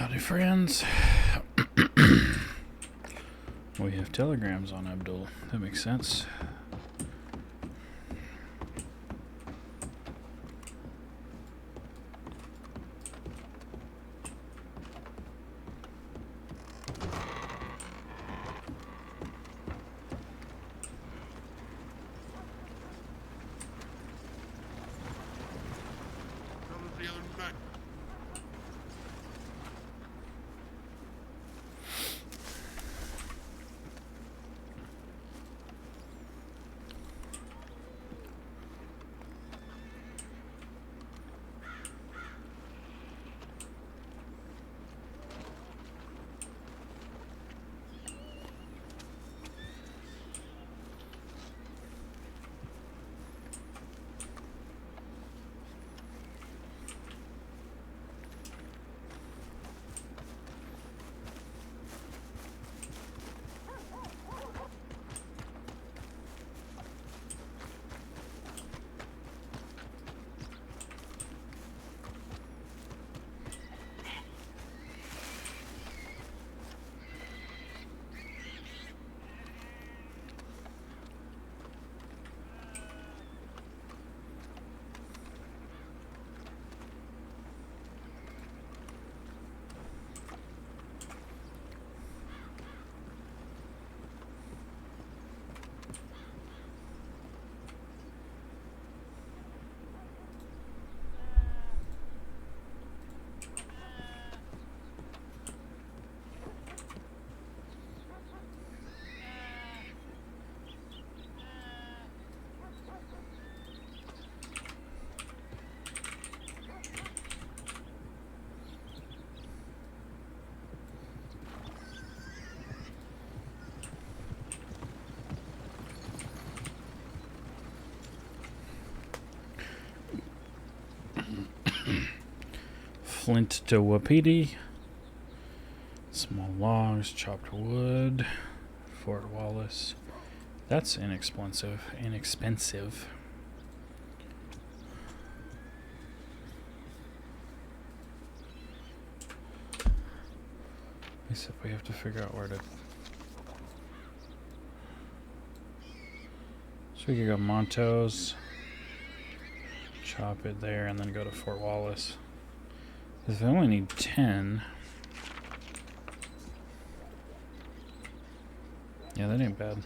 Howdy, friends. We have telegrams on Abdul. That makes sense. Flint to Wapiti. Small logs, chopped wood. Fort Wallace. That's inexpensive. Except we have to figure out where to. So we could go Montos, chop it there, and then go to Fort Wallace. Because I only need 10. Yeah, that ain't bad.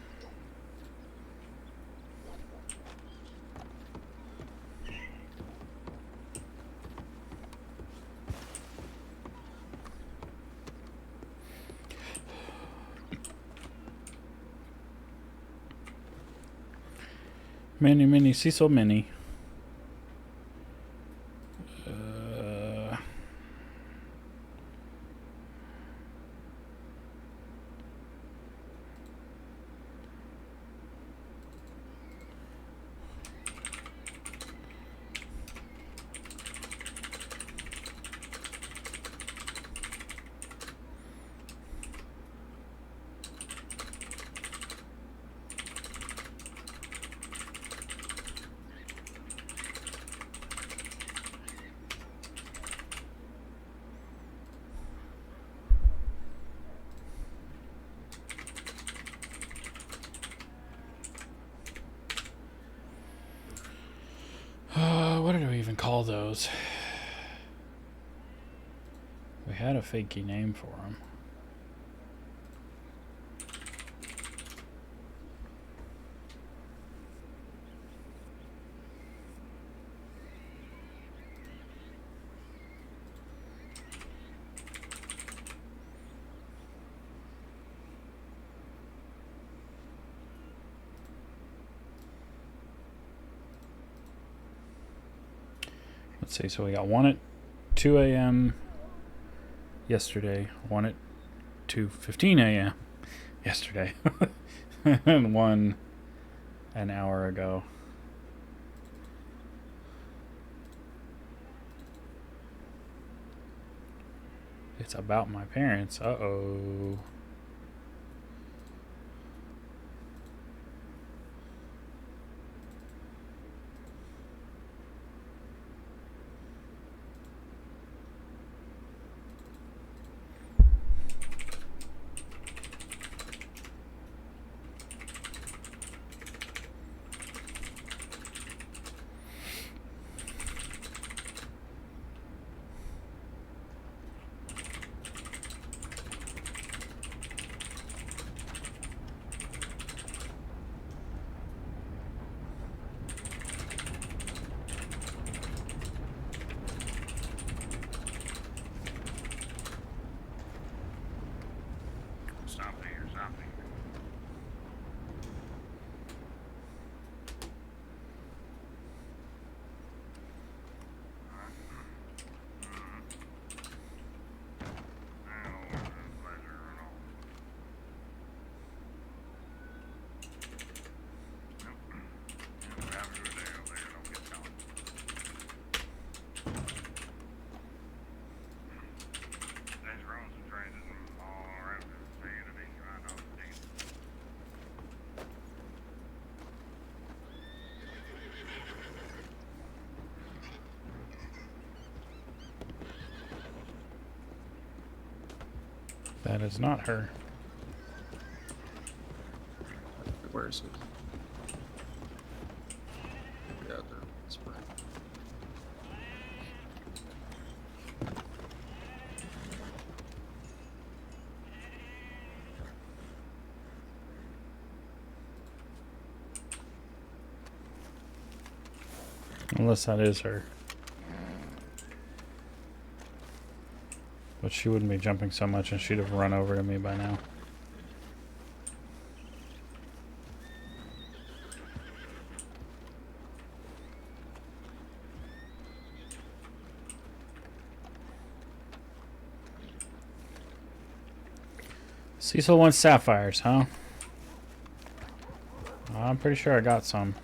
Many, Cecil, many. What did we even call those? We had a fakey name for them. Let's see, so we got one at 2 a.m. yesterday, one at 2:15 a.m. yesterday, and one an hour ago. It's about my parents. Uh-oh. That is not her. Where is it? Yeah, there. It's right. Unless that is her. But she wouldn't be jumping so much and she'd have run over to me by now. Cecil wants sapphires, huh? I'm pretty sure I got some.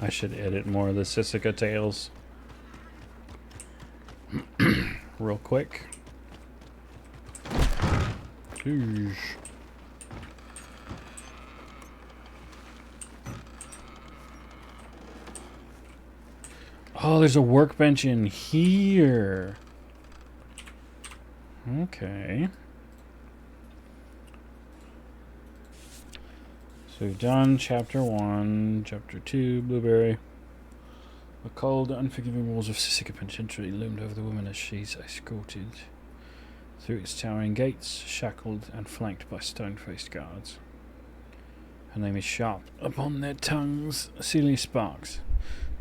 I should edit more of the Sisika tales. Real quick. Oosh. Oh, there's a workbench in here. Okay. So we've done chapter 1, chapter 2, Blueberry. The cold, unforgiving walls of Sisika Penitentiary loomed over the woman as she's escorted through its towering gates, shackled and flanked by stone-faced guards. Her name is sharp upon their tongues, Celia Sparks,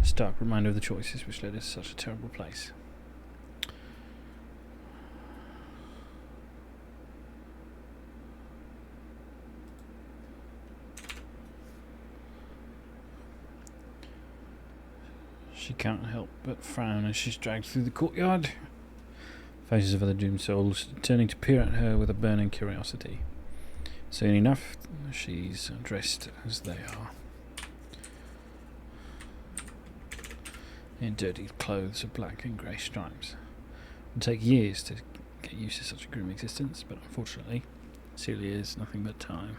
a stark reminder of the choices which led us to such a terrible place. She can't help but frown as she's dragged through the courtyard. Faces of other doomed souls turning to peer at her with a burning curiosity. Soon enough, she's dressed as they are. In dirty clothes of black and grey stripes. It would take years to get used to such a grim existence, but unfortunately, Celia is nothing but time.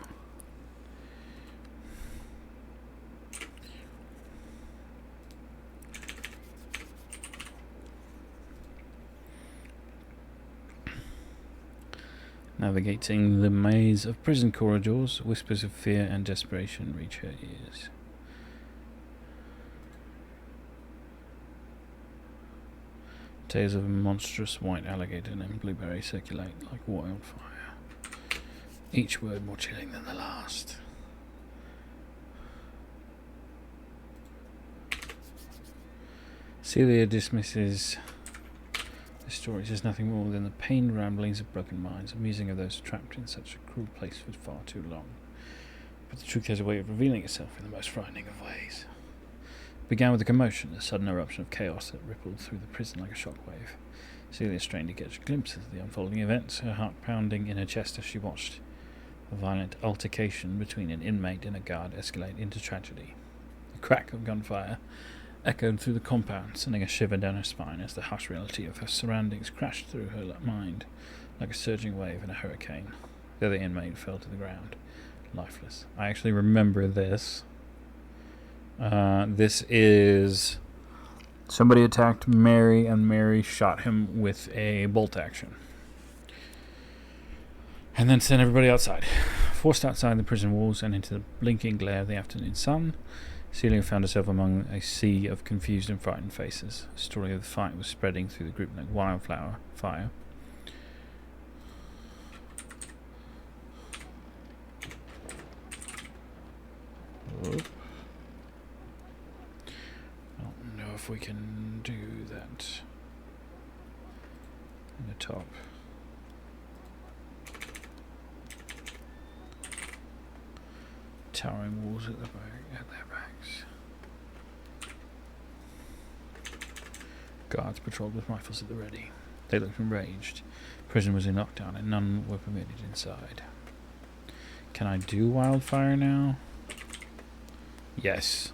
Navigating the maze of prison corridors, whispers of fear and desperation reach her ears. Tales of a monstrous white alligator named Blueberry circulate like wildfire, each word more chilling than the last. Celia dismisses the stories as nothing more than the pained ramblings of broken minds, amusing of those trapped in such a cruel place for far too long. But the truth has a way of revealing itself in the most frightening of ways. It began with a commotion, a sudden eruption of chaos that rippled through the prison like a shockwave. Celia strained to catch glimpses of the unfolding events, her heart pounding in her chest as she watched a violent altercation between an inmate and a guard escalate into tragedy. The crack of gunfire echoed through the compound, sending a shiver down her spine as the harsh reality of her surroundings crashed through her mind like a surging wave in a hurricane. The other inmate fell to the ground, lifeless. I actually remember this. This is... somebody attacked Mary, and Mary shot him with a bolt action. And then sent everybody outside. Forced outside the prison walls and into the blinking glare of the afternoon sun, Celia found herself among a sea of confused and frightened faces. The story of the fight was spreading through the group like wildfire. Oh. I don't know if we can do that in the top. Towering walls at their backs. Guards patrolled with rifles at the ready. They looked enraged, Prison was in lockdown and none were permitted inside. Can I do wildfire now? Yes.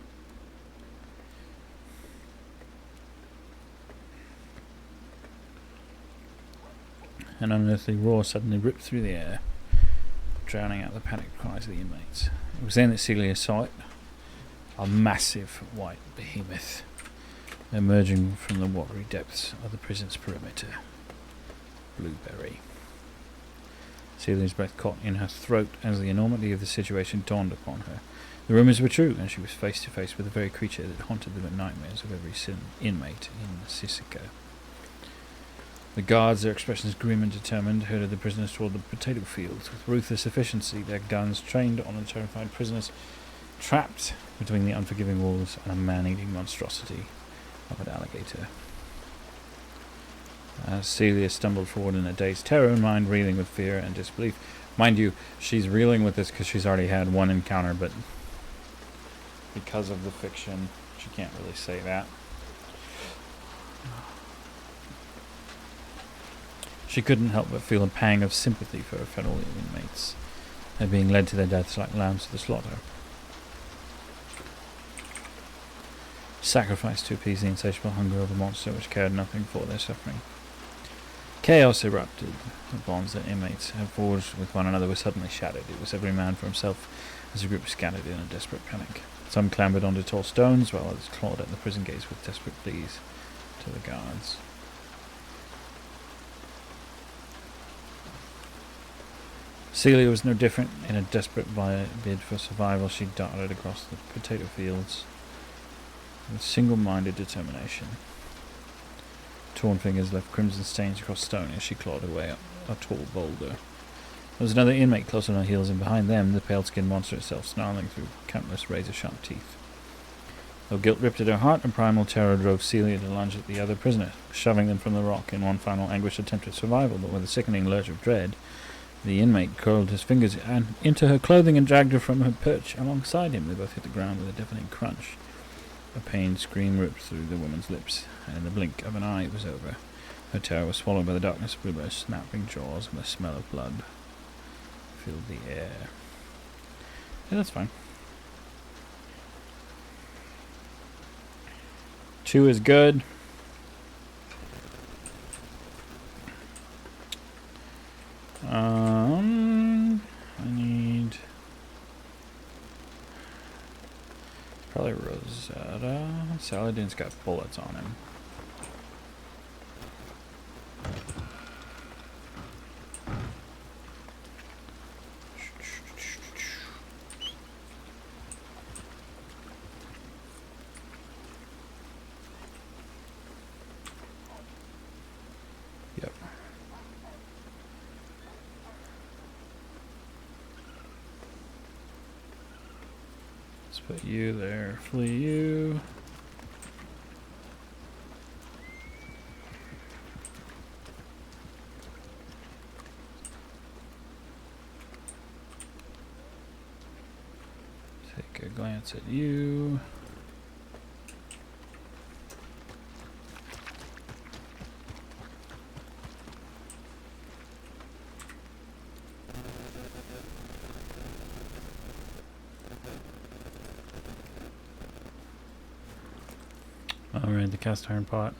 An unearthly roar suddenly ripped through the air, drowning out the panicked cries of the inmates. It was then that Celia saw it. A massive white behemoth emerging from the watery depths of the prison's perimeter. Blueberry. Celia's breath caught in her throat as the enormity of the situation dawned upon her. The rumours were true, and she was face to face with the very creature that haunted the nightmares of every inmate in Sisika. The guards, their expressions grim and determined, herded the prisoners toward the potato fields with ruthless efficiency, their guns trained on the terrified prisoners, trapped between the unforgiving walls and a man-eating monstrosity of an alligator. As Celia stumbled forward in a dazed terror, her mind reeling with fear and disbelief. Mind you, she's reeling with this because she's already had one encounter, but because of the fiction, she can't really say that. She couldn't help but feel a pang of sympathy for her fellow inmates. They're being led to their deaths like lambs to the slaughter. Sacrificed to appease the insatiable hunger of a monster which cared nothing for their suffering. Chaos erupted. The bonds that inmates had forged with one another were suddenly shattered. It was every man for himself as the group scattered in a desperate panic. Some clambered onto tall stones, while others clawed at the prison gates with desperate pleas to the guards. Celia was no different. In a desperate bid for survival, she darted across the potato fields with single-minded determination. Torn fingers left crimson stains across stone as she clawed her way up a tall boulder. There was another inmate close on her heels, and behind them the pale-skinned monster itself, snarling through countless razor-sharp teeth. Though guilt ripped at her heart, and primal terror drove Celia to lunge at the other prisoner, shoving them from the rock in one final anguished attempt at survival, but with a sickening lurch of dread, the inmate curled his fingers into her clothing and dragged her from her perch alongside him. They both hit the ground with a deafening crunch. A pained scream ripped through the woman's lips, and in the blink of an eye it was over. Her terror was swallowed by the darkness of Bluebear's snapping jaws, and the smell of blood filled the air. Yeah, that's fine. 2 is good. I need probably Rosetta. Saladin's got bullets on him. Yep. Let's put you there. Flee you. Take a glance at you. Alright, the cast iron pot.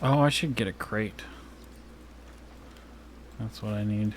Oh, I should get a crate. That's what I need.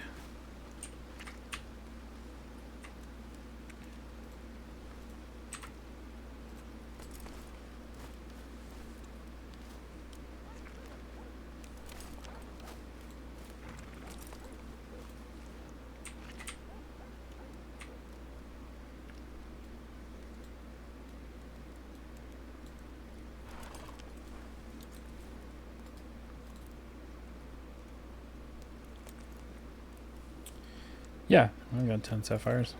Yeah, I got 10 sapphires.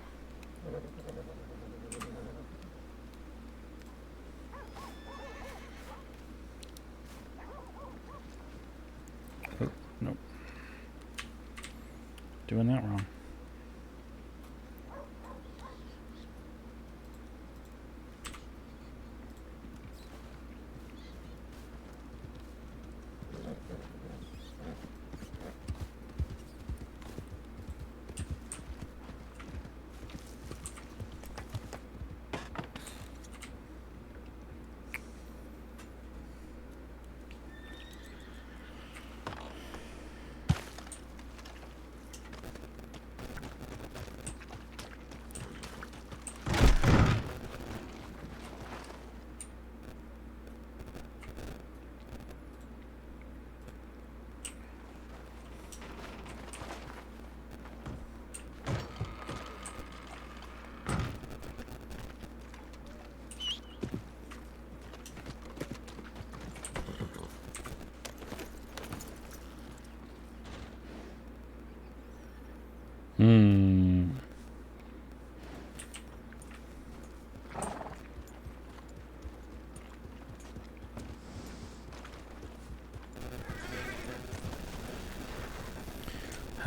Oh, nope. Doing that wrong.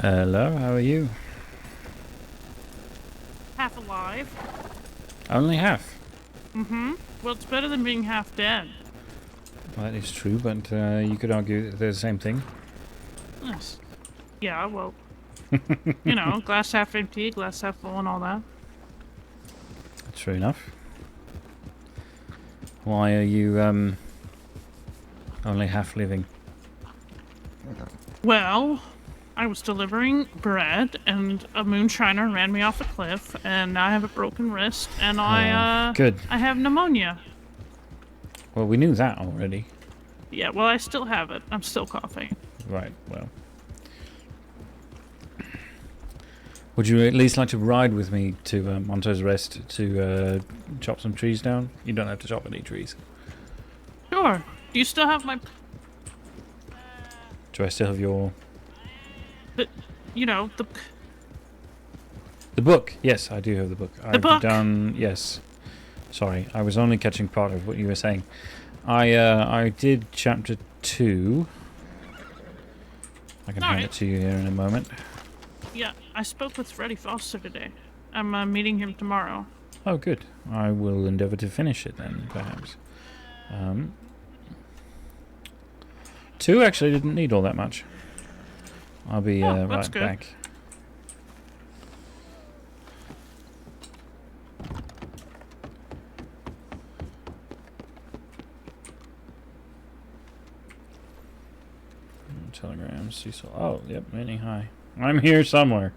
Hello, how are you? Half alive. Only half. Mm-hmm. Well, it's better than being half dead. Well, that is true, but you could argue that they're the same thing. Yes. Yeah, well, glass half empty, glass half full and all that. That's true enough. Why are you only half living? Well, I was delivering bread, and a moonshiner ran me off a cliff, and I have a broken wrist, and Good. I have pneumonia. Well, we knew that already. Yeah, well, I still have it. I'm still coughing. Right, well. Would you at least like to ride with me to Monto's Rest to chop some trees down? You don't have to chop any trees. Sure. Do you still have my... Do I still have your... the The book? Yes, I do have the book. I've book? done... Yes. Sorry, I was only catching part of what you were saying. I did chapter 2. I can hand it to you here in a moment. Yeah, I spoke with Freddie Foster today. I'm meeting him tomorrow. Oh, good. I will endeavour to finish it then, perhaps. 2 actually didn't need all that much. I'll be right good. back. Telegram, Cecil. Oh, yep, Minnie, hi. I'm here somewhere.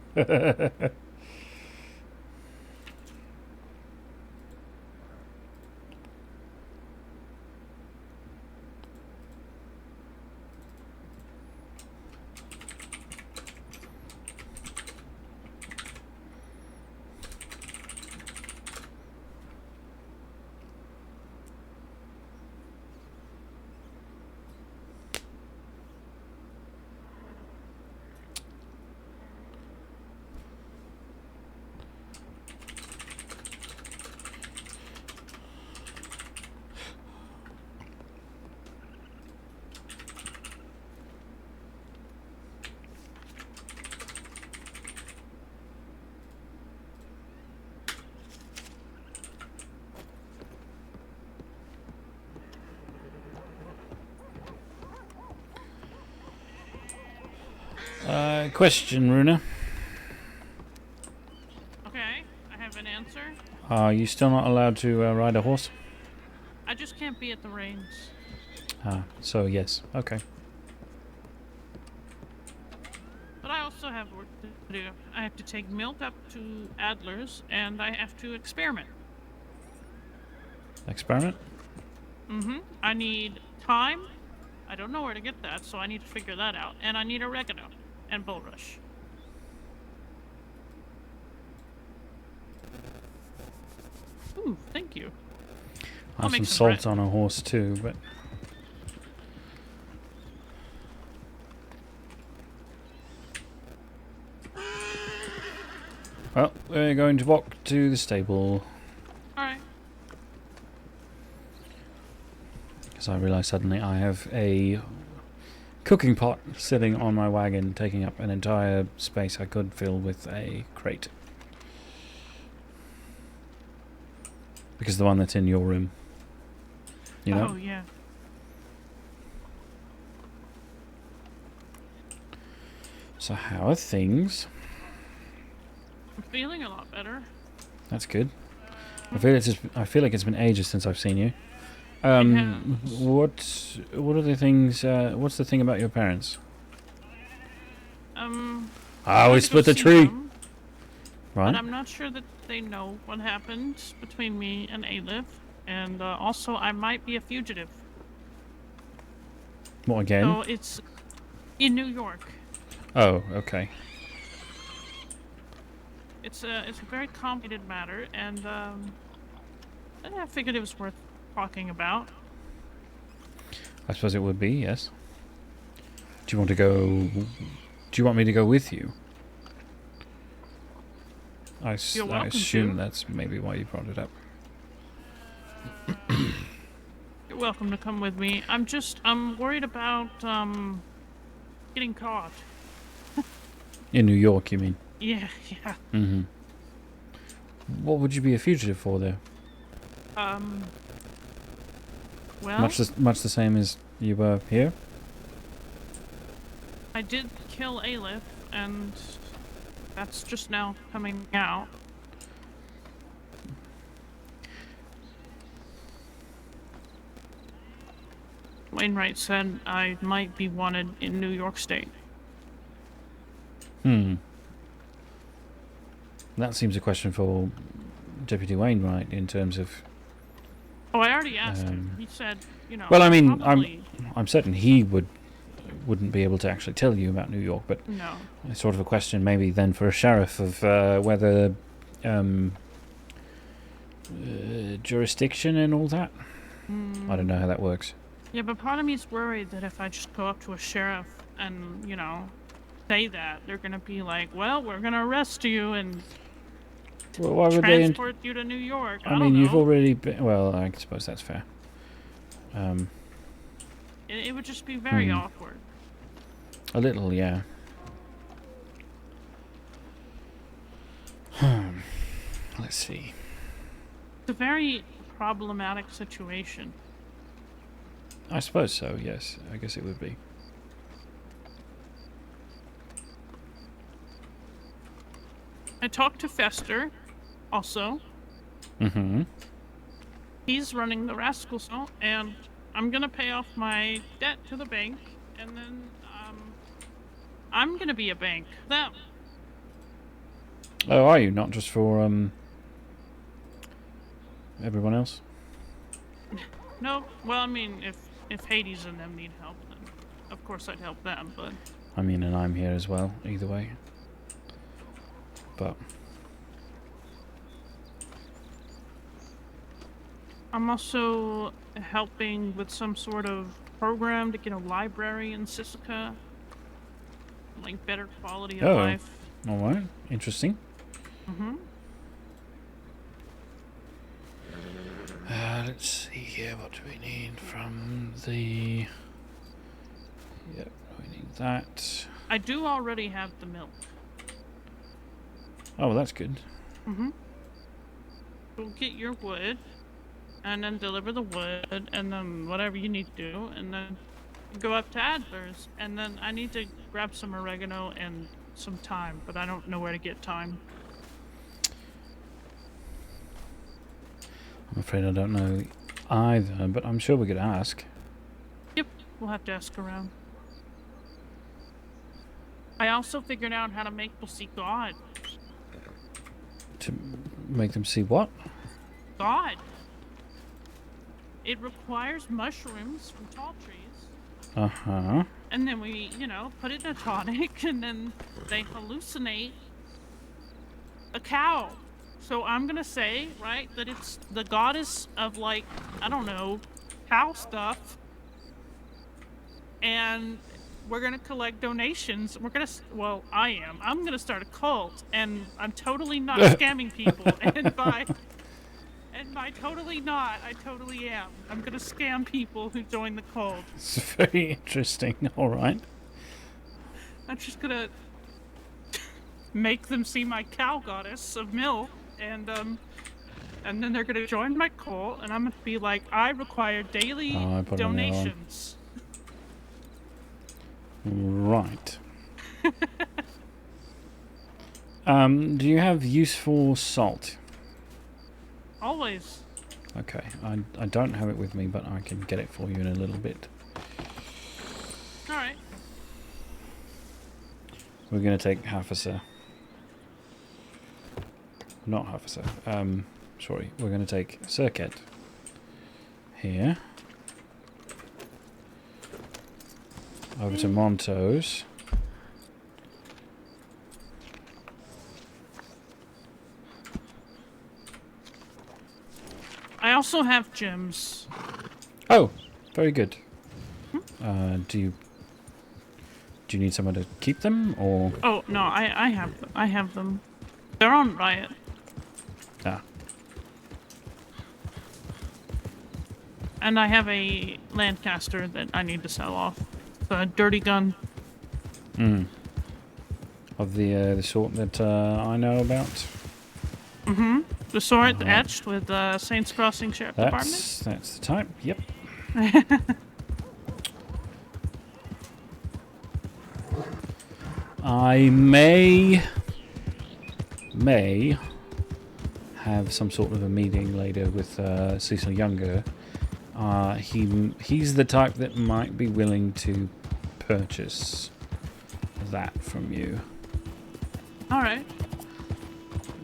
Question, Runa. Okay, I have an answer. Are you still not allowed to ride a horse? I just can't be at the reins. So yes. Okay. But I also have work to do. I have to take milk up to Adler's, and I have to experiment. Experiment? Mm-hmm. I need thyme. I don't know where to get that, so I need to figure that out. And I need oregano and bulrush. Ooh, thank you. I I'll have make some some salt on a horse too, but... Well, we're going to walk to the stable. Alright. Because I realise suddenly I have a cooking pot sitting on my wagon, taking up an entire space I could fill with a crate. Because the one that's in your room. You know? Oh, yeah. So how are things? I'm feeling a lot better. That's good. I feel like it's been ages since I've seen you. What are the things? What's the thing about your parents? I we split the tree. But Right. I'm not sure that they know what happened between me and Alif, and also I might be a fugitive. What again? So it's in New York. Oh, okay. It's a very complicated matter, and I figured it was worth talking about. I suppose it would be, yes. Do you want to go? Do you want me to go with you? I assume that's maybe why you brought it up. You're welcome to come with me. I'm worried about getting caught. In New York, you mean? Yeah, yeah. Mm-hmm. What would you be a fugitive for, though? Well, Much the same as you were here? I did kill Aleph, and that's just now coming out. Wainwright said I might be wanted in New York State. That seems a question for Deputy Wainwright in terms of... Oh, I already asked him. He said, you know... Well, I mean, probably... I'm certain he wouldn't be able to actually tell you about New York, but No. it's sort of a question maybe then for a sheriff of whether jurisdiction and all that. I don't know how that works. Yeah, but part of me is worried that if I just go up to a sheriff and, you know, say that, they're going to be like, well, we're going to arrest you and Well, why would transport you to New York. I don't mean, you've know. already been... Well, I suppose that's fair. It would just be very awkward. A little, yeah. Let's see. It's a very problematic situation. I suppose so, yes. I guess it would be. I talked to Fester, also. Mm-hmm. He's running the Rascal Salt, and I'm gonna pay off my debt to the bank, and then, I'm gonna be a bank. Them. Oh, are you? Not just for, everyone else? No, well, I mean, if Hades and them need help, then of course I'd help them, but... I mean, and I'm here as well, either way. But... I'm also helping with some sort of program to get a library in Sisika. Like, better quality of life. Alright. Interesting. Mm-hmm. Let's see here, what do we need from the... Yep, we need that. I do already have the milk. Oh, well, that's good. Mm-hmm. Go get your wood, and then deliver the wood, and then whatever you need to do, and then go up to Adler's, and then I need to grab some oregano and some thyme, but I don't know where to get thyme. I'm afraid I don't know either, but I'm sure we could ask. Yep, we'll have to ask around. I also figured out how to make people see God. To make them see what? God. It requires mushrooms from tall trees. Uh-huh. And then we, you know, put it in a tonic, and then they hallucinate a cow. So I'm gonna say, right, that it's the goddess of, like, I don't know, cow stuff. And we're gonna collect donations. We're gonna, well, I am. I'm gonna start a cult, and I'm totally not scamming people. And by totally not, I totally am. I'm gonna scam people who join the cult. It's very interesting. All right. I'm just gonna make them see my cow goddess of milk, and then they're gonna join my cult, and I'm gonna be like, I require daily donations. Right. Do you have useful salt? Always. Okay, I don't have it with me, but I can get it for you in a little bit. Alright. We're going to take half a sir. Not half a sir. Sorry, we're going to take circuit here. Over to Monto's. I also have gems. Oh, very good. Do you need someone to keep them, or? Oh no, I have them. They're on Riot. Ah. And I have a Lancaster that I need to sell off. It's a dirty gun. Well, Of the sort that I know about. Mm-hmm. The sword Alright. etched with Saints Crossing Sheriff Department. That's the type. Yep. I may have some sort of a meeting later with Cecil Younger. He's the type that might be willing to purchase that from you. All right.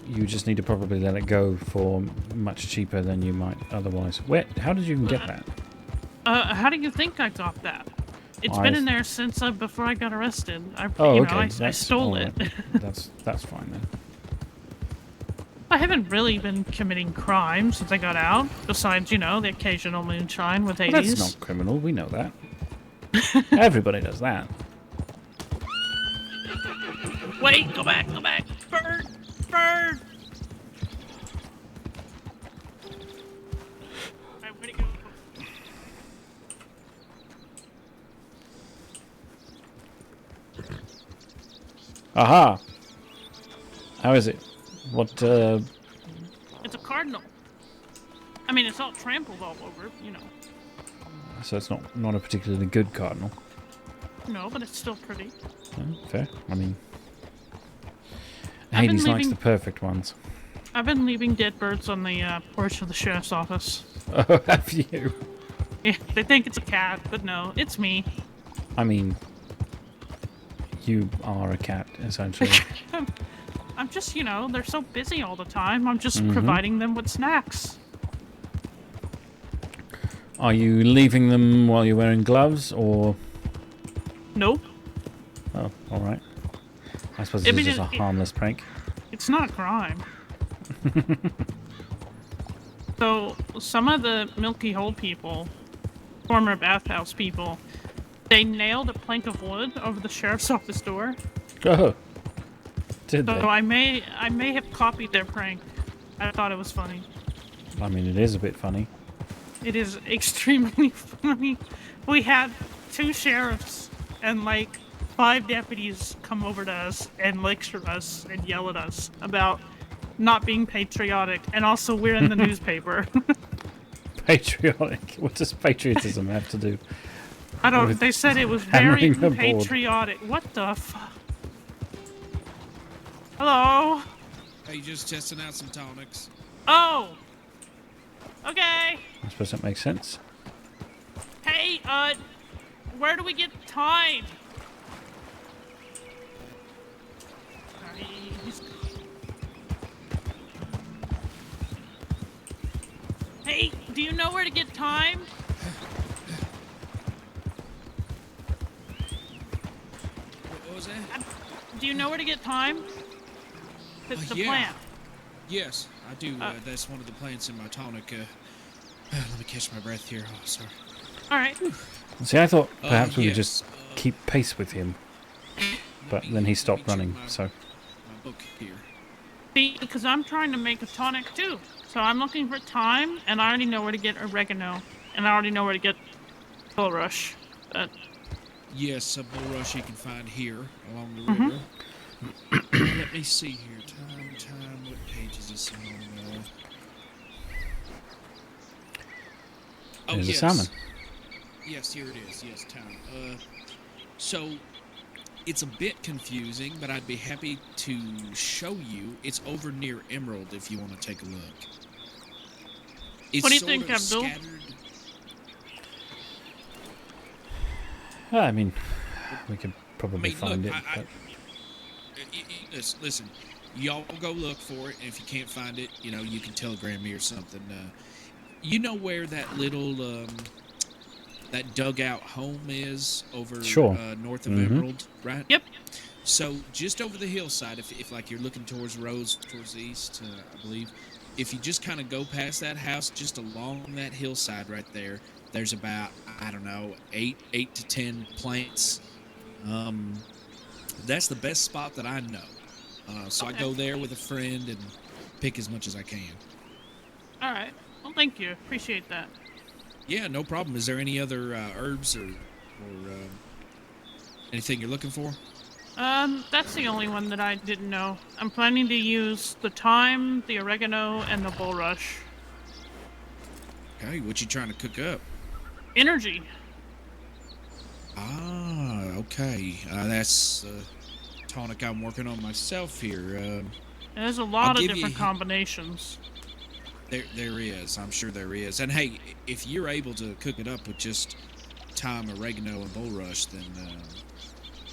You just need to probably let it go for much cheaper than you might otherwise. How did you even get that? How do you think I got that? It's been in there since before I got arrested. I stole it. Right. That's fine then. I haven't really been committing crime since I got out, besides, the occasional moonshine with 80s. Well, that's not criminal, we know that. Everybody does that. Wait, go back! Bird! Alright, where'd it go? Aha! How is it? What, It's a cardinal. I mean, it's all trampled all over, So it's not a particularly good cardinal. No, but it's still pretty. Fair. I mean, Hades likes the perfect ones. I've been leaving dead birds on the porch of the sheriff's office. Oh, have you? Yeah, they think it's a cat, but no, it's me. I mean, you are a cat, essentially. I'm just, they're so busy all the time. I'm just providing them with snacks. Are you leaving them while you're wearing gloves, or...? Nope. Oh, alright. I suppose it's just a harmless prank. It's not a crime. So, some of the Milky Hole people, former bathhouse people, they nailed a plank of wood over the sheriff's office door. Oh. Did So they? I may have copied their prank. I thought it was funny. I mean, it is a bit funny. It is extremely funny. We had 2 sheriffs and 5 deputies come over to us and lecture us and yell at us about not being patriotic, and also we're in the newspaper. Patriotic? What does patriotism have to do? I don't. with They said it was very hammering the board? patriotic. What the fuck? Hello. Are you just testing out some tonics? Oh. Okay. I suppose that makes sense. Hey, where do we get time? Hey, do you know where to get time? What was that? Do you know where to get time? It's the Yeah. plant. Yes, I do. That's one of the plants in my tonic. Let me catch my breath here. Oh, sorry. All right. See, I thought perhaps we would yes, just keep pace with him. But then he stopped running, so... My book here. See, because I'm trying to make a tonic too. So I'm looking for thyme, and I already know where to get oregano, and I already know where to get bulrush. But Yes, a bulrush you can find here along the river. Let me see here. Time. What page is this on? There's a salmon. Yes, here it is. Yes, time. So it's a bit confusing, but I'd be happy to show you. It's over near Emerald if you want to take a look. It's what do you sort think, of Abdul? scattered. I mean, we could probably find look, it. But... Listen, y'all go look for it, and if you can't find it, you can telegram me or something. You know where that little that dugout home is over north of Emerald, right? Yep. So just over the hillside, if like you're looking towards Rose, towards the east, I believe, if you just kind of go past that house, just along that hillside right there, there's about, I don't know, 8 to 10 plants. That's the best spot that I know. So I go there with a friend and pick as much as I can. All right. Well, thank you. Appreciate that. Yeah, no problem. Is there any other herbs or anything you're looking for? That's the only one that I didn't know. I'm planning to use the thyme, the oregano, and the bulrush. Okay, what you trying to cook up? Energy. Ah, okay. That's tonic I'm working on myself here. There's a lot of give you different a- combinations. There is. I'm sure there is. And hey, if you're able to cook it up with just thyme, oregano, and bulrush, then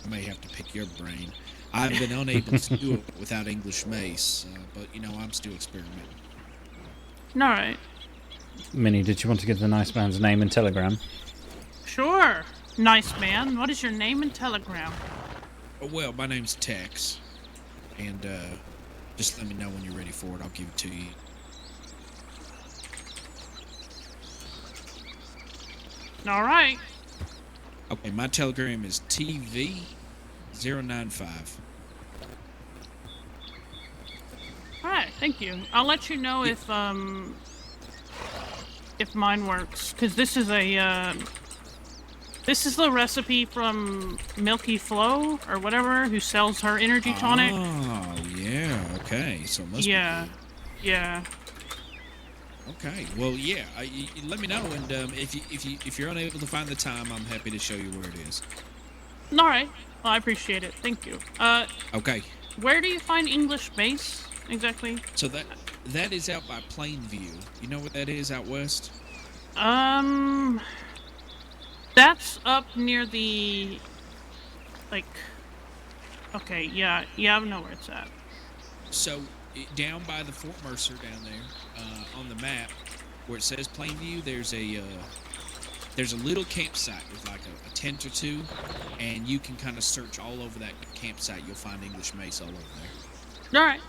I may have to pick your brain. I've been unable to do it without English mace, but you know I'm still experimenting. All right. Minnie, did you want to get the nice man's name and telegram? Sure. Nice man. What is your name and telegram? Oh, well, my name's Tex, and just let me know when you're ready for it. I'll give it to you. All right. Okay, my telegram is TV095. All right. Thank you. I'll let you know if mine works, because this is a this is the recipe from Milky Flo or whatever, who sells her energy tonic. Oh, yeah. Okay, so it must Yeah. be. Yeah. Okay. Well, yeah. Let me know, and if you're unable to find the time, I'm happy to show you where it is. All right. Well, I appreciate it. Thank you. Okay. Where do you find English mace exactly? So that is out by Plainview. You know what that is out west? That's up near the, like, okay, yeah, I know where it's at. So down by the Fort Mercer down there, on the map where it says Plainview, there's a little campsite with like a tent or two, and you can kind of search all over that campsite. You'll find English mace all over there. All right.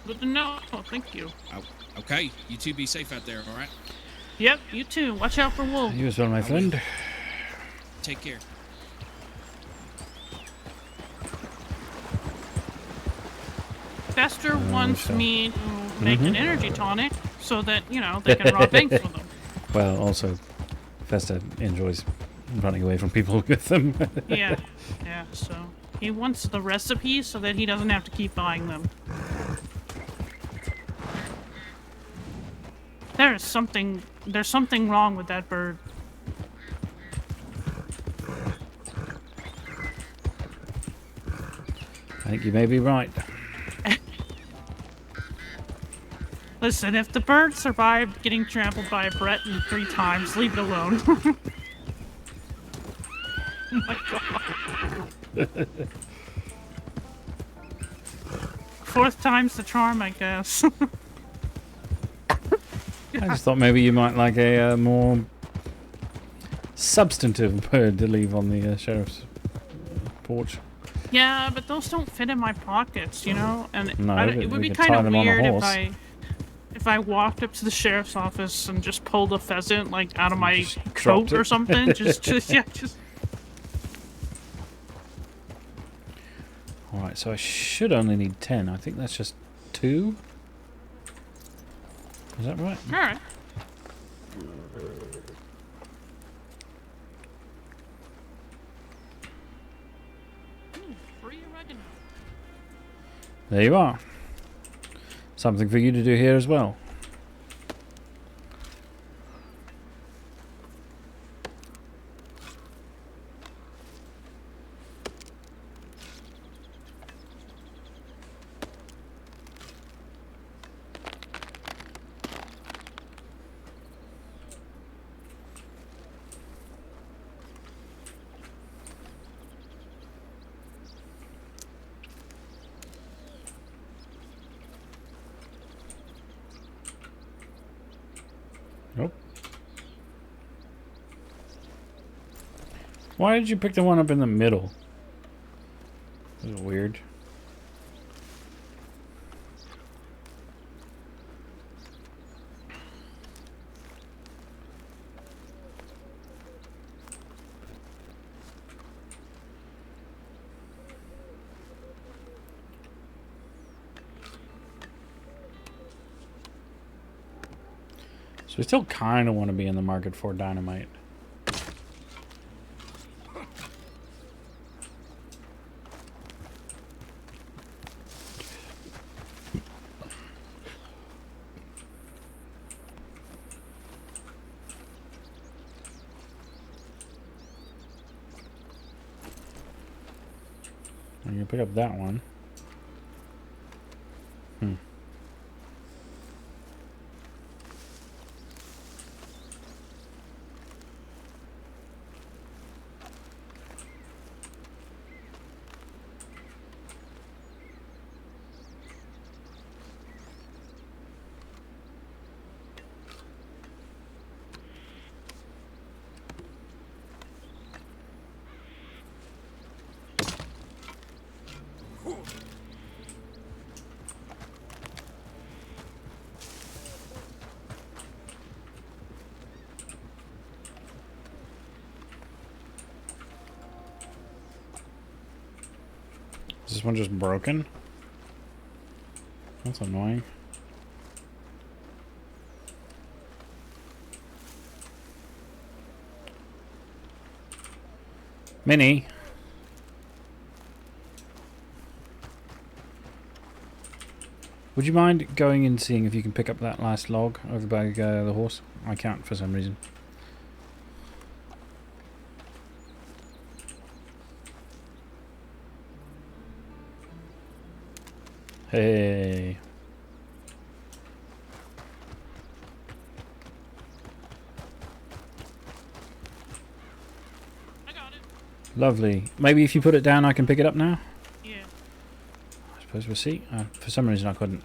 Good to know. Oh, thank you. Oh, okay, you two be safe out there. All right. Yep, you too. Watch out for wolves. You as well, my friend. Take care. Fester wants so- me to make an energy tonic so that, you know, they can rob banks with them. Well, also, Festa enjoys running away from people with them. Yeah, so he wants the recipe so that he doesn't have to keep buying them. There's something wrong with that bird. I think you may be right. Listen, if the bird survived getting trampled by a Breton 3 times, leave it alone. Oh my god. 4th time's the charm, I guess. I just thought maybe you might like a more substantive bird to leave on the sheriff's porch. Yeah, but those don't fit in my pockets, you know? And No, it would we be could kind tie of them on a weird horse. if I walked up to the sheriff's office and just pulled a pheasant, like, out of my Just coat dropped or it. something. just. Alright, so I should only need 10. I think that's just 2. Is that right? Alright. Free oregano. There you are. Something for you to do here as well. Nope. Why did you pick the one up in the middle? This is weird. So we still kind of want to be in the market for dynamite. I'm gonna pick up that one. Is this one just broken? That's annoying. Minnie. Would you mind going and seeing if you can pick up that last log over by the horse? I can't for some reason. Hey. I got it. Lovely. Maybe if you put it down, I can pick it up now? Yeah. I suppose we'll see. For some reason, I couldn't.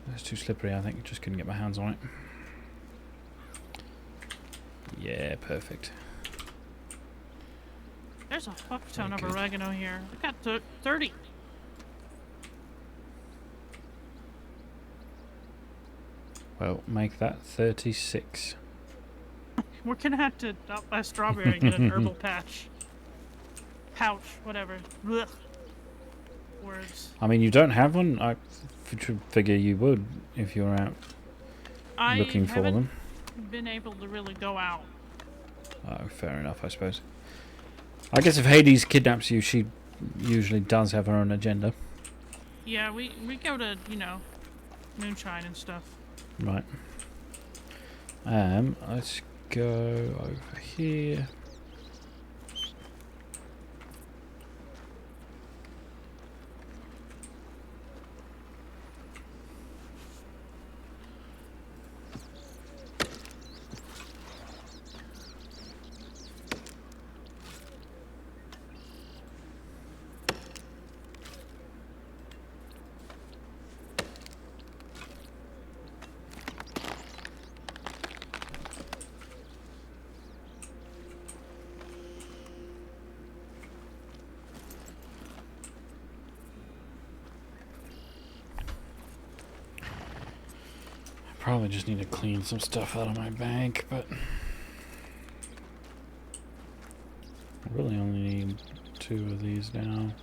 It was too slippery, I think. Just couldn't get my hands on it. Yeah, perfect. There's a fuck ton Very of good. oregano here. I got 30. Well, make that 36. We're gonna have to buy a strawberry and get an herbal patch. Pouch, whatever. Blech. Words. I mean, you don't have one? I figure you would if you were out looking for haven't them. been able to really go out. Oh, fair enough, I suppose. I guess if Hades kidnaps you, she usually does have her own agenda. Yeah, we go to, you know, moonshine and stuff. Right. Let's go over here. Probably just need to clean some stuff out of my bank, but I really only need 2 of these now.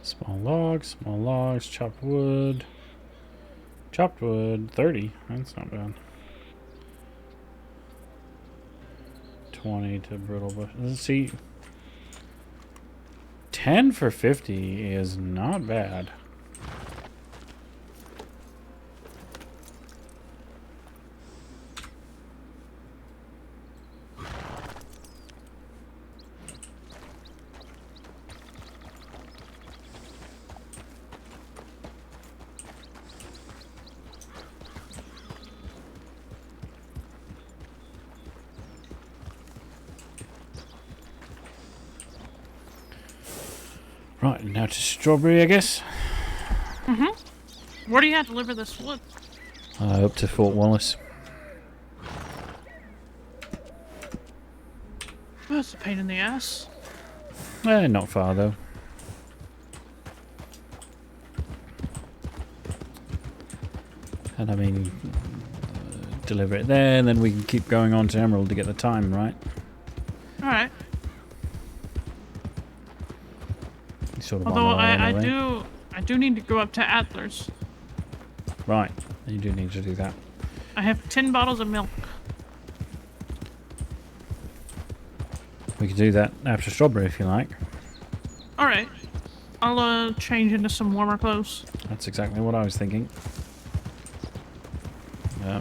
Small logs, chopped wood. Chopped wood, 30. That's not bad. 20 to brittle bush. Let's see. 10 for 50 is not bad. Right, now to strawberry, I guess. Where do you have to deliver this wood? Up to Fort Wallace. That's a pain in the ass. Not far though. And I mean, deliver it there, and then we can keep going on to Emerald to get the time, right? Alright. Sort of Although on our way I anyway. do need to go up to Adler's. Right, you do need to do that. I have 10 bottles of milk. We can do that after strawberry if you like. Alright. I'll change into some warmer clothes. That's exactly what I was thinking.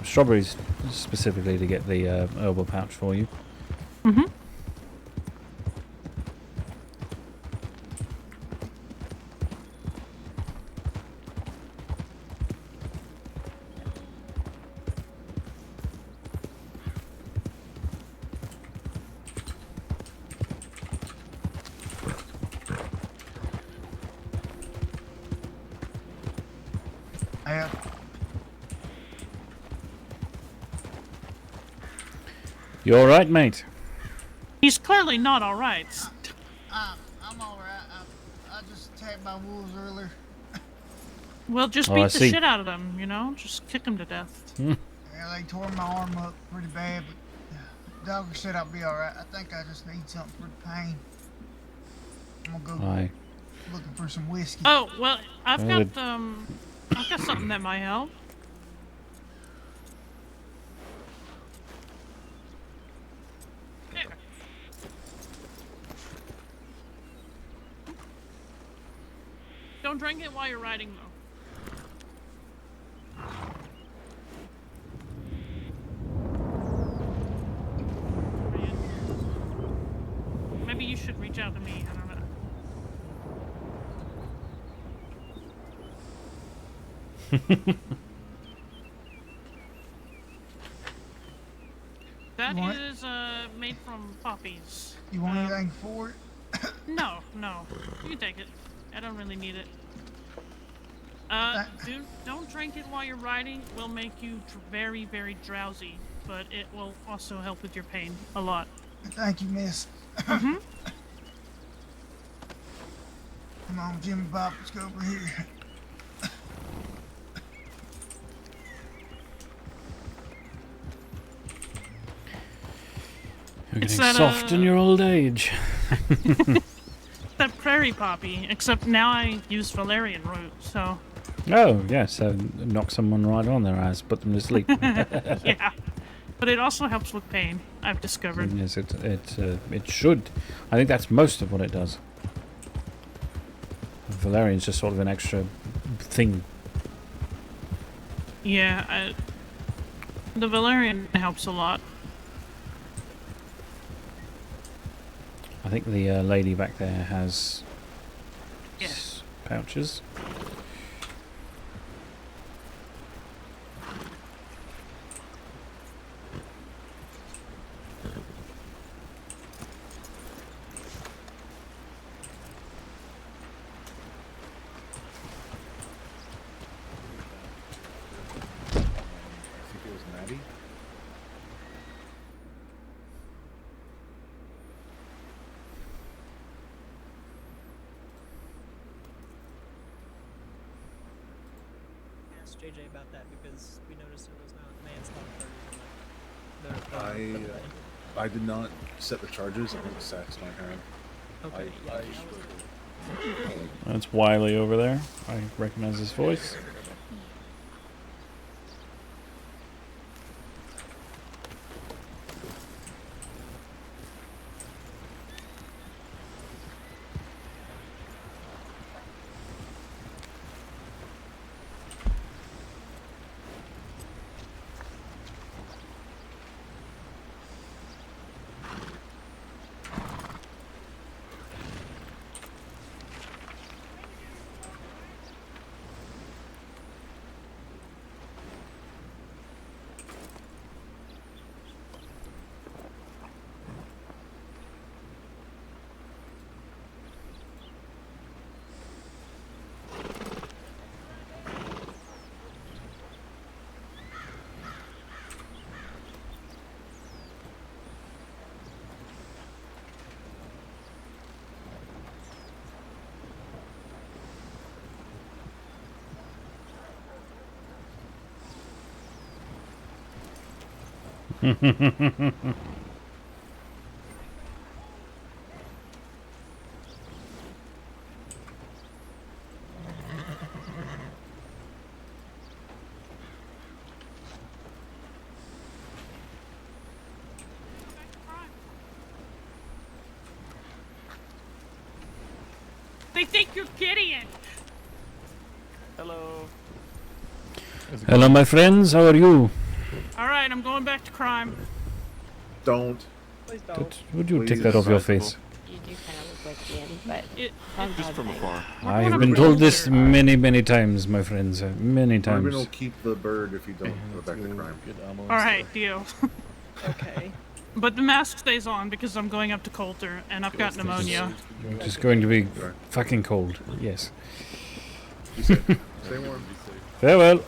Strawberries specifically to get the herbal pouch for you. Mm-hmm. Yeah. You alright, mate? He's clearly not alright. I'm alright. I just attacked my wolves earlier. Well, just Oh, beat I the see. shit out of them, you know? Just kick them to death. Yeah, they tore my arm up pretty bad, but the doctor said I'll be alright. I think I just need something for the pain. I'm gonna go Aye. looking for some whiskey. Oh, well, I've Well, got something that might help. Here. Don't drink it while you're riding, though. Maybe you should reach out to me. I don't know. That What? is made from poppies. You want anything for it? No, no. You can take it. I don't really need it. Don't drink it while you're riding. It will make you very, very drowsy, but it will also help with your pain a lot. Thank you, miss. Mm-hmm. Come on, Jimmy Bob, let's go over here. You're It's getting that, soft in your old age. That prairie poppy, except now I use valerian root, so Oh, yeah, so knock someone right on their ass, put them to sleep. yeah. But it also helps with pain, I've discovered. Yes, it should. I think that's most of what it does. Valerian's just sort of an extra thing. Yeah, the valerian helps a lot. I think the lady back there has Yeah. pouches. Ask JJ about that because we noticed there was not manslaughter charges on the I did not set the charges. I think Sax might have. Okay, I- That's Wiley over there. I recognize his voice. They think you're Gideon. Hello. Hello, my friends. How are you? All right, I'm going back to crime. Don't. Please don't. Would you Please. take that off your face? You do kind of look like Danny, but It, Just from afar. we're going I've to been told this Brewster. many, many times, my friends. Many Marvin will times. keep the bird if you don't go back to crime. Get ammo and All right, stuff. deal. Okay. But the mask stays on because I'm going up to Coulter and I've got pneumonia. It's going to be fucking cold. Yes. Be safe. Stay warm. Farewell.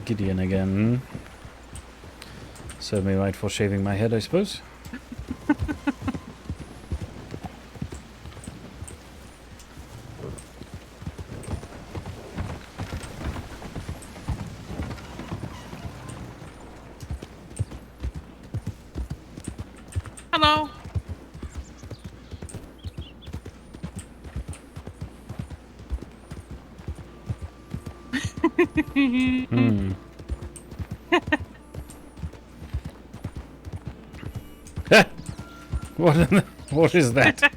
Gideon again. Serve me right for shaving my head, I suppose. Hello. Hmm. What is that?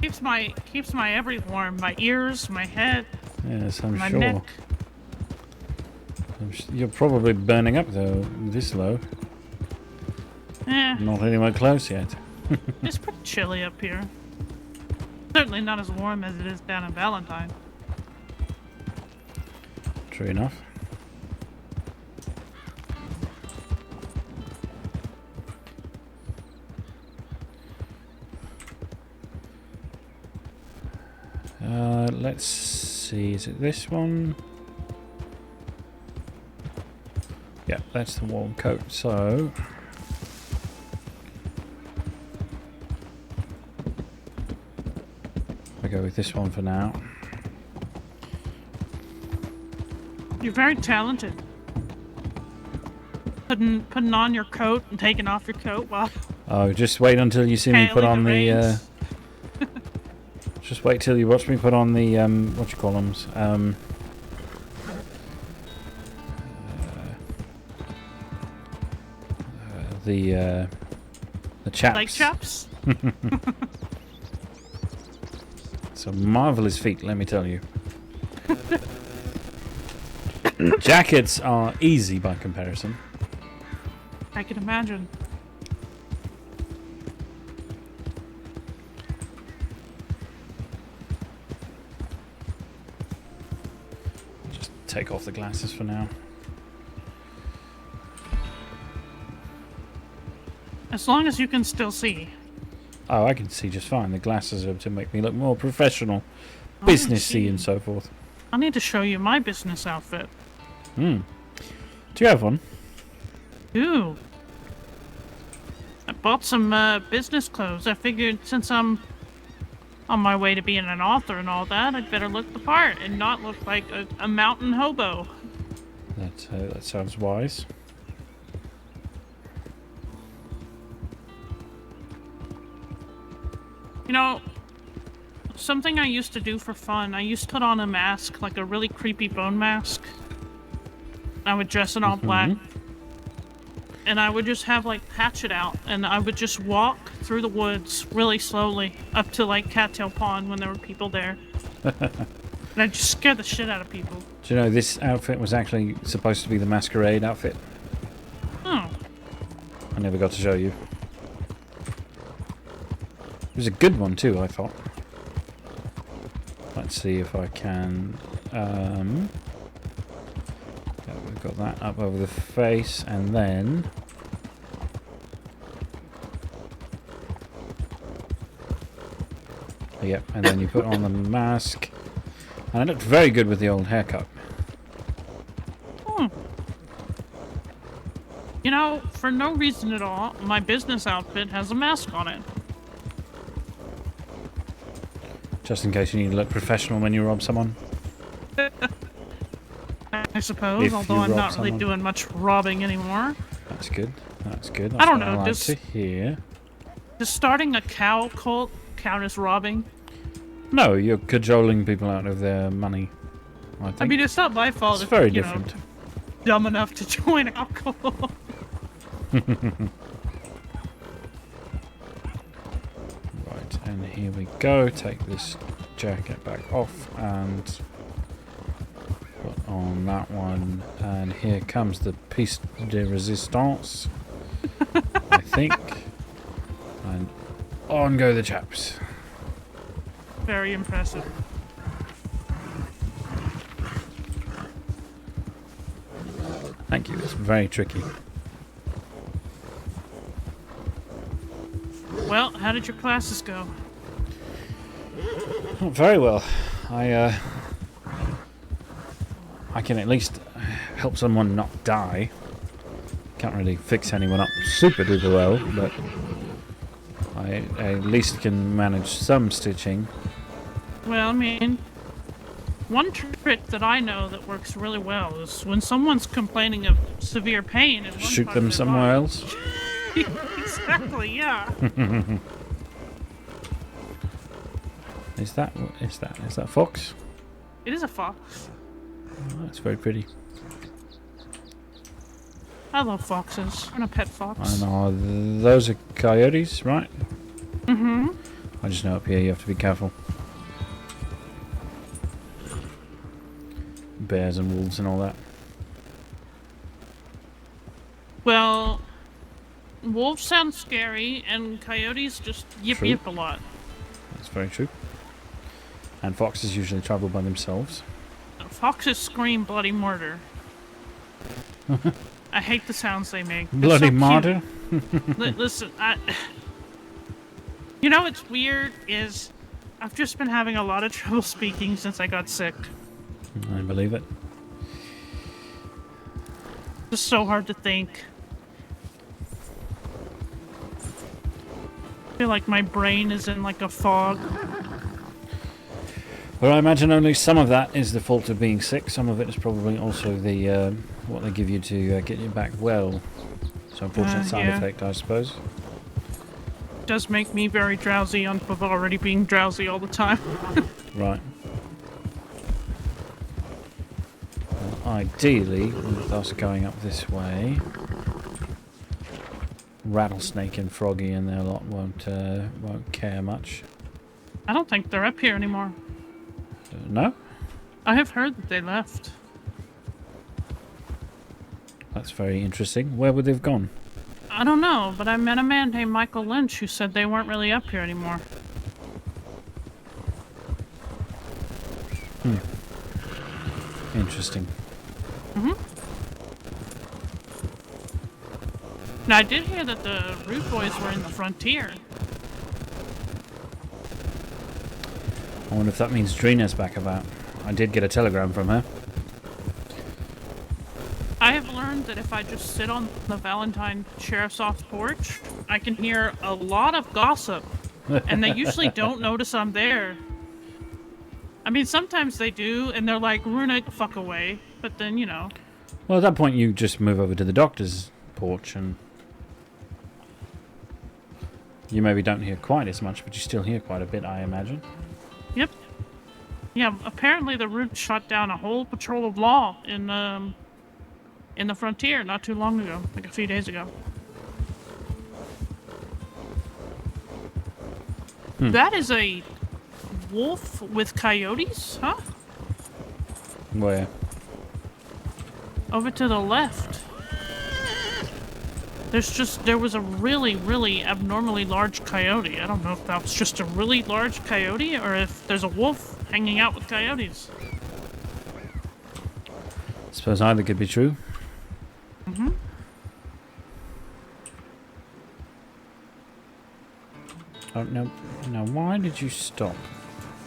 keeps my every warm. My ears, my head, Yes, I'm my sure. neck. You're probably burning up though, this low. Eh, Not anywhere close yet. it's pretty chilly up here. Certainly not as warm as it is down in Valentine. True enough. Let's see, is it this one? Yeah, that's the warm coat, so... I'll go with this one for now. You're very talented. Putting on your coat and taking off your coat while Oh, just wait until you see me put on hailing the... reins. Just wait till you watch me put on the, what you call them? The chaps. Like chaps? It's a marvelous feat, let me tell you. Jackets are easy by comparison. I can imagine. Just take off the glasses for now. As long as you can still see. Oh, I can see just fine. The glasses are to make me look more professional, I businessy, see. and so forth. I need to show you my business outfit. Hmm. Do you have one? Ooh. I bought some business clothes. I figured since I'm on my way to being an author and all that, I'd better look the part and not look like a mountain hobo. That sounds wise. You know, something I used to do for fun, I used to put on a mask, like a really creepy bone mask. I would dress it all black. And I would just have, like, Hatchet out, and I would just walk through the woods really slowly up to, like, Cattail Pond when there were people there. And I'd just scare the shit out of people. Do you know this outfit was actually supposed to be the masquerade outfit? Oh. I never got to show you. It was a good one too, I thought. Let's see if I can... yeah, we've got that up over the face, and then... Yep, and then you put on the mask. And it looked very good with the old haircut. Hmm. You know, for no reason at all, my business outfit has a mask on it. Just in case you need to look professional when you rob someone. I suppose, If although you I'm rob not really someone. doing much robbing anymore. That's good. That's good. I That's don't what know, I like just- to hear. Does starting a cow cult count as robbing? No, you're cajoling people out of their money. I think. I mean, it's not my fault it's if very you different. know, dumb enough to join alcohol. Right, and here we go. Take this jacket back off and put on that one. And here comes the piece de resistance, I think. And on go the chaps. Very impressive. Thank you. It's very tricky. Well, how did your classes go? Not very well. I can at least help someone not die. Can't really fix anyone up super duper well, but I at least can manage some stitching. Well, I mean, one trick that I know that works really well is when someone's complaining of severe pain in one Shoot part of them their somewhere body- else. Exactly, yeah. Is that fox? It is a fox. Oh, that's very pretty. I love foxes. I'm a pet fox. And are those are coyotes, right? Mm-hmm. I just know up here you have to be careful. Bears and wolves and all that. Well, wolves sound scary, and coyotes just yip True. yip a lot. That's very true. And foxes usually travel by themselves. Foxes scream bloody murder. I hate the sounds they make. They're Bloody so cute. martyr. Listen, you know what's weird is I've just been having a lot of trouble speaking since I got sick. I believe it. It's so hard to think. I feel like my brain is in like a fog. Well, I imagine only some of that is the fault of being sick. Some of it is probably also the what they give you to get you back well. So unfortunate side yeah. effect, I suppose. It does make me very drowsy on top of already being drowsy all the time. Right. Well, ideally, with us going up this way, Rattlesnake and Froggy and their lot won't care much. I don't think they're up here anymore. No? I have heard that they left. That's very interesting. Where would they've gone? I don't know, but I met a man named Michael Lynch who said they weren't really up here anymore. Interesting. Now, I did hear that the Root Boys were in the frontier. I wonder if that means Drina's back about. I did get a telegram from her. I have learned that if I just sit on the Valentine Sheriff's Office porch, I can hear a lot of gossip. And they usually don't notice I'm there. I mean, sometimes they do, and they're like, Runa, fuck away. But then, you know. Well, at that point, you just move over to the doctor's porch and you maybe don't hear quite as much, but you still hear quite a bit, I imagine. Yep. Yeah, apparently the Root shot down a whole patrol of law in the frontier not too long ago, like a few days ago. That is a wolf with coyotes, huh? Where? Over to the left. There was a really, really abnormally large coyote. I don't know if that was just a really large coyote or if there's a wolf hanging out with coyotes. Suppose either could be true. Mm-hmm. Oh, no. Now, why did you stop?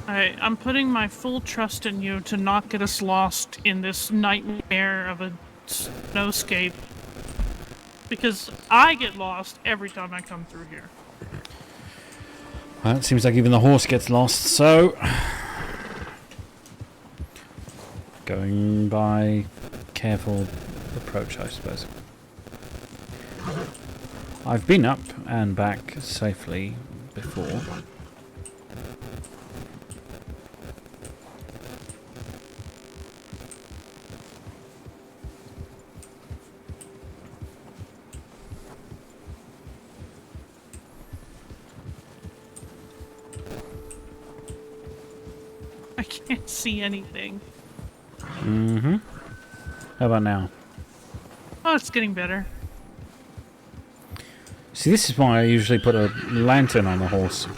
I'm putting my full trust in you to not get us lost in this nightmare of a snowscape. Because I get lost every time I come through here. Well, it seems like even the horse gets lost, so... Going by careful approach, I suppose. I've been up and back safely before. I can't see anything. Mm-hmm. How about now? Oh, it's getting better. See, this is why I usually put a lantern on the horse.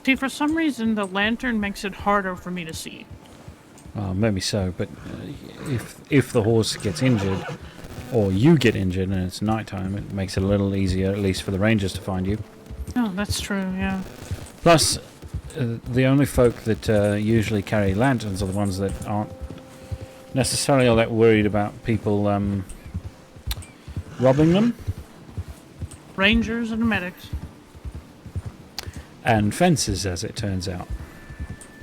See, for some reason, the lantern makes it harder for me to see. Maybe so, but if the horse gets injured, or you get injured and it's nighttime, it makes it a little easier, at least for the rangers to find you. Oh, that's true, yeah. Plus, the only folk that usually carry lanterns are the ones that aren't necessarily all that worried about people robbing them. Rangers and medics. And fences, as it turns out.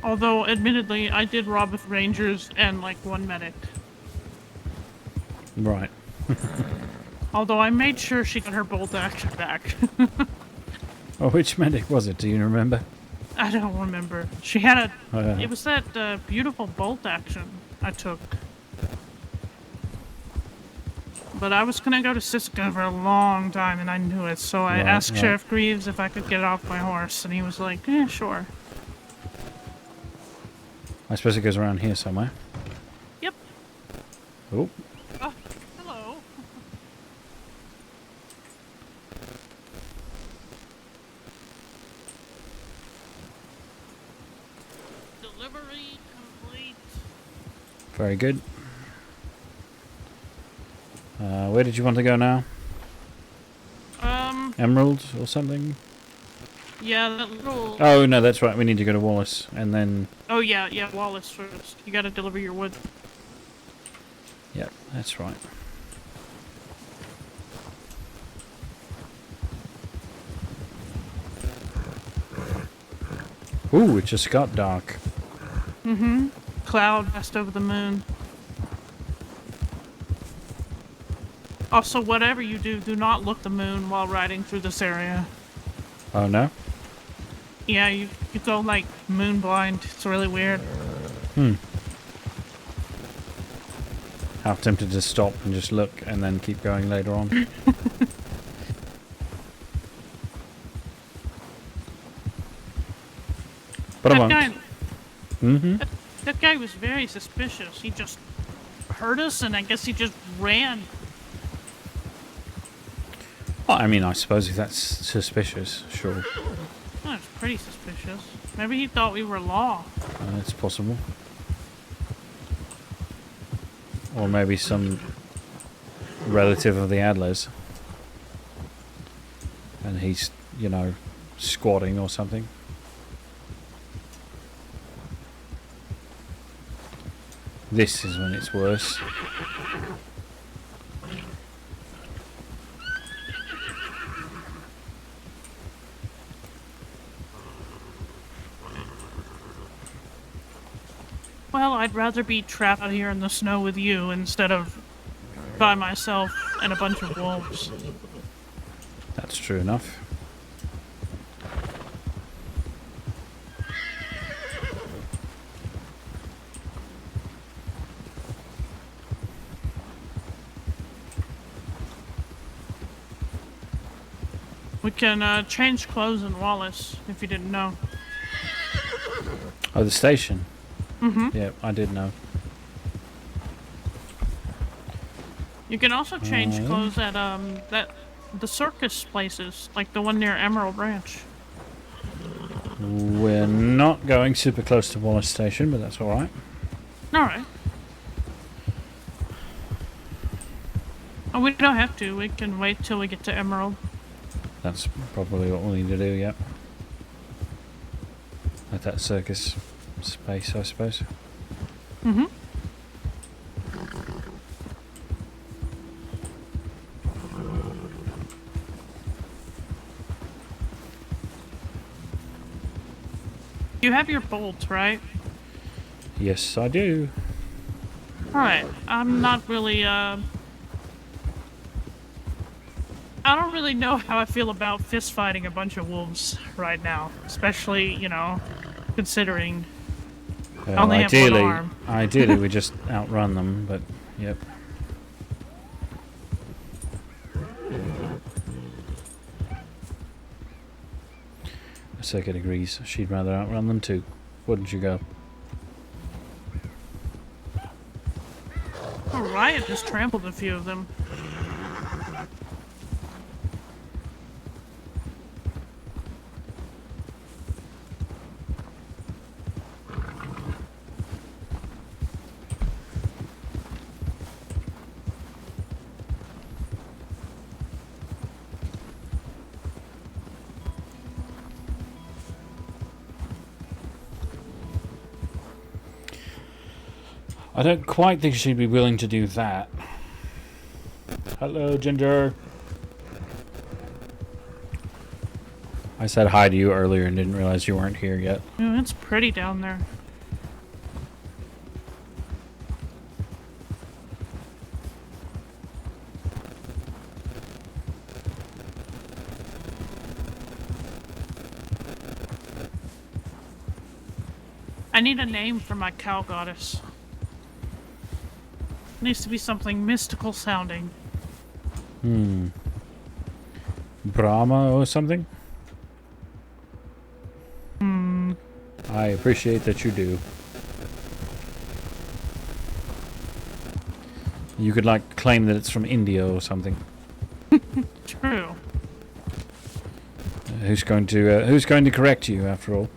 Although, admittedly, I did rob with rangers and, like, one medic. Right. Although I made sure she got her bolt action back. Oh, which medic was it? Do you remember? I don't remember. She had a... Uh, It was that beautiful bolt action I took. But I was gonna go to Siska for a long time, and I knew it, so I Right, asked right. Sheriff Greaves if I could get off my horse, and he was like, yeah, sure. I suppose it goes around here somewhere. Yep. Oh, Oh, hello. Delivery complete. very good. Where did you want to go now? Emerald or something? Yeah, that little... Oh, no, that's right. We need to go to Wallace, and then... Oh, yeah, Wallace first. You gotta deliver your wood. Yep, that's right. Ooh, it just got dark. Mm-hmm. Cloud passed over the moon. Also, whatever you do, do not look the moon while riding through this area. Oh, no? Yeah, you go, like, moon blind. It's really weird. Half tempted to stop and just look and then keep going later on. But I That won't. guy, Mm-hmm. that guy was very suspicious. He just heard us, and I guess he just ran. Well, I mean, I suppose if that's suspicious, sure. Oh, it's pretty suspicious. Maybe he thought we were law. It's possible. Or maybe some relative of the Adlers. And he's, you know, squatting or something. This is when it's worse. Well, I'd rather be trapped out here in the snow with you instead of by myself and a bunch of wolves. That's true enough. We can change clothes in Wallace, if you didn't know. Oh, the station. Mm-hmm. Yeah, I did know. You can also change clothes at the circus places, like the one near Emerald Ranch. We're not going super close to Wallace Station, but that's alright. Alright. Oh, we don't have to. We can wait till we get to Emerald. That's probably what we'll need to do, yep. At that circus space, I suppose. Mm-hmm. You have your bolts, right? Yes, I do. Alright, I'm not really, I don't really know how I feel about fist fighting a bunch of wolves right now. Especially, you know, considering I Well, only have one arm. ideally we just outrun them, but yep. Circuit agrees. She'd rather outrun them too. Wouldn't you go? Oh, Riot just trampled a few of them. I don't quite think she'd be willing to do that. Hello, Ginger. I said hi to you earlier and didn't realize you weren't here yet. Oh, it's pretty down there. I need a name for my cow goddess. Needs to be something mystical sounding. Brahma or something? I appreciate that you do. You could like claim that it's from India or something. True. Who's going to correct you after all?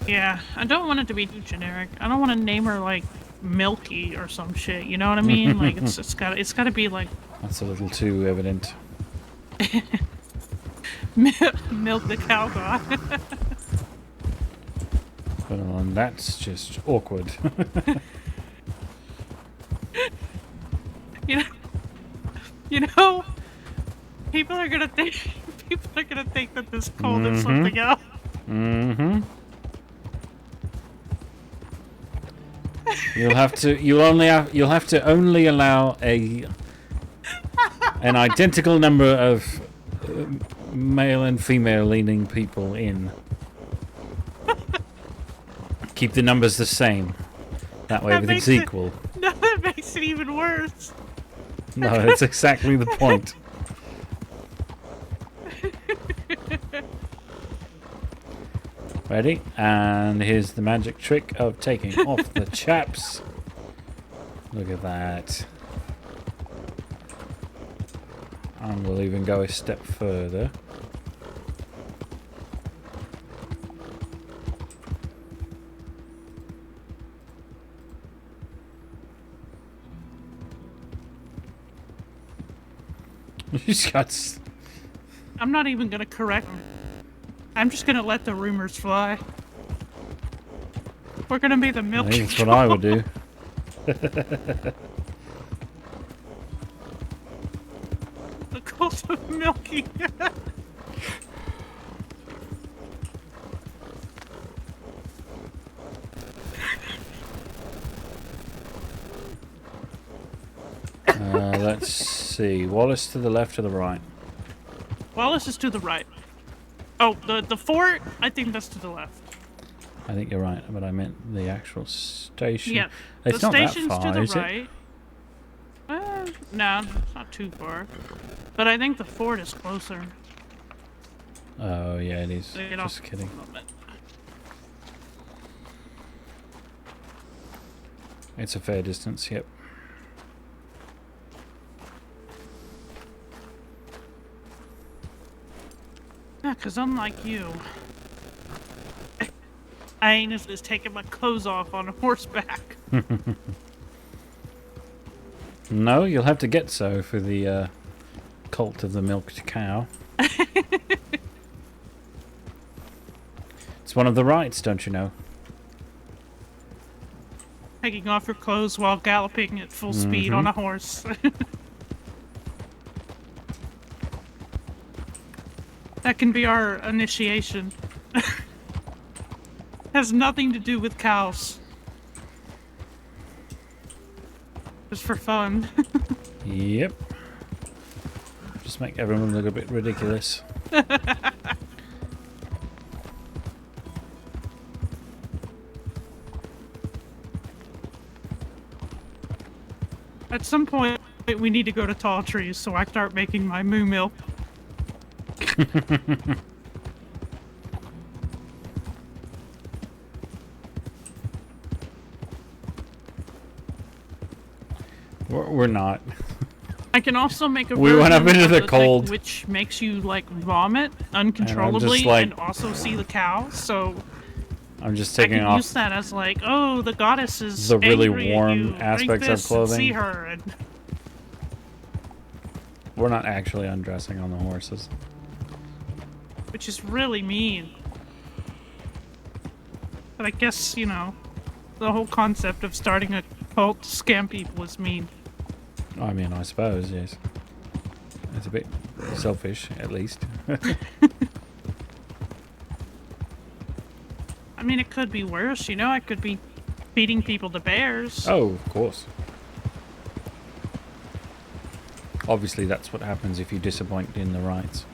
Yeah, I don't want it to be too generic. I don't want to name her like Milky or some shit. You know what I mean? Like it's got to be like That's a little too evident. Milk the cow god. Well, and that's just awkward. You know, people are gonna think that this cold is something else. You'll have to only allow an identical number of male and female leaning people in. Keep the numbers the same. That way everything's equal. No, that makes it even worse. No, that's exactly the point. Ready? And here's the magic trick of taking off the chaps. Look at that. And we'll even go a step further. I'm not even gonna correct him. I'm just gonna let the rumors fly. We're gonna be the milk. That's what I would do. The cult of Milky. Let's see. Wallace to the left or the right? Wallace is to the right. Oh, the fort? I think that's to the left. I think you're right, but I meant the actual station. Yeah, It's the not that station's far, to the is it? right. No, it's not too far. But I think the fort is closer. Oh, yeah, it is. You know, Just kidding. It's a fair distance, yep. Yeah, because unlike you, I ain't as taking my clothes off on a horseback. No, you'll have to get so for the cult of the milked cow. It's one of the rites, don't you know? Taking off your clothes while galloping at full speed on a horse. That can be our initiation. Has nothing to do with cows. Just for fun. Yep. Just make everyone look a bit ridiculous. At some point, we need to go to Tall Trees so I start making my moo milk. We're not. I can also make a We went up version into of the cold. which makes you like vomit uncontrollably like- and also see the cow. So I'm just I taking can off use that as like, oh, the goddess is the really angry at warm you. Drink aspects of this and clothing. see her, and We're not actually undressing on the horses. which is really mean. But I guess, you know, the whole concept of starting a cult to scam people is mean. I mean, I suppose, yes. It's a bit selfish, at least. I mean, it could be worse, you know? I could be feeding people to bears. Oh, of course. Obviously, that's what happens if you disappoint in the rights.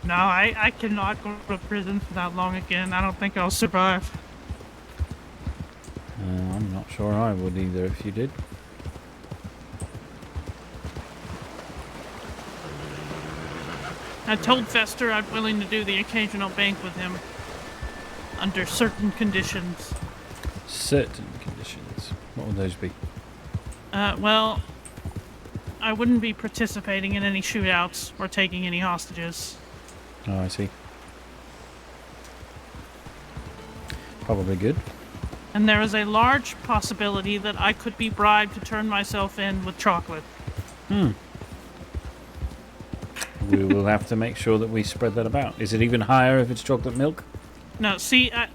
No, I cannot go to prison for that long again. I don't think I'll survive. I'm not sure I would either if you did. I told Fester I'm willing to do the occasional bank with him. Under certain conditions. Certain conditions. What would those be? Well, I wouldn't be participating in any shootouts or taking any hostages. Oh, I see. Probably good. And there is a large possibility that I could be bribed to turn myself in with chocolate. We will have to make sure that we spread that about. Is it even higher if it's chocolate milk? No, see, I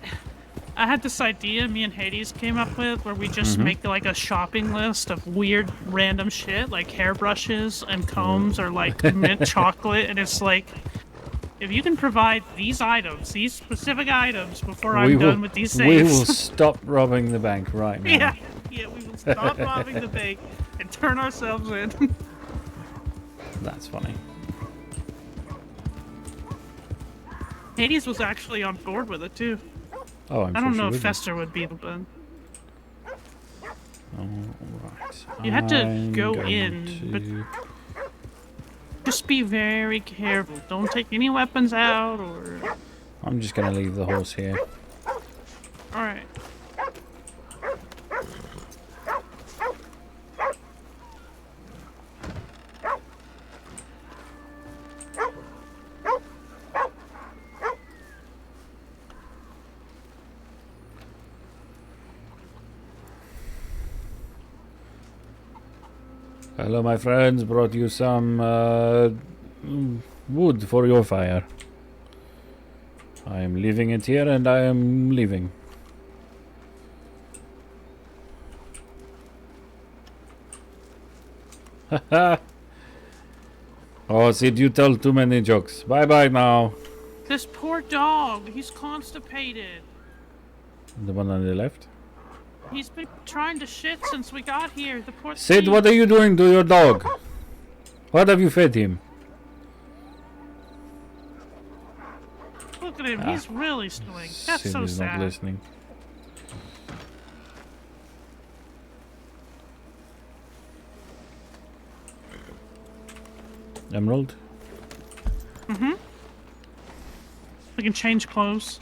had this idea me and Hades came up with where we just make like a shopping list of weird random shit like hairbrushes and combs or like mint chocolate, and it's like, if you can provide these items, these specific items before I'm done with these We things. will stop robbing the bank right now. Yeah, we will stop robbing the bank and turn ourselves in. That's funny. Hades was actually on board with it too. Oh, I'm I sure don't she know would if be. Fester would be, but Alright. you had to I'm go going in, but to- just be very careful. Don't take any weapons out or... I'm just going to leave the horse here. Alright. Hello, my friends. Brought you some wood for your fire. I am leaving it here and I am leaving. Haha. Oh, Sid, you tell too many jokes. Bye bye now. This poor dog, he's constipated. The one on the left. He's been trying to shit since we got here. The poor Sid, thing. what are you doing to your dog? What have you fed him? Look at him, he's really swing. That's Sid so is sad. not listening. Emerald? We can change clothes.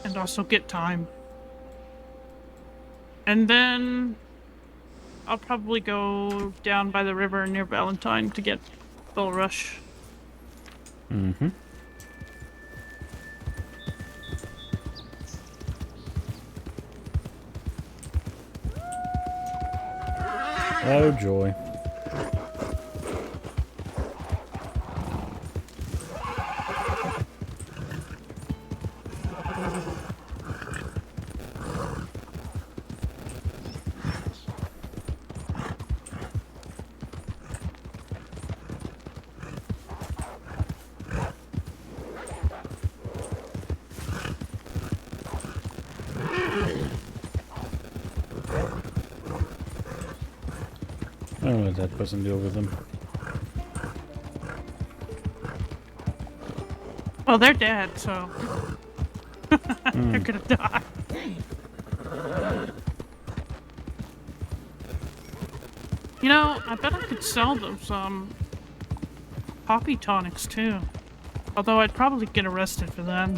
And also get time. And then I'll probably go down by the river near Valentine to get Bull Rush. Mm-hmm. Oh joy. I'll let that person deal with them. Well, they're dead, so they're gonna die. You know, I bet I could sell them some poppy tonics too. Although I'd probably get arrested for that.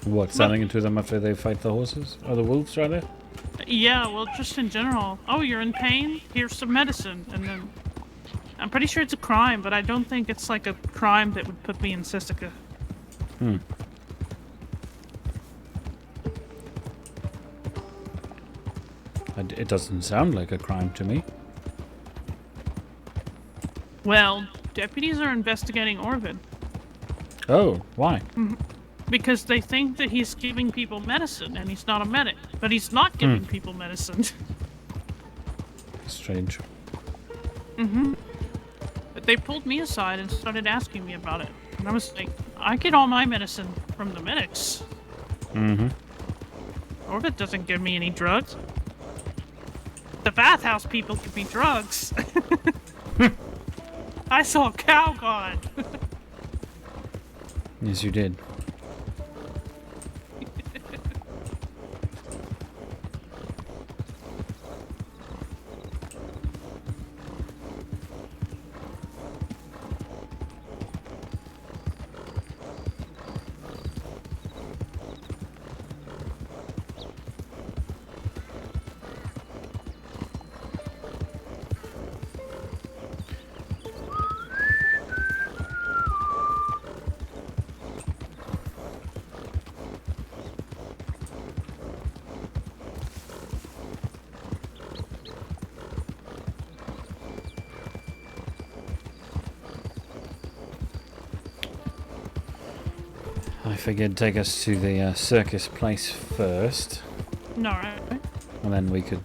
What, selling it to them after they fight the horses? Or the wolves, rather? Yeah, well, just in general. Oh, you're in pain? Here's some medicine. And then... I'm pretty sure it's a crime, but I don't think it's like a crime that would put me in Sisika. Hmm. It doesn't sound like a crime to me. Well, deputies are investigating Orvid. Oh, why? Because they think that he's giving people medicine, and he's not a medic. But he's not giving people medicine. Strange. But they pulled me aside and started asking me about it. And I was like, I get all my medicine from the medics. Orvid doesn't give me any drugs. The bathhouse people give me drugs. I saw a cow god. Yes, you did. I figured take us to the circus place first, No, right? and then we could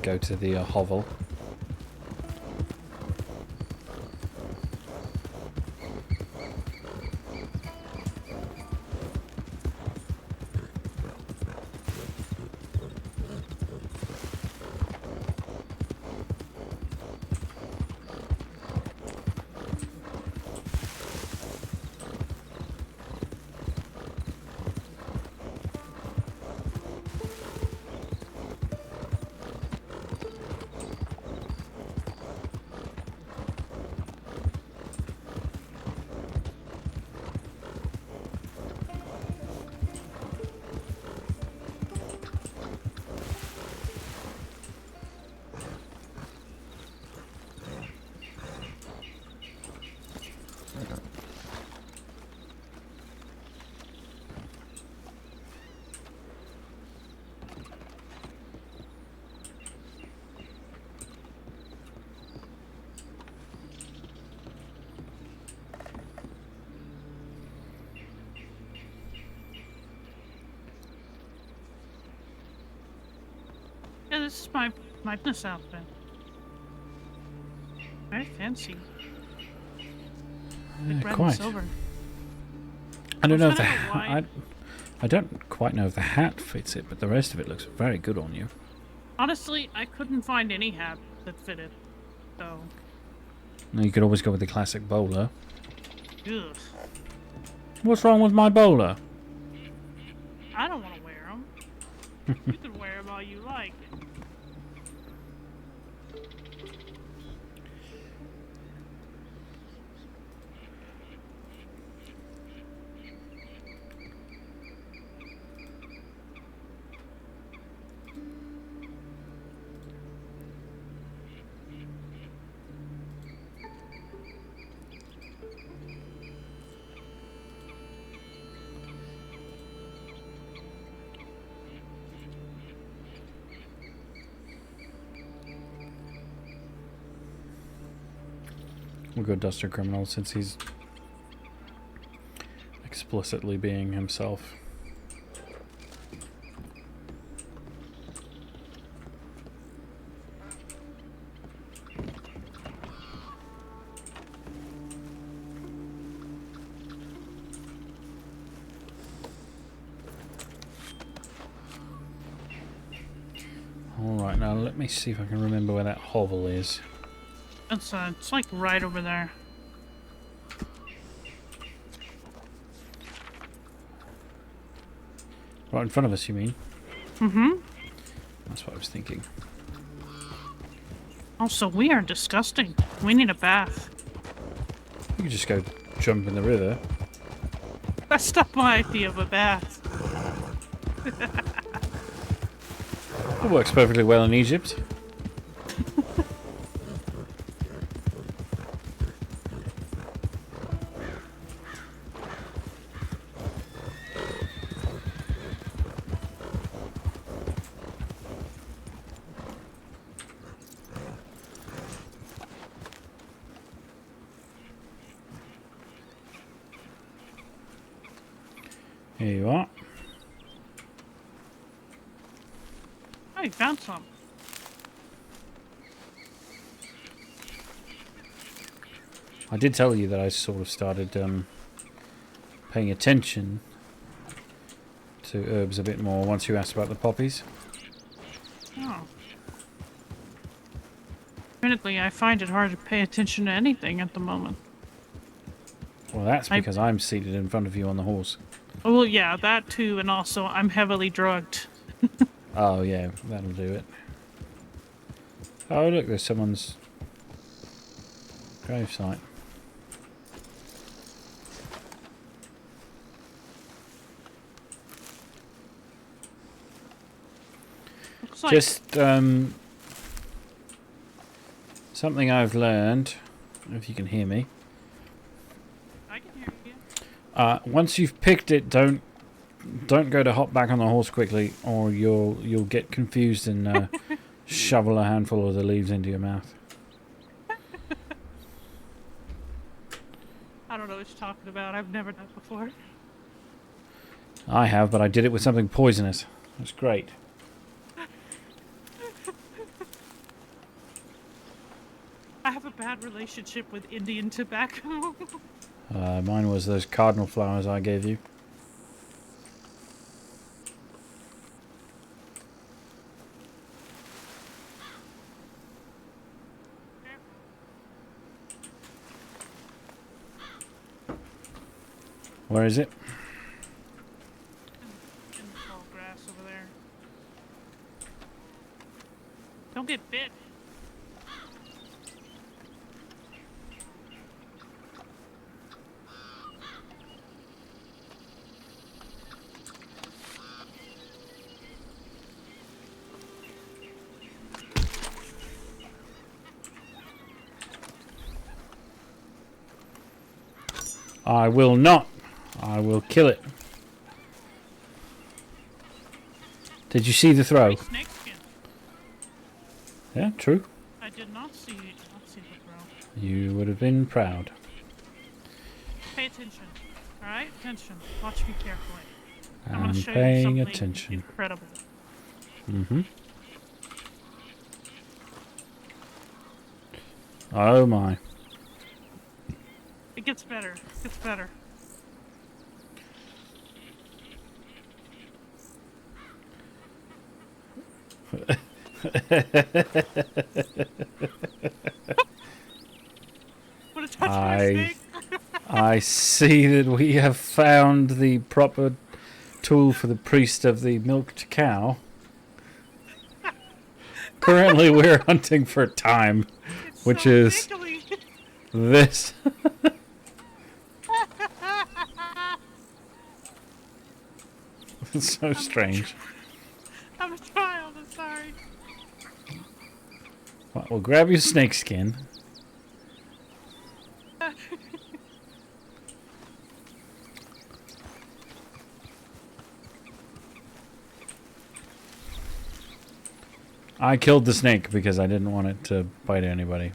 go to the hovel. Yeah, this is my business outfit. Very fancy. Like red and Quite. silver. I don't know if It's the kind of a white- I don't quite know if the hat fits it, but the rest of it looks very good on you. Honestly, I couldn't find any hat that fitted. So, Now, you could always go with the classic bowler. ugh. What's wrong with my bowler? I don't want to wear them. You can wear them all you like. We'll go Duster Criminal since he's explicitly being himself. Right, now let me see if I can remember where that hovel is. It's like right over there. Right in front of us, you mean? Mm-hmm. That's what I was thinking. Also, we are disgusting. We need a bath. You could just go jump in the river. That's not my idea of a bath. It works perfectly well in Egypt. Here you are. Oh, you found some. I did tell you that I sort of started paying attention to herbs a bit more once you asked about the poppies. Oh. Admittedly, I find it hard to pay attention to anything at the moment. Well, that's because I'm seated in front of you on the horse. Oh, well, yeah, that too, and also I'm heavily drugged. Oh, yeah, that'll do it. Oh, look, there's someone's gravesite. Looks like Just something I've learned, if you can hear me. I can hear you. Once you've picked it, don't go to hop back on the horse quickly, or you'll get confused and shovel a handful of the leaves into your mouth. I don't know what you're talking about. I've never done it before. I have, but I did it with something poisonous. It's great. I have a bad relationship with Indian tobacco. Mine was those cardinal flowers I gave you. Where is it? In the tall grass over there. Don't get bit. I will not. I will kill it. Did you see the throw? Snake skin. Yeah, true. I did not see the throw. You would have been proud. Pay attention. Alright? Attention. Watch me carefully. I'm I'm gonna show you paying something attention. incredible. Mm-hmm. Oh my. It gets better. It gets better. Wanna touch my snake? I see that we have found the proper tool for the priest of the milked cow. Currently we're hunting for time, It's which so is tickly. this. It's so strange. I'm a child. I'm sorry. Well, we'll grab your snake skin. I killed the snake because I didn't want it to bite anybody.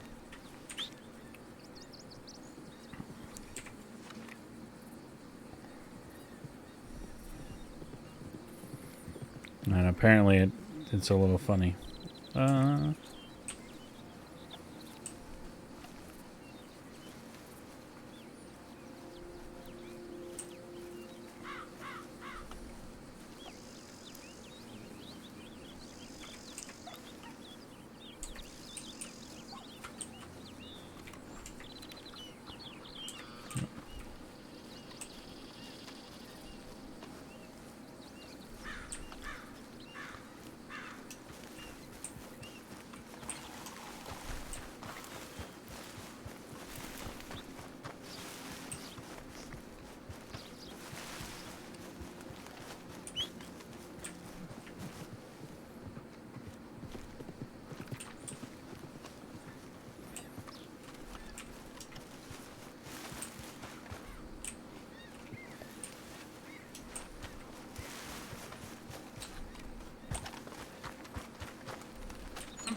And apparently it's a little funny.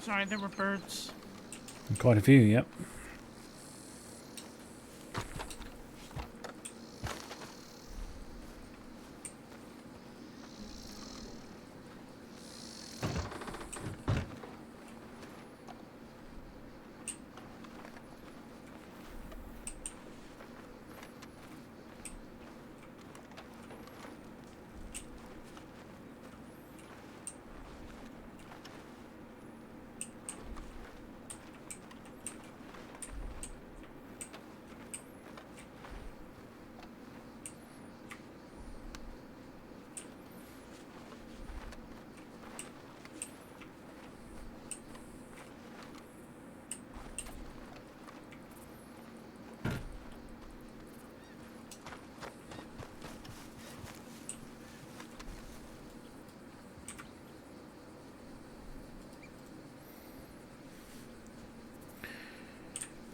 Sorry, there were birds. Quite a few, yep.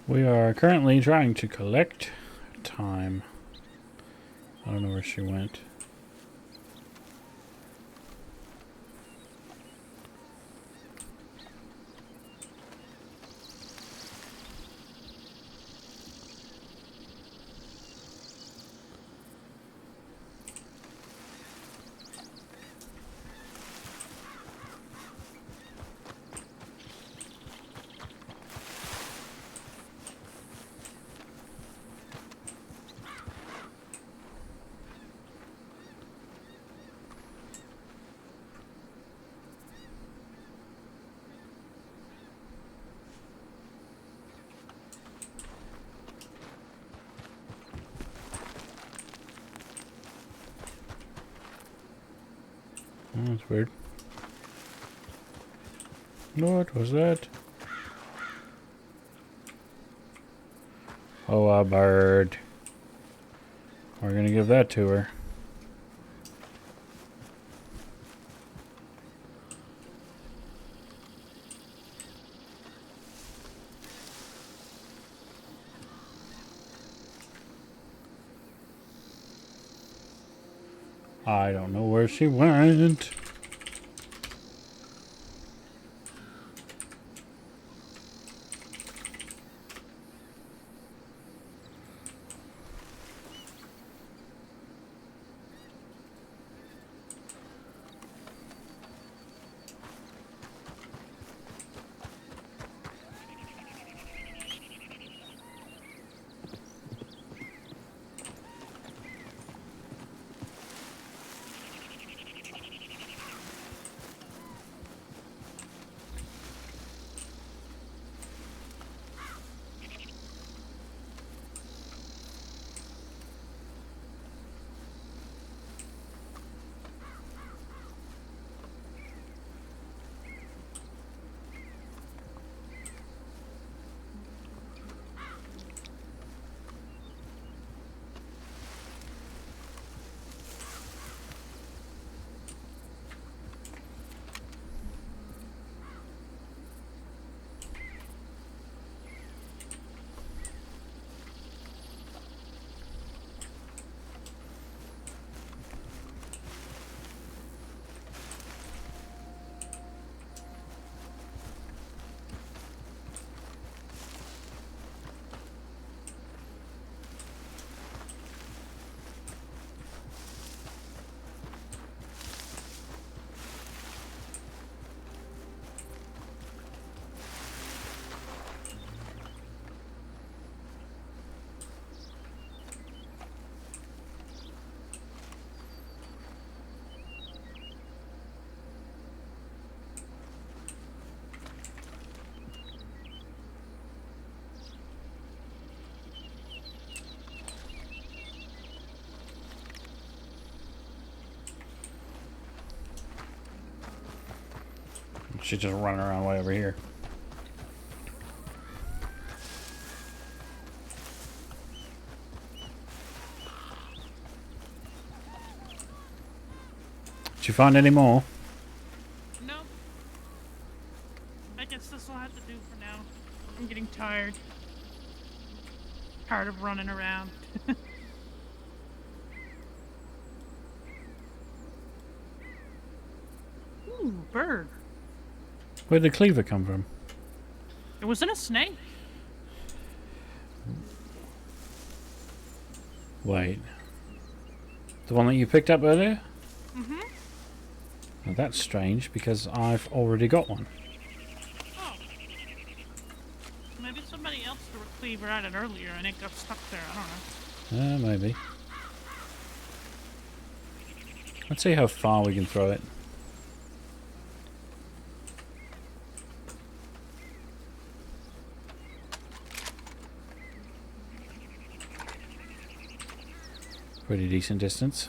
We are currently trying to collect time. I don't know where she went. Oh, that's weird. What was that? Oh, a bird. We're gonna give that to her. I don't know where she went. She's just running around way over here. Did you find any more? Nope. I guess this will have to do for now. I'm getting tired. Tired of running around. Ooh, bird. Where did the cleaver come from? It was in a snake. Wait. The one that you picked up earlier? Mm-hmm. Well, that's strange because I've already got one. Oh. Maybe somebody else threw a cleaver at it earlier and it got stuck there. I don't know. Maybe. Let's see how far we can throw it. Pretty decent distance.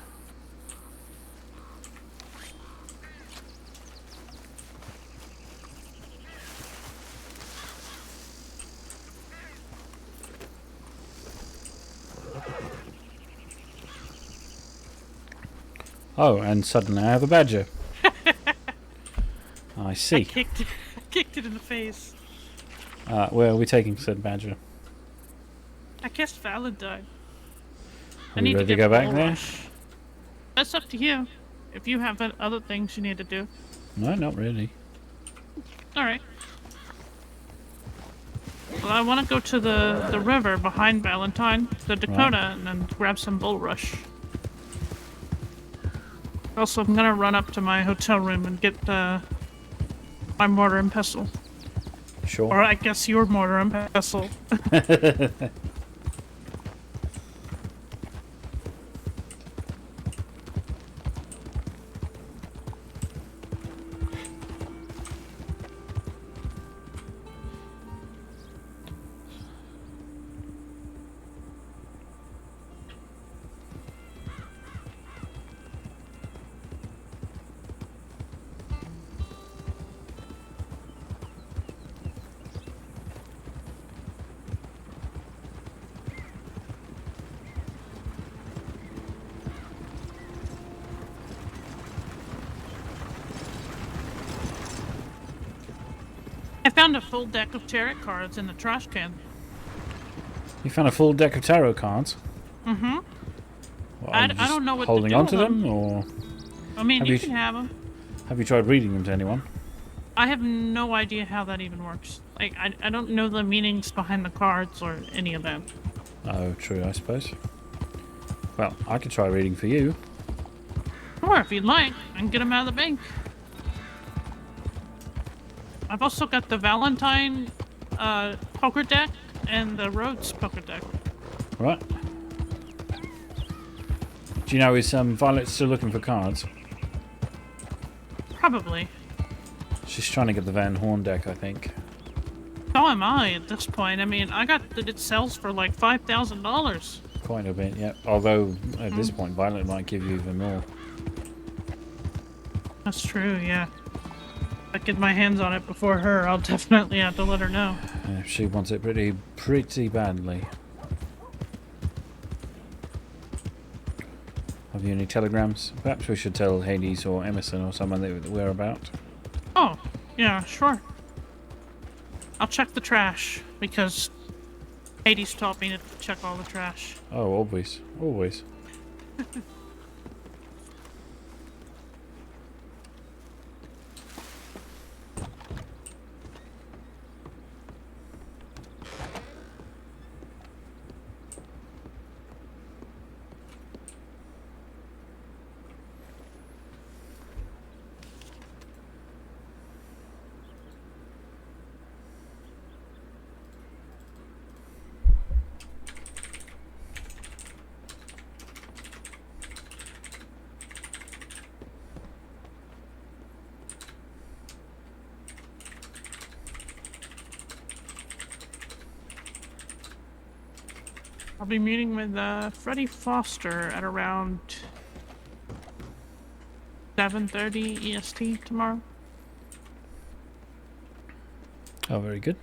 Oh, and suddenly I have a badger. I see. I kicked it in the face. Where are we taking said badger? I guess Valentine. Are we ready to go back there? That's up to you. If you have other things you need to do. No, not really. Alright. Well, I want to go to the river behind Valentine, the Dakota, and then grab some bulrush. Also, I'm gonna run up to my hotel room and get my mortar and pestle. Sure. Or I guess your mortar and pestle. I found a full deck of tarot cards in the trash can. You found a full deck of tarot cards? Mm-hmm. Well, I don't know what to holding do on with to them, or I mean, Have you you can have them. have you tried reading them to anyone? I have no idea how that even works. Like, I don't know the meanings behind the cards or any of that. Oh, true, I suppose. Well, I could try reading for you. Or if you'd like, I can get them out of the bank. I've also got the Valentine poker deck and the Rhodes poker deck. Right. Do you know, is Violet still looking for cards? Probably. She's trying to get the Van Horn deck, I think. So am I at this point. I mean, I got that it sells for like $5,000. Quite a bit, yeah. Although, at this point, Violet might give you even more. That's true, yeah. If I get my hands on it before her, I'll definitely have to let her know. She wants it pretty badly. Have you any telegrams? Perhaps we should tell Hades or Emerson or someone that we're about. Oh, yeah, sure. I'll check the trash, because Hades taught me to check all the trash. Oh, always. Always. I'll be meeting with Freddie Foster at around 7:30 EST tomorrow. Oh, very good.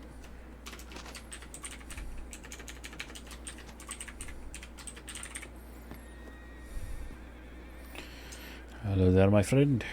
Hello there, my friend.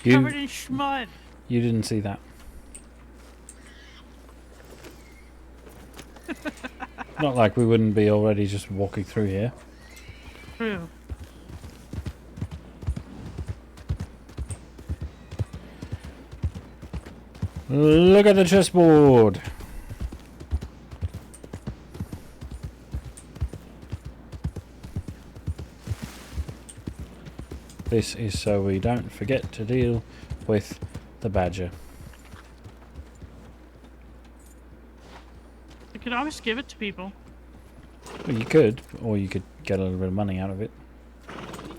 covered in schmud. You didn't see that. Not like we wouldn't be already just walking through here. True. Look at the chessboard. This is so we don't forget to deal with the badger. You could always give it to people. Well, you could, or you could get a little bit of money out of it.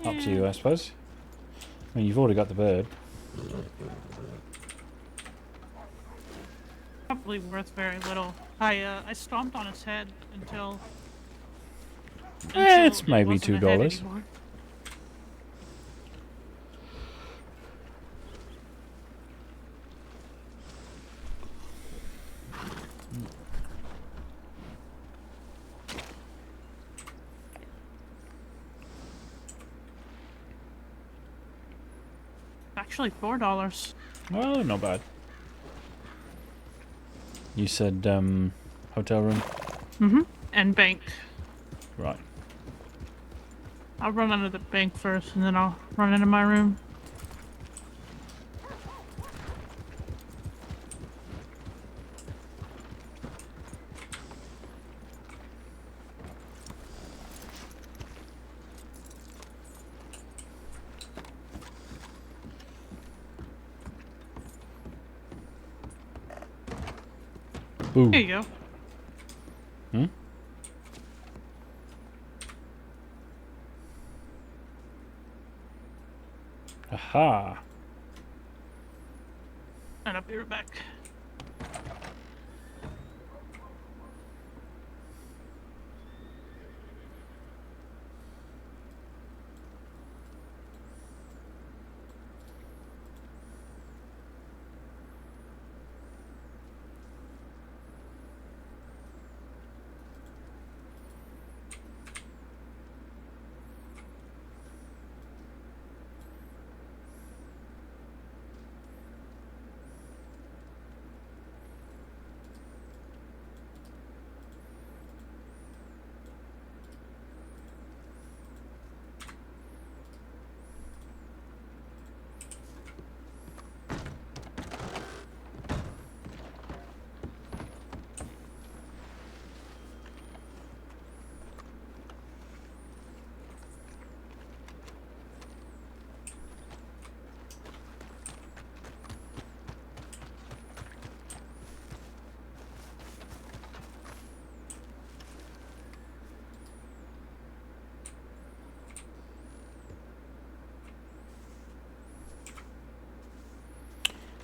Yeah. Up to you, I suppose. I mean, you've already got the bird. Probably worth very little. I stomped on its head until It's it maybe wasn't a head $2. anymore. Actually, $4. Well, not bad. You said hotel room? Mm-hmm. And bank. Right. I'll run under the bank first, and then I'll run into my room. Ooh. Here you go. Hmm? Aha. And I'll be right back.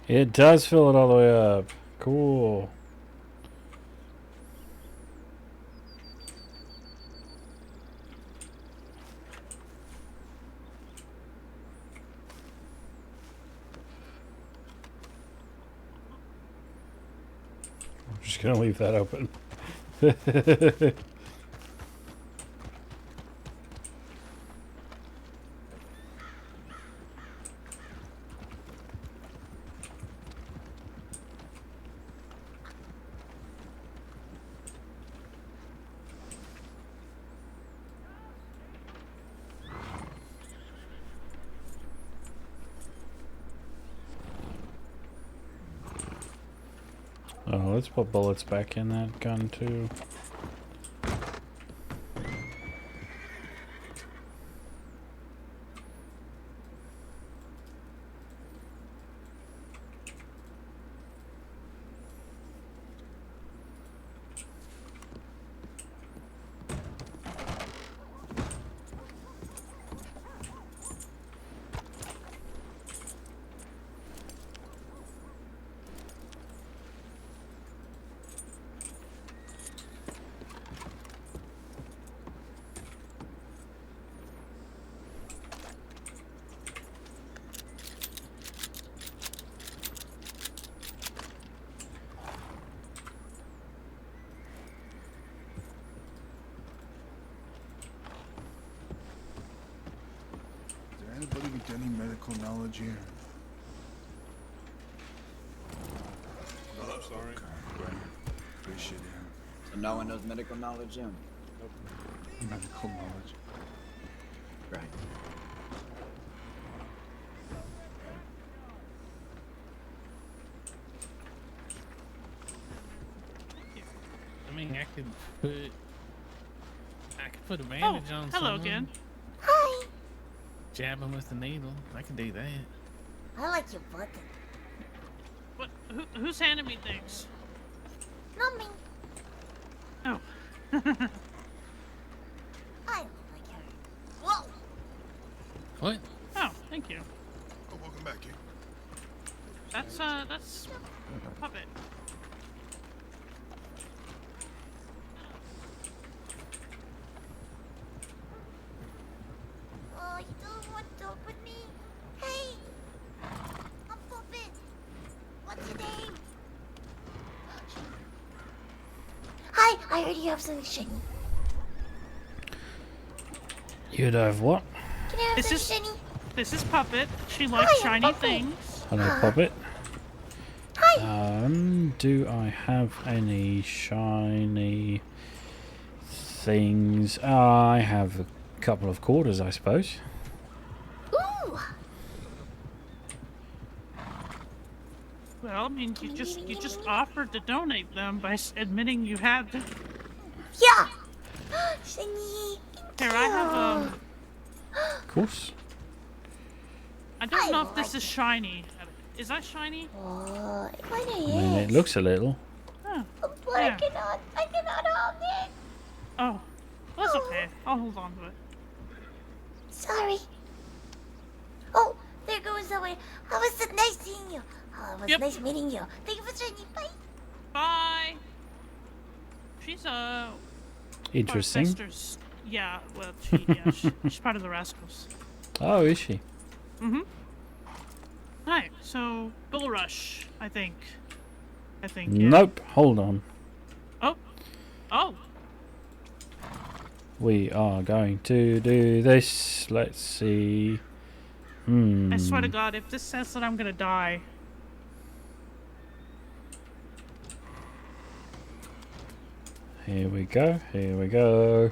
It does fill it all the way up. Cool. I'm just gonna leave that open. Oh, let's put bullets back in that gun too. Is there anybody with any medical knowledge here? no one knows medical knowledge, June. Medical knowledge. Right. I mean, I could put a bandage on hello someone. again. Hi. Jab him with the needle. I can do that. I like your button. What? Who's handing me things? Not me. Oh. I don't like her. Whoa. What? Oh, thank you. Oh, welcome back, King. That's Puppet. Oh, you don't want to talk with me? Hey. I'm Puppet. What's your name? Hi, I heard you have something shiny. You'd have what? Can I have This something is- shiny? This is Puppet. She likes Hi, I'm shiny Puppet. things. Hello, Puppet. Hi. Do I have any shiny things? I have a couple of quarters, I suppose. Ooh. Well, I mean, you just offered to donate them by admitting you had them. Yeah. Shiny. Here, I have Of course. I don't know if I this like is shiny. Is that shiny? Oh, it kind of I is. mean, it looks a little. Oh. But Yeah. I cannot hold it. Oh. Well, that's okay. I'll hold on to it. Sorry. Oh, there goes the way. Oh, it was nice seeing you. Oh, it was Yep. nice meeting you. Thank you for joining. Bye. Bye. She's Interesting. Sister's. Yeah. Well, she's part of the Rascals. Oh, is she? Mm-hmm. Right. So Bull Rush, I think. Yeah. Nope. Hold on. Oh. Oh. We are going to do this. Let's see. I swear to God, if this says that I'm gonna die. Here we go. Here we go.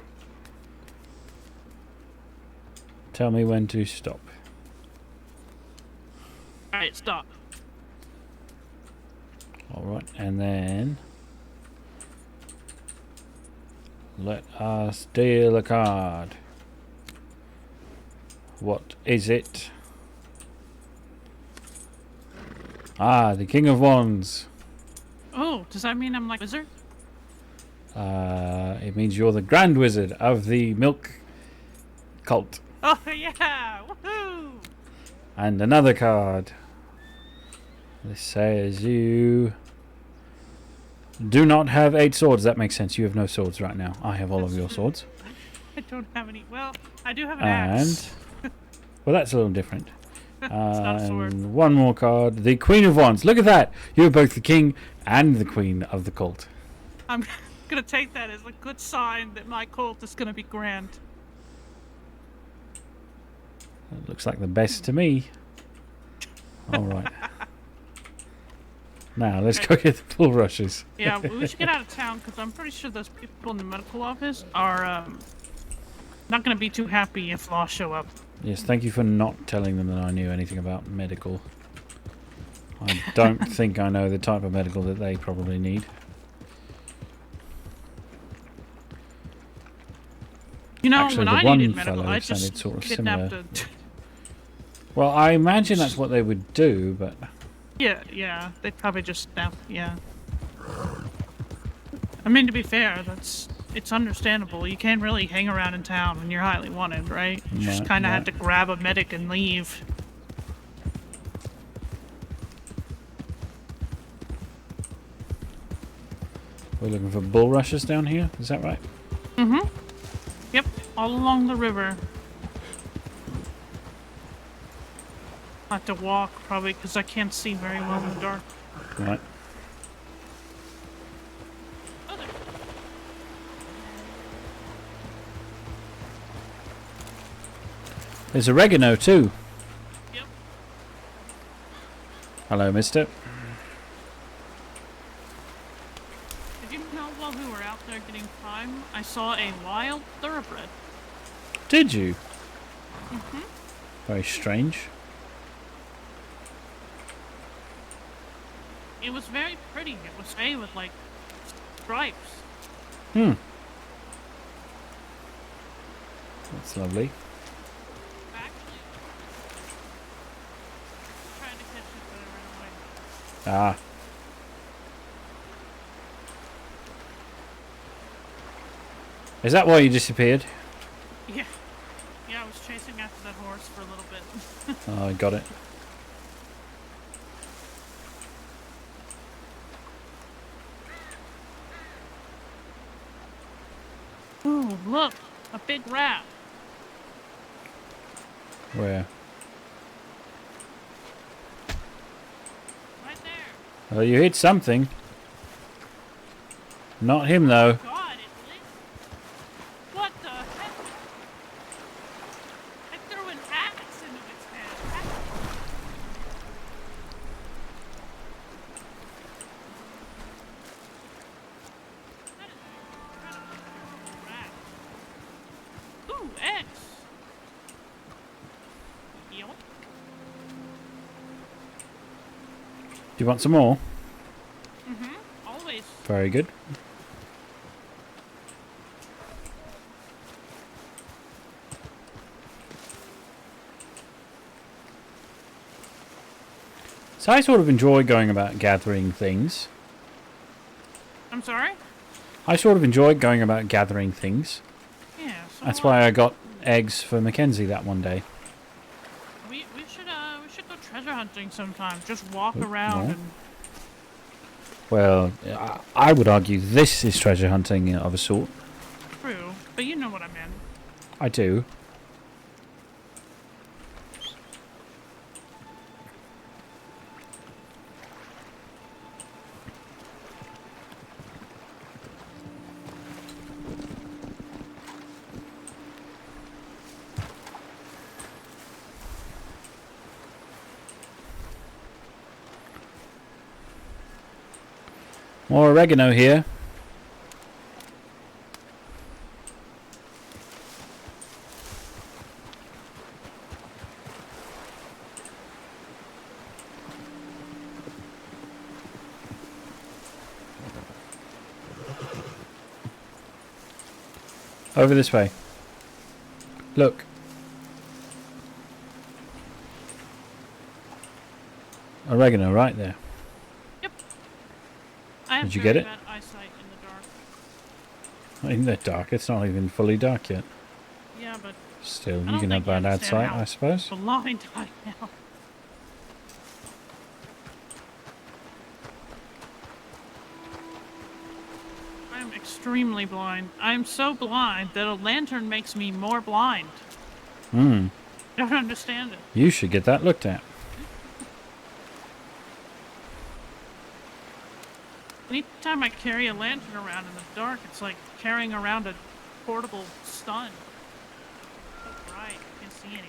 Tell me when to stop. Alright, stop. Alright, and then let us deal a card. What is it? Ah, the King of Wands. Oh, does that mean I'm like a wizard? It means you're the Grand Wizard of the Milk Cult. Oh yeah! Woohoo! And another card. This says you do not have 8 swords. That makes sense. You have no swords right now. I have all of your swords. I don't have any. Well, I do have an axe. Well, that's a little different. not a sword. And one more card. The Queen of Wands. Look at that. You're both the king and the queen of the cult. I'm gonna take that as a good sign that my cult is gonna be grand. It looks like the best to me. All right. Now, let's go get the bull rushes. Yeah, we should get out of town because I'm pretty sure those people in the medical office are not gonna be too happy if law show up. Yes, thank you for not telling them that I knew anything about medical. I don't think I know the type of medical that they probably need. You know, Actually, when the I one needed medical, fellow I sounded just sort of kidnapped similar. a. Well, I imagine that's what they would do, but Yeah, they probably just yeah. I mean, to be fair, it's understandable. You can't really hang around in town when you're highly wanted, right? You just Right, kind of right. had to grab a medic and leave. we're looking for bull rushes down here. Is that right? Mm-hmm. Yep, all along the river. I have to walk probably because I can't see very well in the dark. Right. Oh, there. There's oregano too. Yep. Hello, mister. Did you know while we were out there I saw a wild thoroughbred. Did you? Mm-hmm. Very strange. It was very pretty. It was gray with like stripes. Hmm. That's lovely. Actually, I tried to catch it, but it ran away. Ah. Is that why you disappeared? Yeah. Yeah, I was chasing after that horse for a little bit. Oh, I got it. Ooh, look! A big rat. Where? Right there. Well, you hit something. Not him, though. God, it lit. What the heck? I threw an axe into its head. That is incredible. Rat. Ooh, eggs. Yup. Do you want some more? Mm-hmm. Always. Very good. So I sort of enjoy going about gathering things. I'm sorry? I sort of enjoyed going about gathering things. Yeah, so That's why I got eggs for Mackenzie that one day. we should go treasure hunting sometime. Just walk Oh, around no. and Well, I would argue this is treasure hunting of a sort. true, but you know what I meant. I do. More oregano here. Over this way. Look. Oregano right there. I have Did you get very it? bad eyesight in the dark. In the dark. It's not even fully dark yet. Yeah, but Still, I you don't can have think you bad understand outside, how I suppose. blind I am. I am extremely blind. I am so blind that a lantern makes me more blind. Hmm. I don't understand it. You should get that looked at. Anytime I carry a lantern around in the dark, it's like carrying around a portable stun. So bright, I can't see anything.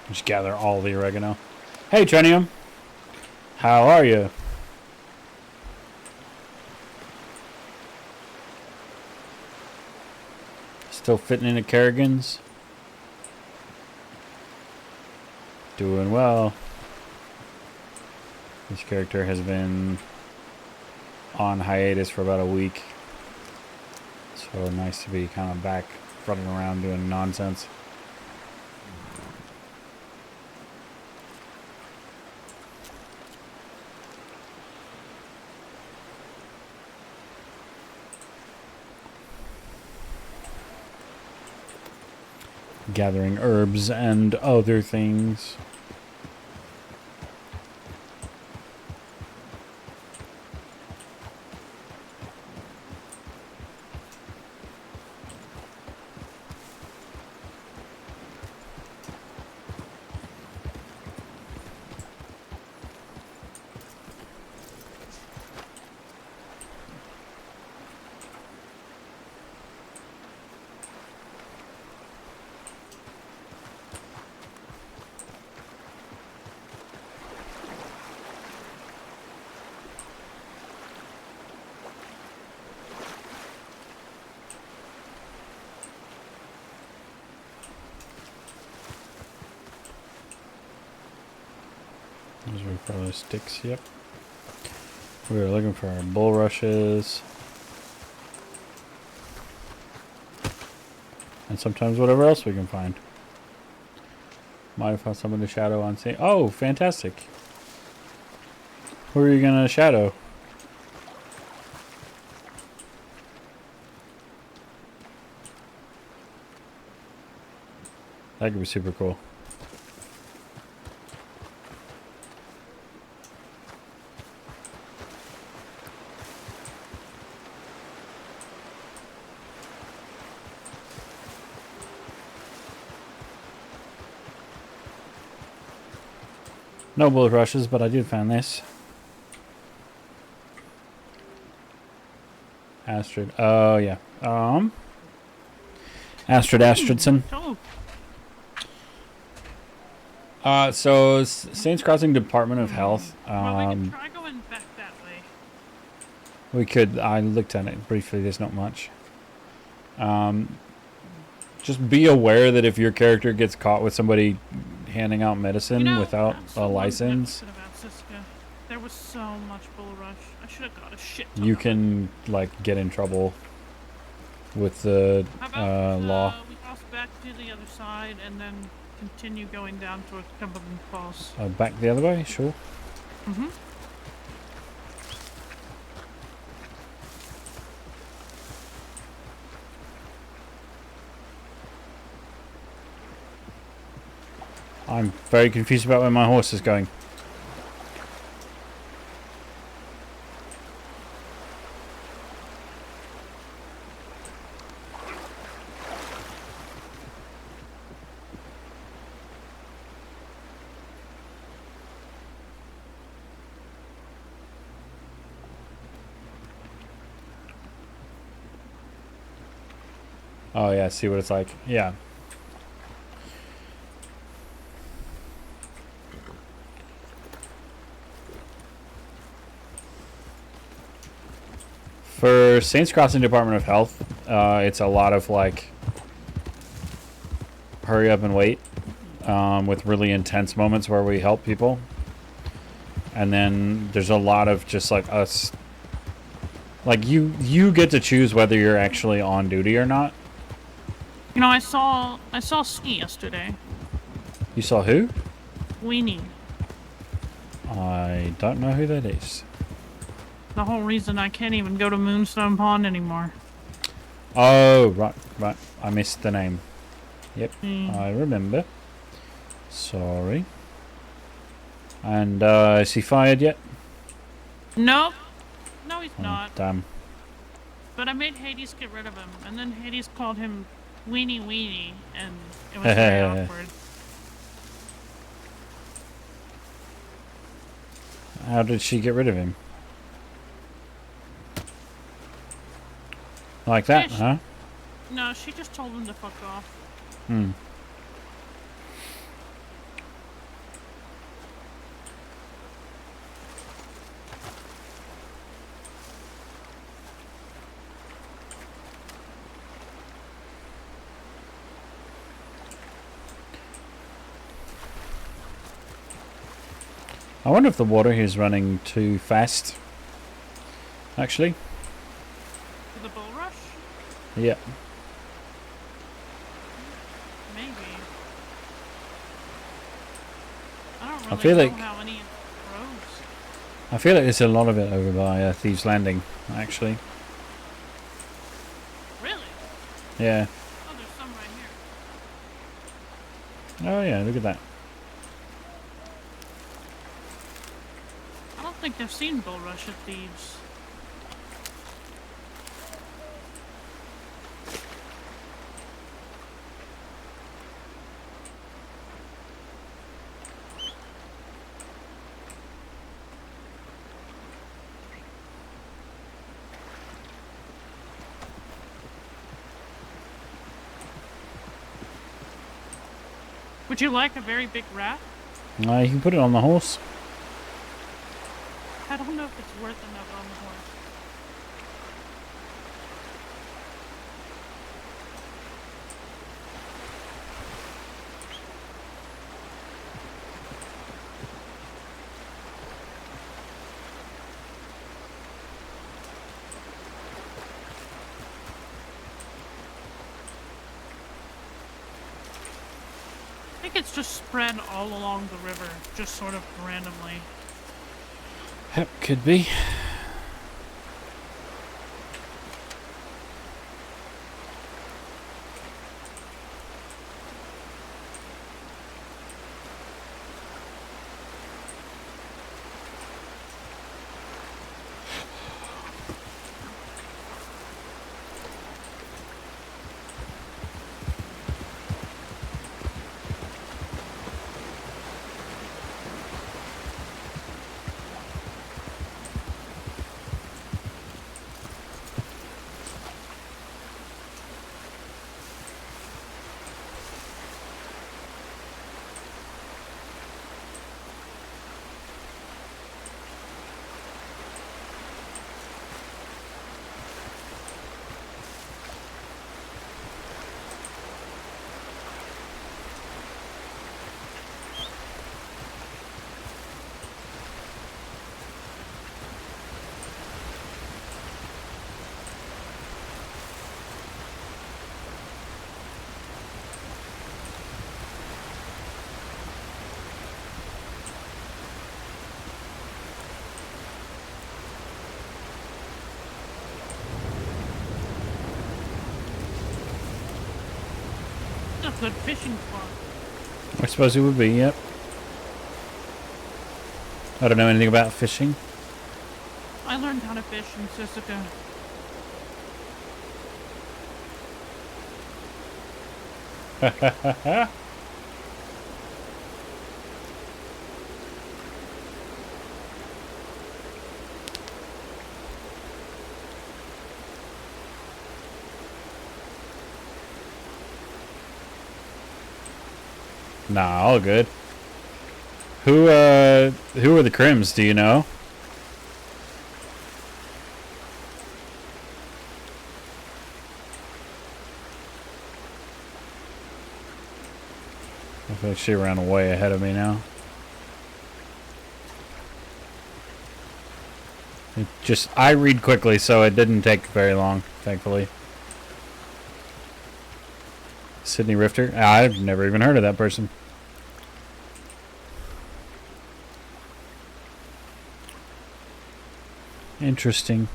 Just gather all the oregano. Hey, Trenium. How are you? Still fitting into Kerrigan's? Doing well. This character has been on hiatus for about a week. So nice to be kind of back running around doing nonsense. Gathering herbs and other things. For those sticks, yep. We were looking for our bulrushes. And sometimes whatever else we can find. Might have found some in the shadow on scene. Oh, fantastic. Who are you gonna shadow? That could be super cool. No bullet rushes, but I did find this. Astrid. Oh, yeah. Astrid Astridson. So Saints Crossing Department of Health. Well, we can try going back that way. We could. I looked at it briefly. There's not much. Just be aware that if your character gets caught with somebody handing out medicine without a license, there was so much bull rush. I should have got a shit ton you of it. can like get in trouble with the How about, law. we cross back to the other side and then continue going down towards Cumberland Falls. Back the other way, sure. Mm-hmm. I'm very confused about where my horse is going. Oh yeah, see what it's like. Yeah. For Saints Crossing Department of Health, it's a lot of like hurry up and wait, with really intense moments where we help people. And then there's a lot of just like us, like you get to choose whether you're actually on duty or not. You know, I saw Ski yesterday. You saw who? Weenie. I don't know who that is. The whole reason I can't even go to Moonstone Pond anymore. Oh, right. I missed the name. Yep, Mm. I remember. Sorry. And, is he fired yet? Nope. No, he's Oh, not. damn. But I made Hades get rid of him, and then Hades called him Weenie, and it was very awkward. How did she get rid of him? Like that, Yeah, huh? No, she just told him to fuck off. Hmm. I wonder if the water here is running too fast. Actually. For the bull rush? Yeah. Maybe. I don't really I feel know like- how many roads. I feel like there's a lot of it over by Thieves Landing, actually. Really? Yeah. Oh, there's some right here. Oh yeah, look at that. I don't think I've seen bull rush at Thieves. Would you like a very big rat? You can put it on the horse. I don't know if it's worth enough on the horse. like it's just spread all along the river, just sort of randomly. Yep, could be. A good fishing spot. I suppose it would be, yep. I don't know anything about fishing. I learned how to fish in Sisika. Nah, all good. Who are the Crims, do you know? I feel like she ran way ahead of me now. I read quickly, so it didn't take very long, thankfully. Sydney Rifter? I've never even heard of that person. Interesting.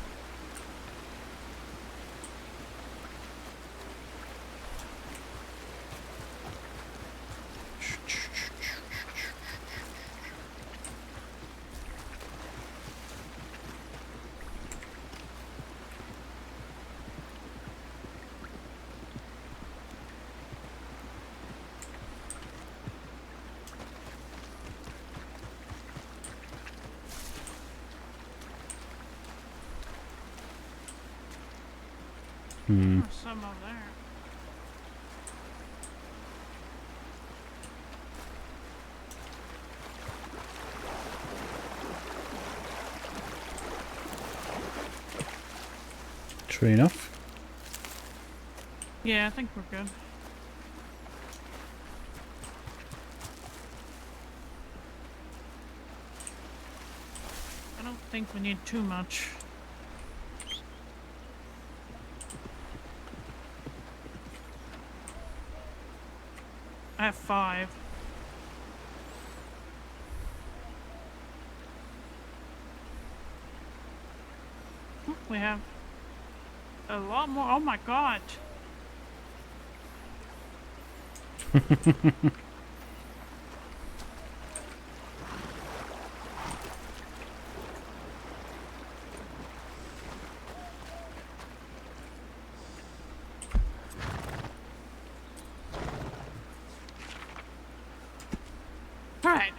There's some over there. True enough. Yeah, I think we're good. I don't think we need too much. I have 5. We have a lot more. Oh my god. Alright,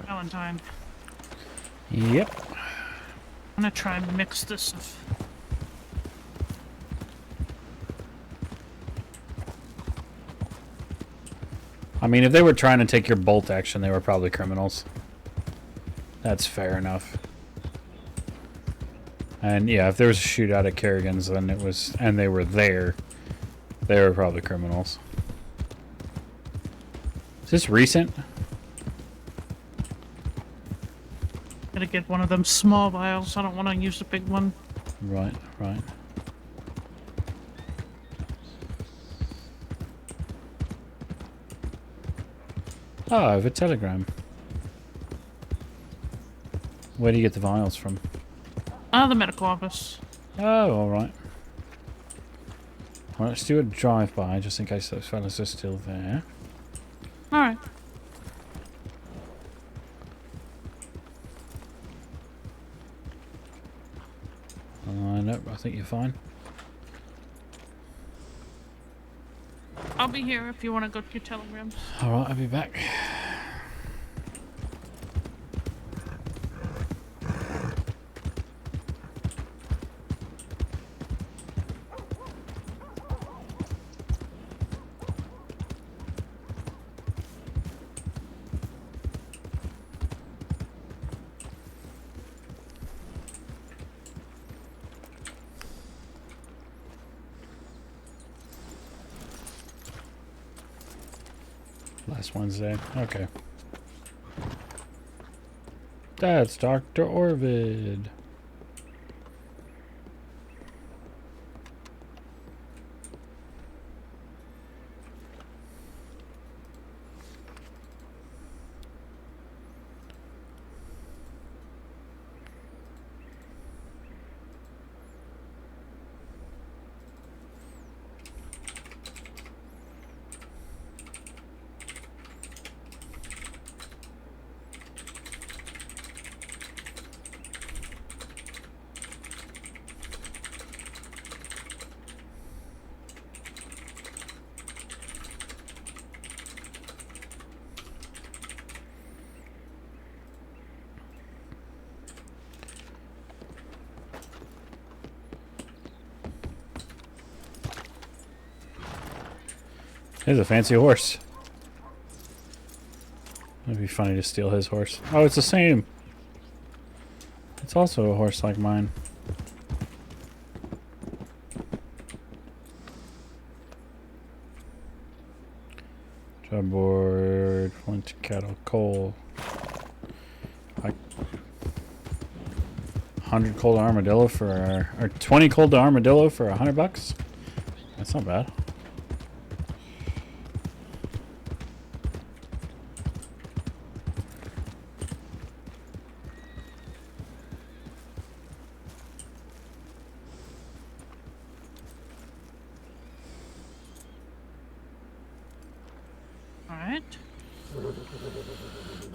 Valentine. Yep. I'm gonna try and mix this. I mean, if they were trying to take your bolt action, they were probably criminals. That's fair enough. And yeah, if there was a shootout at Kerrigan's, then it was, and they were there, they were probably criminals. Is this recent? Gotta get one of them small vials. I don't want to use the big one. Right, right. Oh, over Telegram. Where do you get the vials from? The medical office. Oh, alright. Well, let's do a drive-by, just in case those fellas are still there. Alright. Nope, I think you're fine. I'll be here if you want to go to your telegrams. Alright, I'll be back. Last Wednesday. Okay. That's Dr. Orvid. Here's a fancy horse. It'd be funny to steal his horse. Oh, it's the same. It's also a horse like mine. Board, flint, cattle, coal. Like 100 cold armadillo for, or 20 cold armadillo for $100. That's not bad.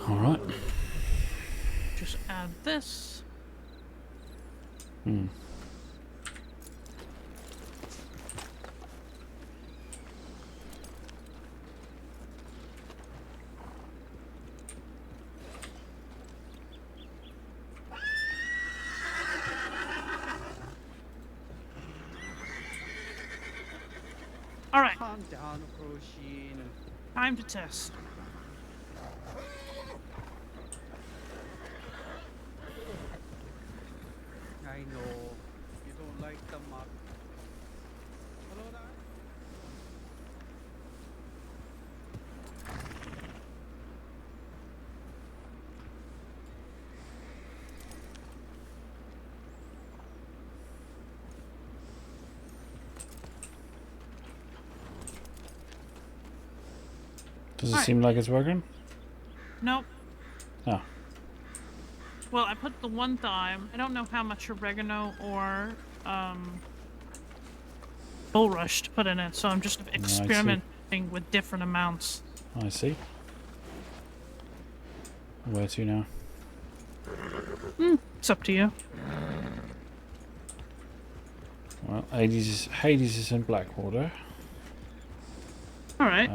Alright. Just add this. Alright. Calm down, Roshin. Time to test. I know you don't like the map. Hello, Dad. Does it seem like it's working? Nope. Oh. Well, I put the one thyme. I don't know how much oregano or bulrush to put in it, so I'm just experimenting with different amounts. I see. Where to now? It's up to you. Well, Hades is in Blackwater. Alright.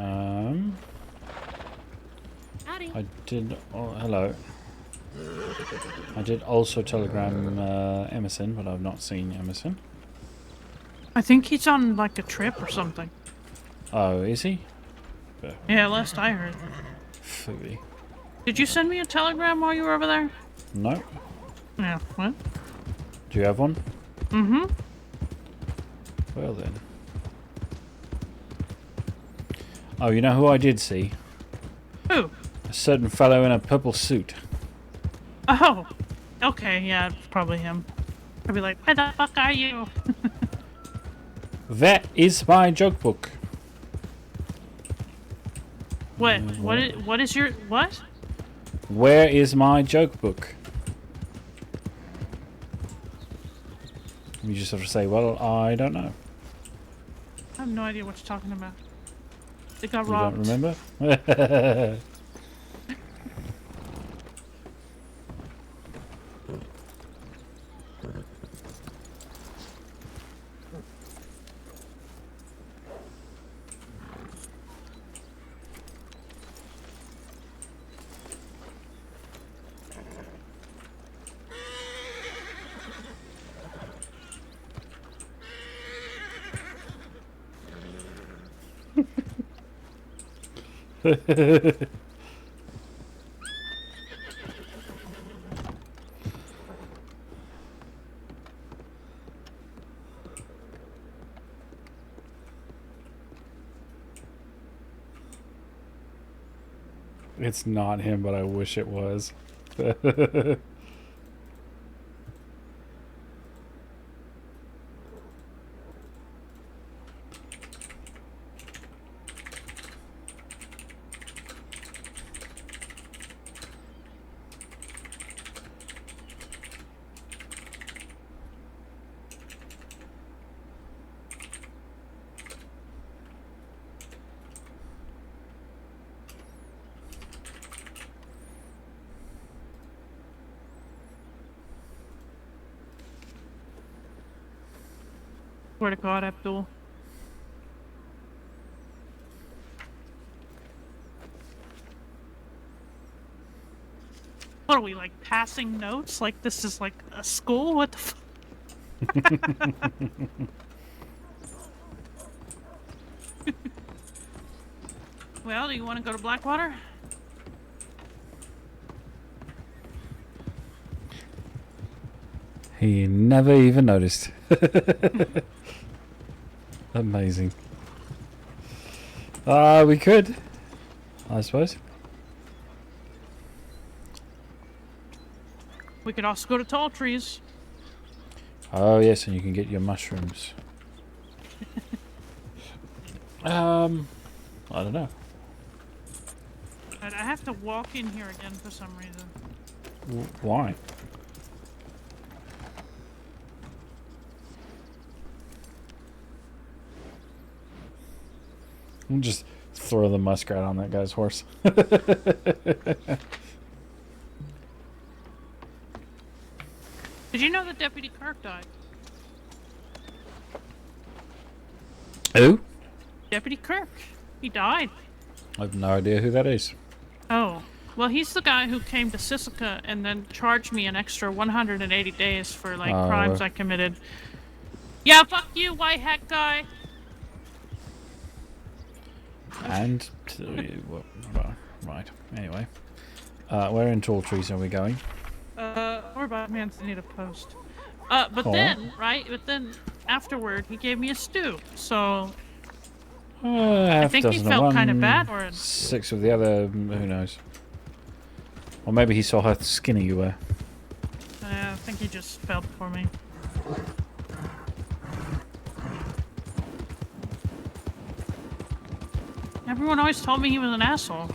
Howdy. I did. Oh, hello. I did also telegram Emerson, but I've not seen Emerson. I think he's on like a trip or something. Oh, is he? Yeah, last I heard. Phooey. Did you send me a telegram while you were over there? No. Yeah, what? Do you have one? Mm-hmm. Well then. Oh, you know who I did see? Who? A certain fellow in a purple suit. Oh. Okay, yeah, it's probably him. I'd be like, where the fuck are you? That is my joke book. What? What is your what? Where is my joke book? You just sort of say, well, I don't know. I have no idea what you're talking about. They got You robbed. don't remember? It's not him, but I wish it was. Swear to God, Abdul. What are we, like, passing notes? Like this is like a school? What the Well, do you want to go to Blackwater? He never even noticed. Amazing. We could, I suppose. We could also go to Tall Trees. Oh yes, and you can get your mushrooms. I don't know. I have to walk in here again for some reason. Why? Just throw the muskrat on that guy's horse. Did you know that Deputy Kirk died? Who? Deputy Kirk. He died. I have no idea who that is. Oh. Well, he's the guy who came to Sisika and then charged me an extra 180 days for, like, crimes I committed. Yeah, fuck you, white hat guy! And... right, anyway. Where in Tall Trees are we going? We're about Manzanita Post. But then, right? But then, afterward, he gave me a stew, so... I think he felt kind of bad for it. 6 of the other, who knows. Or maybe he saw how skinny you were. I think he just felt for me. Everyone always told me he was an asshole.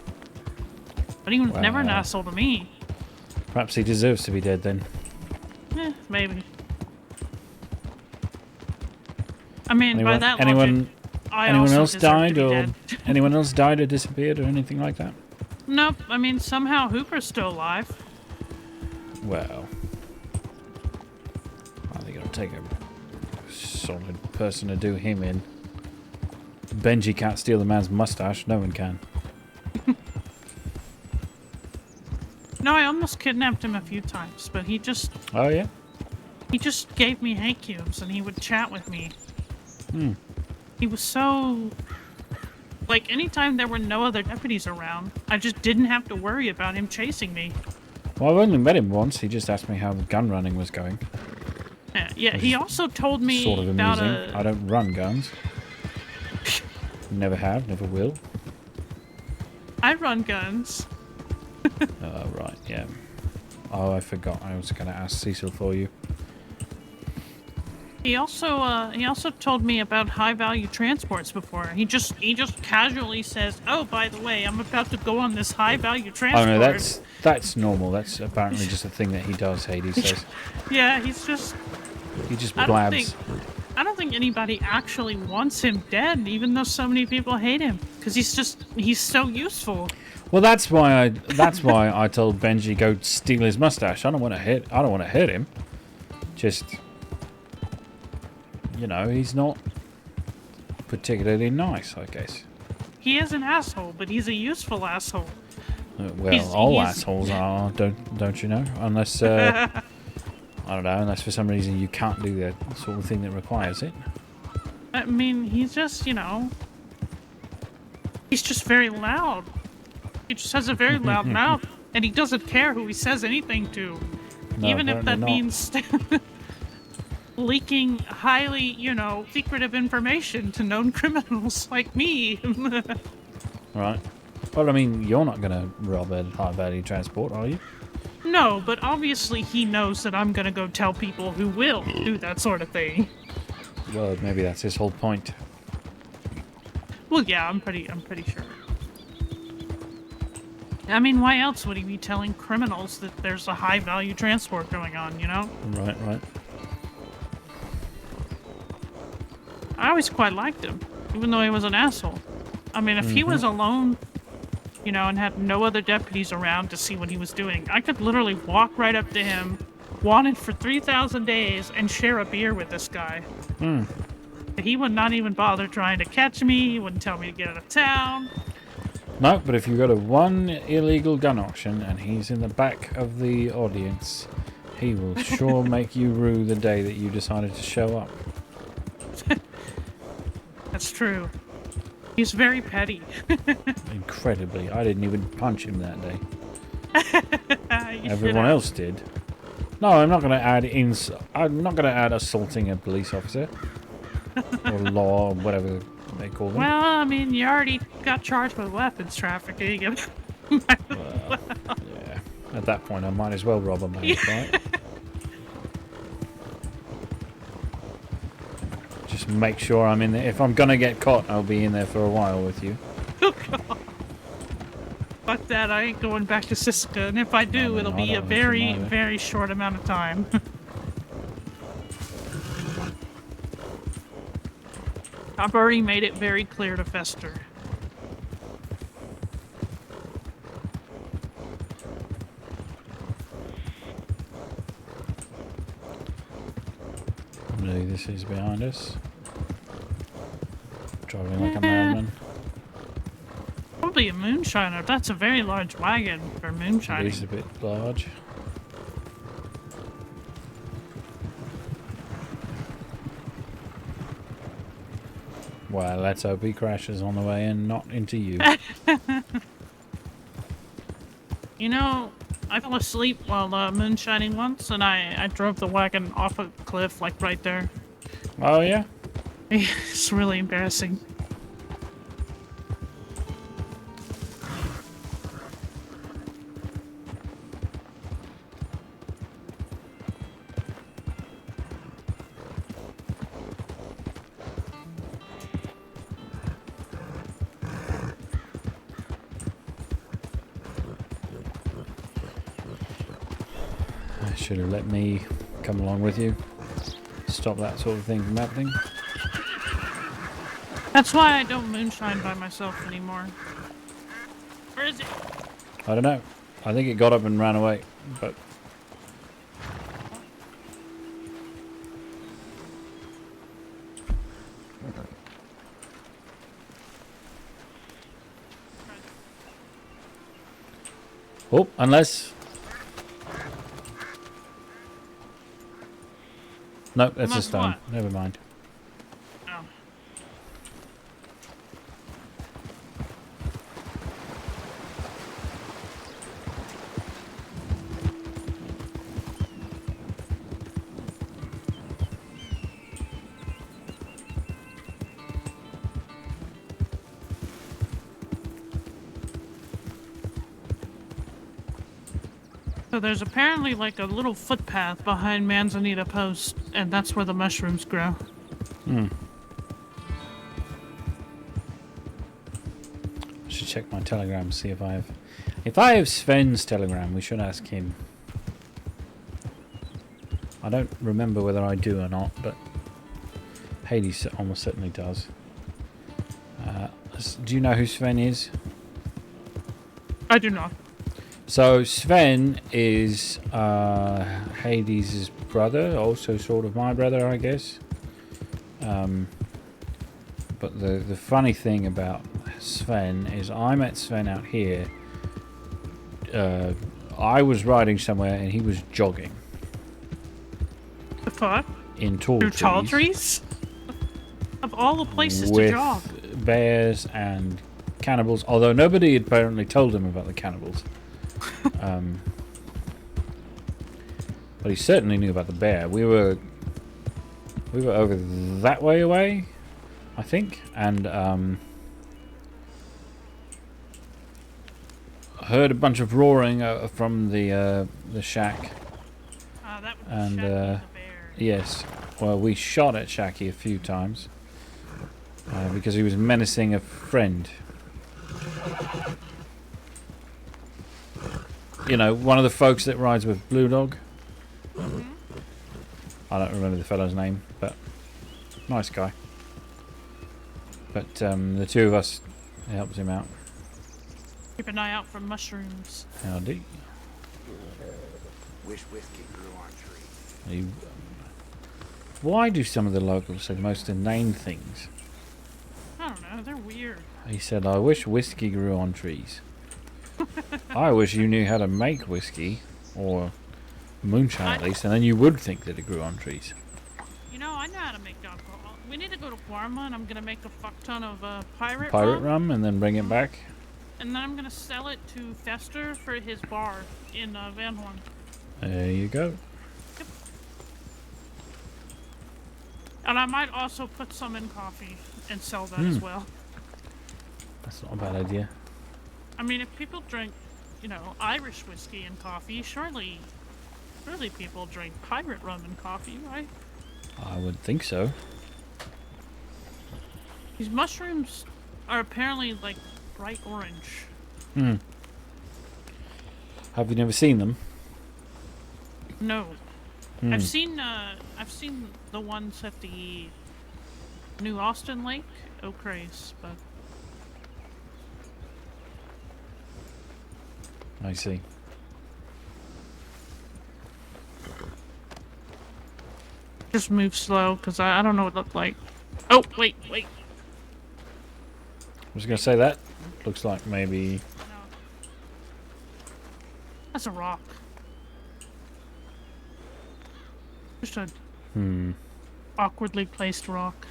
But he was never an asshole to me. Perhaps he deserves to be dead then. Maybe. I mean, by that logic, anyone else died or anyone else died or disappeared or anything like that? Nope. I mean, somehow Hooper's still alive. Well, I think it'll take a solid person to do him in. Benji can't steal the man's mustache. No one can. No, I almost kidnapped him a few times, but he just... Oh, yeah? He just gave me hate cubes and he would chat with me. Hmm. He was so... Like, anytime there were no other deputies around, I just didn't have to worry about him chasing me. Well, I've only met him once. He just asked me how the gun running was going. Yeah, he also told me sort of about amusing. I don't run guns. Never have, never will. I run guns. Right, yeah. Oh, I forgot. I was going to ask Cecil for you. He also told me about high value transports before. He just casually says, "Oh, by the way, I'm about to go on this high value transport." Oh no, that's normal. That's apparently just a thing that he does. Hades says. Yeah, he just blabs. I don't think anybody actually wants him dead, even though so many people hate him, because he's so useful. Well, that's why I told Benji go steal his mustache. I don't want to hurt him. Just, you know, he's not particularly nice, I guess. He is an asshole, but he's a useful asshole. Well, all assholes are, don't you know? Unless I don't know, unless for some reason you can't do the sort of thing that requires it. I mean, he's just, you know, he's just very loud. He just has a very loud mouth, and he doesn't care who he says anything to. No, even if that not. means leaking highly, you know, secretive information to known criminals like me. Right. Well, I mean, you're not going to rob a high-value transport, are you? No, but obviously he knows that I'm gonna go tell people who will do that sort of thing. Well, maybe that's his whole point. Well, yeah, I'm pretty sure. I mean, why else would he be telling criminals that there's a high-value transport going on, you know? Right. I always quite liked him, even though he was an asshole. I mean, if he was alone, you know, and had no other deputies around to see what he was doing, I could literally walk right up to him, wanted for 3,000 days, and share a beer with this guy. He would not even bother trying to catch me. He wouldn't tell me to get out of town. No, but if you go to one illegal gun auction and he's in the back of the audience, he will sure make you rue the day that you decided to show up. That's true. He's very petty. Incredibly. I didn't even punch him that day. You Everyone else did. No, I'm not going to add assaulting a police officer or law or whatever they call them. Well, I mean, you already got charged with weapons trafficking. Well, yeah. At that point, I might as well rob a bank, right? Just make sure I'm in there. If I'm going to get caught, I'll be in there for a while with you. Oh, God. Fuck that, I ain't going back to Siska, and if I do, it'll be a very, very short amount of time. I've already made it very clear to Fester. Really, this is behind us. Driving like a madman. Probably a moonshiner. That's a very large wagon for moonshining. It is a bit large. Well, let's hope he crashes on the way in, not into you. You know, I fell asleep while moonshining once, and I drove the wagon off a cliff, like right there. Oh, yeah? It's really embarrassing. Should have let me come along with you. Stop that sort of thing from happening. That's why I don't moonshine by myself anymore. Where is it? I don't know. I think it got up and ran away, but... Oh, unless... No, that's a stone. What? Never mind. Oh. So there's apparently like a little footpath behind Manzanita Post, and that's where the mushrooms grow. Hmm. I should check my Telegram, see if I have... If I have Sven's Telegram, we should ask him. I don't remember whether I do or not, but Hades almost certainly does. Do you know who Sven is? I do not. So Sven is Hades' brother, also sort of my brother, I guess. But the funny thing about Sven is I met Sven out here. I was riding somewhere and he was jogging. The fuck? In tall Through trees. tall trees? Of all the places with to jog. Bears and cannibals, although nobody had apparently told him about the cannibals. But he certainly knew about the bear. We were over that way away, I think, and heard a bunch of roaring from the shack. That would be And Shacky the bear. yes, well, we shot at Shacky a few times because he was menacing a friend. You know, one of the folks that rides with Blue Dog. Mm-hmm. I don't remember the fellow's name, but nice guy. But the two of us helped him out. Keep an eye out for mushrooms. Howdy. Wish whiskey grew on trees. Why do some of the locals say the most inane things? I don't know, they're weird. He said, I wish whiskey grew on trees. I wish you knew how to make whiskey, or moonshine at least, and then you would think that it grew on trees. You know, I know how to make alcohol. We need to go to Guarma, and I'm gonna make a fuck ton of pirate Rum, and then bring it back. And then I'm gonna sell it to Fester for his bar in Van Horn. There you go. Yep. And I might also put some in coffee and sell that as well. That's not a bad idea. I mean, if people drink, you know, Irish whiskey and coffee, surely people drink pirate rum and coffee, right? I would think so. These mushrooms are apparently like bright orange. Have you never seen them? No. I've seen the ones at the New Austin Lake, Oak Race, but I see. just move slow because I don't know what it looked like. Oh, wait. I was going to say that. Looks like maybe... No. That's a rock. Just a awkwardly placed rock.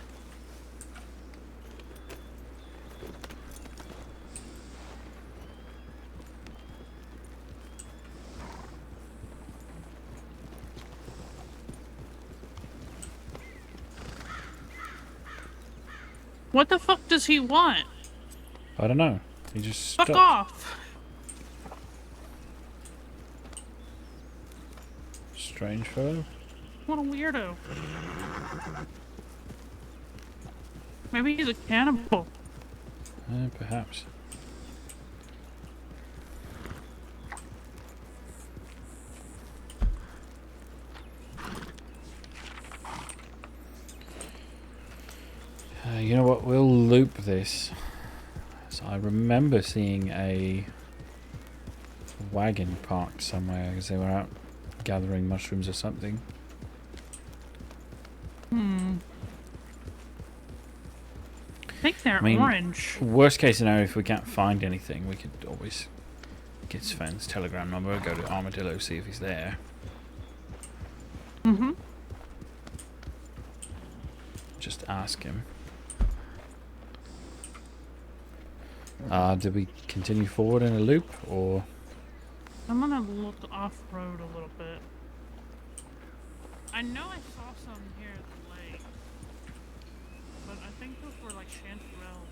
What the fuck does he want? I don't know. He just Fuck stopped. off! Strange fellow. What a weirdo. Maybe he's a cannibal. Perhaps. You know what? We'll loop this. So I remember seeing a wagon parked somewhere because they were out gathering mushrooms or something. I think they're orange. Worst case scenario, if we can't find anything, we could always get Sven's Telegram number, go to Armadillo, see if he's there. Just ask him. Did we continue forward in a loop, or? I'm gonna look off-road a little bit. I know I saw some here at the lake, but I think those were like chanterelles.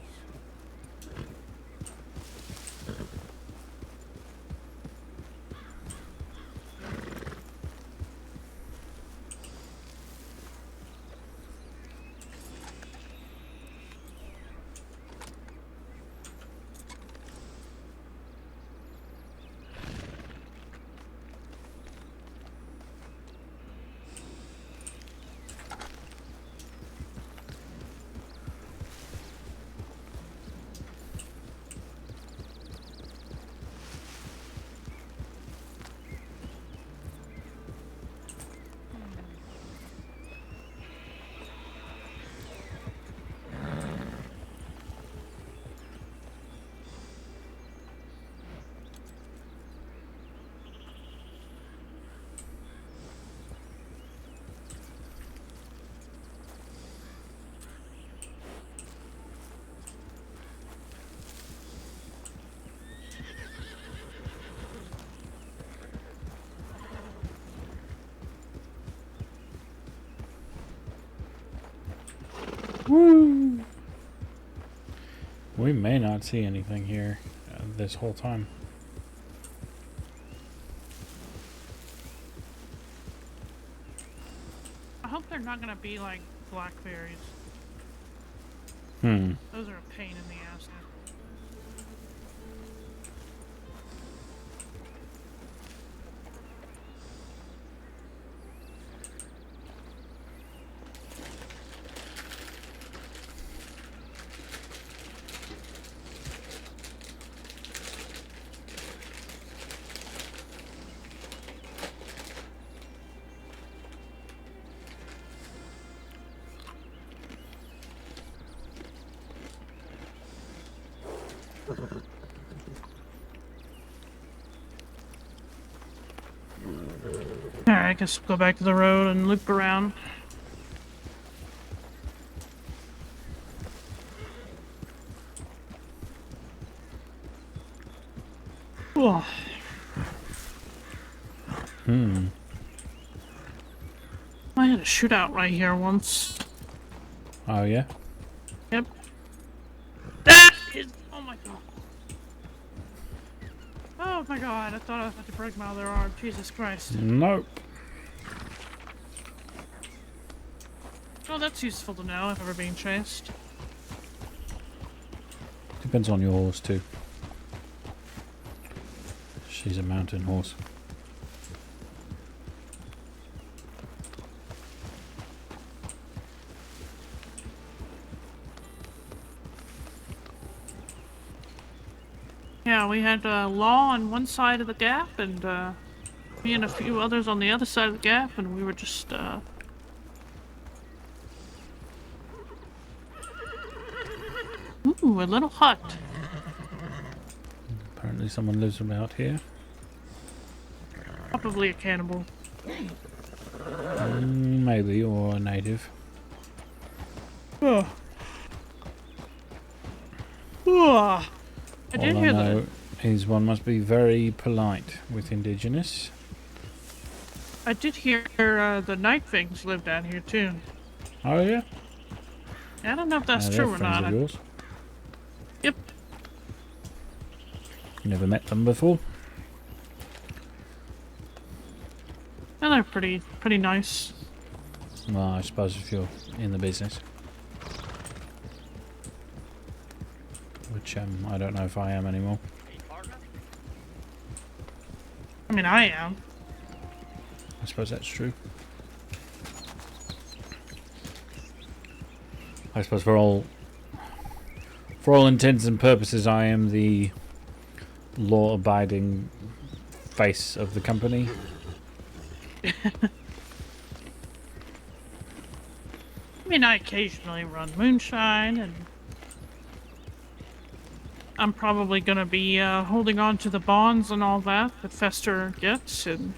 Woo! We may not see anything here this whole time. I hope they're not gonna be like blackberries. Hmm. Those are a pain in the ass. Alright, I guess we'll go back to the road and loop around. Whoa. Hmm. I had a shootout right here once. Oh, yeah? Yep. That is. Oh my god. Oh my god, I thought I had to break my other arm. Jesus Christ. Nope. Oh, that's useful to know if ever being chased. Depends on your horse, too. She's a mountain horse. Yeah, we had Law on one side of the gap, and me and a few others on the other side of the gap, and we were just ooh, a little hut. Apparently someone lives about here. Probably a cannibal. Maybe, or a native. Oh. Oh. I did All I hear know that. is one must be very polite with indigenous. I did hear the night things live down here too. Oh, yeah? I don't know if that's They're true or friends not. of yours. Yep. Never met them before. And they're pretty nice. Well, I suppose if you're in the business. Which, I don't know if I am anymore. I mean, I am. I suppose that's true. I suppose for all intents and purposes, I am the law-abiding face of the company. I mean, I occasionally run moonshine, and I'm probably gonna be holding on to the bonds and all that Fester gets, and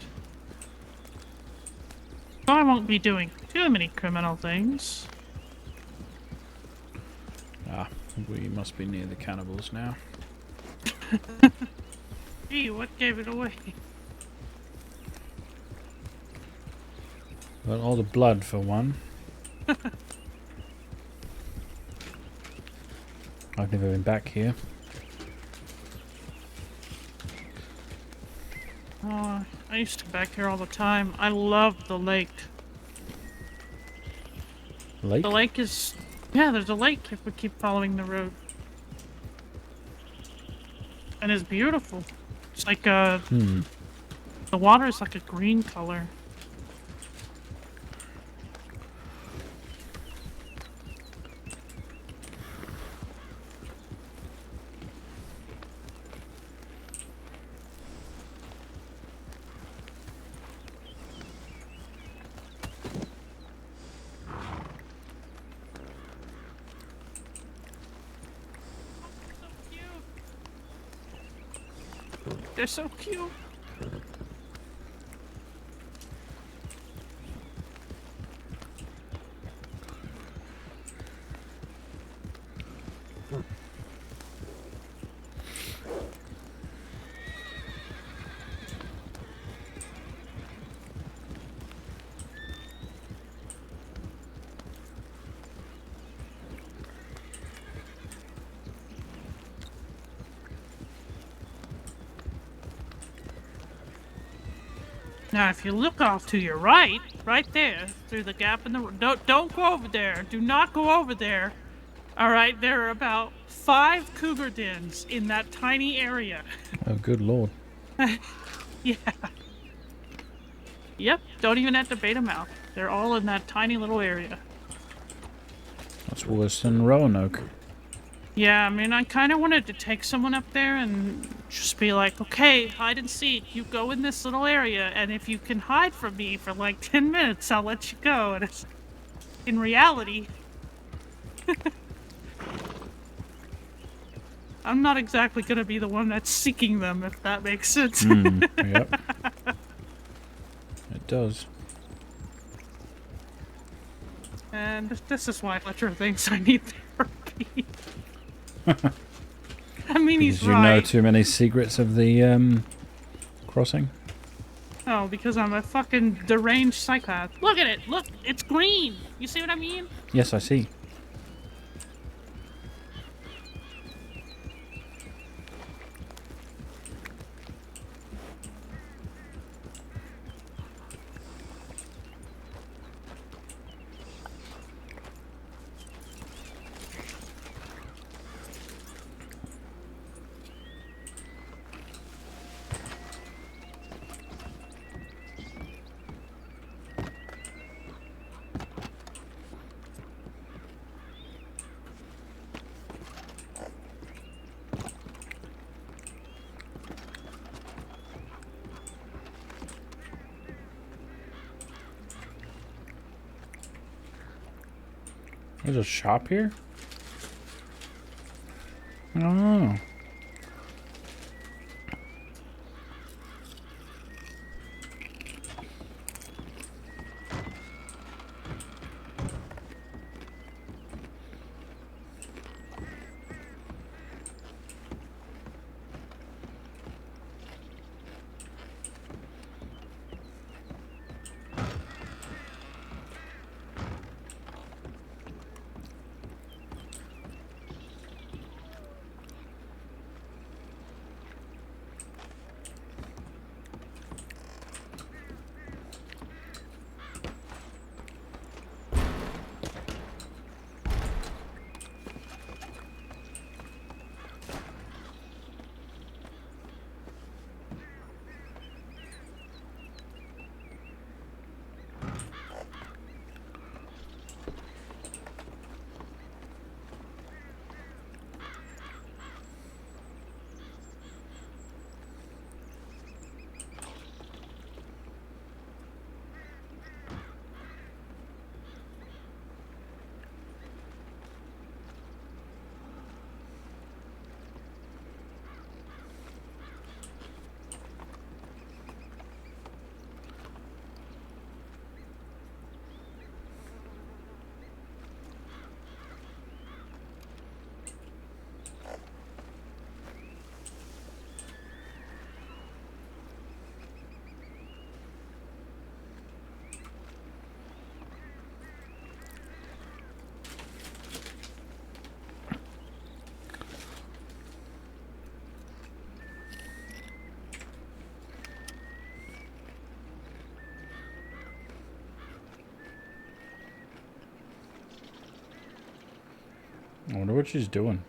I won't be doing too many criminal things. Ah, we must be near the cannibals now. Gee, what gave it away? Well, all the blood for one. I've never been back here. Oh, I used to come back here all the time. I love the lake. Lake? The lake is... Yeah, there's a lake if we keep following the road. And it's beautiful. It's like a... The water is like a green color. They're so cute. Now, if you look off to your right, right there, through the gap in the don't go over there. Do not go over there. All right, there are about 5 cougar dens in that tiny area. Oh, good lord. Yeah. Yep. Don't even have to bait them out. They're all in that tiny little area. That's worse than Roanoke. Yeah, I mean, I kind of wanted to take someone up there and just be like, okay, hide and seek. You go in this little area, and if you can hide from me for like 10 minutes, I'll let you go. And it's, in reality, I'm not exactly going to be the one that's seeking them, if that makes sense. Yep. It does. And this is why Fletcher thinks I need therapy. I mean, Because he's you right. know too many secrets of the crossing. Oh, because I'm a fucking deranged psychopath. Look at it. Look, it's green. You see what I mean? Yes, I see. There's a shop here? Oh. I wonder what she's doing.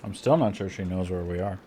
I'm still not sure she knows where we are.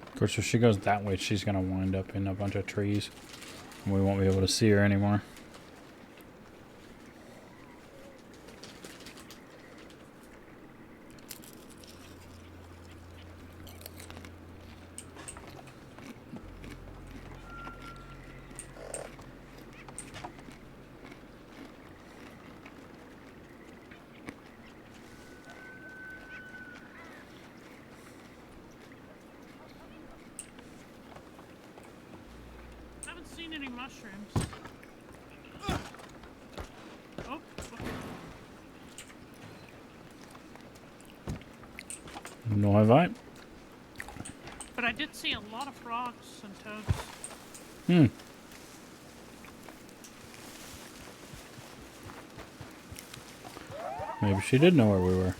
Of course, if she goes that way, she's going to wind up in a bunch of trees. And we won't be able to see her anymore. Seen any mushrooms? Oh. No, have I? But I did see a lot of frogs and toads. Hmm. Maybe she did know where we were.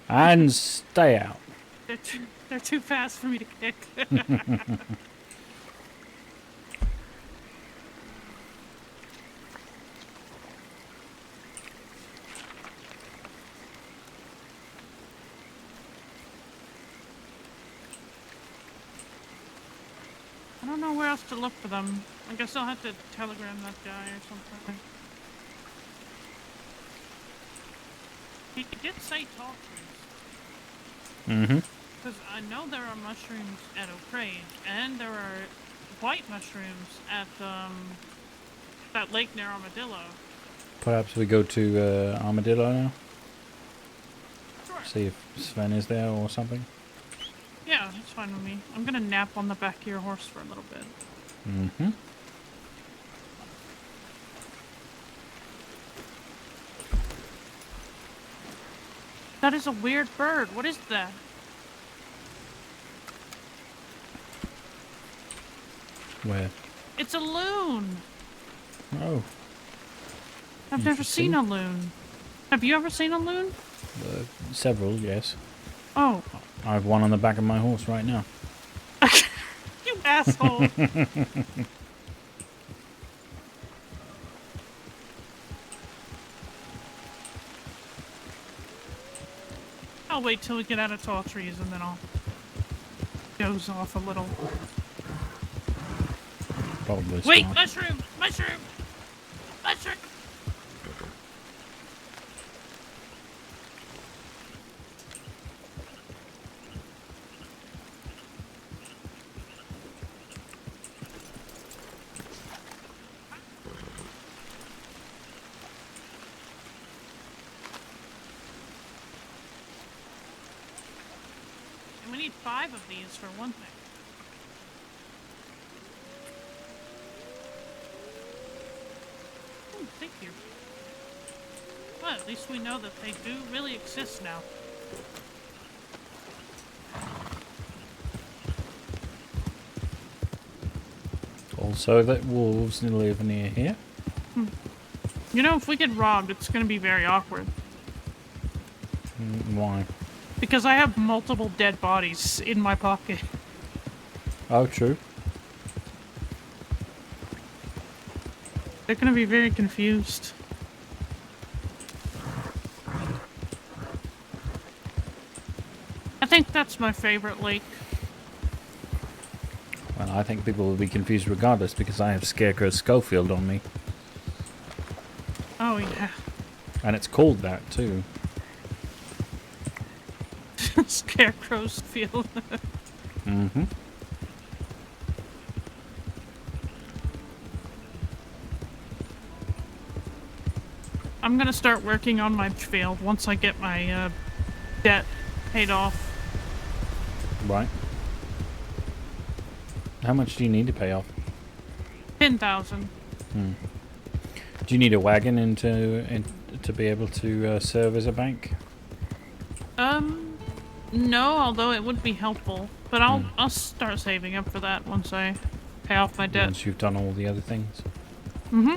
And stay out. They're too fast for me to kick. I don't know where else to look for them. I guess I'll have to telegram that guy or something. He did say tall trees. Mm-hmm. Because I know there are mushrooms at O'Crage, and there are white mushrooms at that lake near Armadillo. Perhaps we go to Armadillo now? Sure. See if Sven is there or something? Yeah, that's fine with me. I'm gonna nap on the back of your horse for a little bit. Mm-hmm. That is a weird bird. What is that? Where? It's a loon. Oh. I've never seen a loon. Have you ever seen a loon? Several, yes. Oh. I have one on the back of my horse right now. You asshole. I'll wait till we get out of tall trees and then I'll doze off a little. Probably Wait, smart. mushroom! Mushroom! Mushroom! And we need 5 of these for one thing. Thank you. Well, at least we know that they do really exist now. Also that wolves live near here. You know, if we get robbed, it's going to be very awkward. Why? Because I have multiple dead bodies in my pocket. Oh, true. They're going to be very confused. I think that's my favorite lake. Well, I think people will be confused regardless because I have Scarecrow Schofield on me. Oh, yeah. And it's called that, too. Scarecrow's field. Mm-hmm. I'm gonna start working on my field once I get my debt paid off. Right. How much do you need to pay off? 10,000. Do you need a wagon to be able to serve as a bank? No, although it would be helpful. But I'll start saving up for that once I pay off my debt. Once you've done all the other things. Mm-hmm.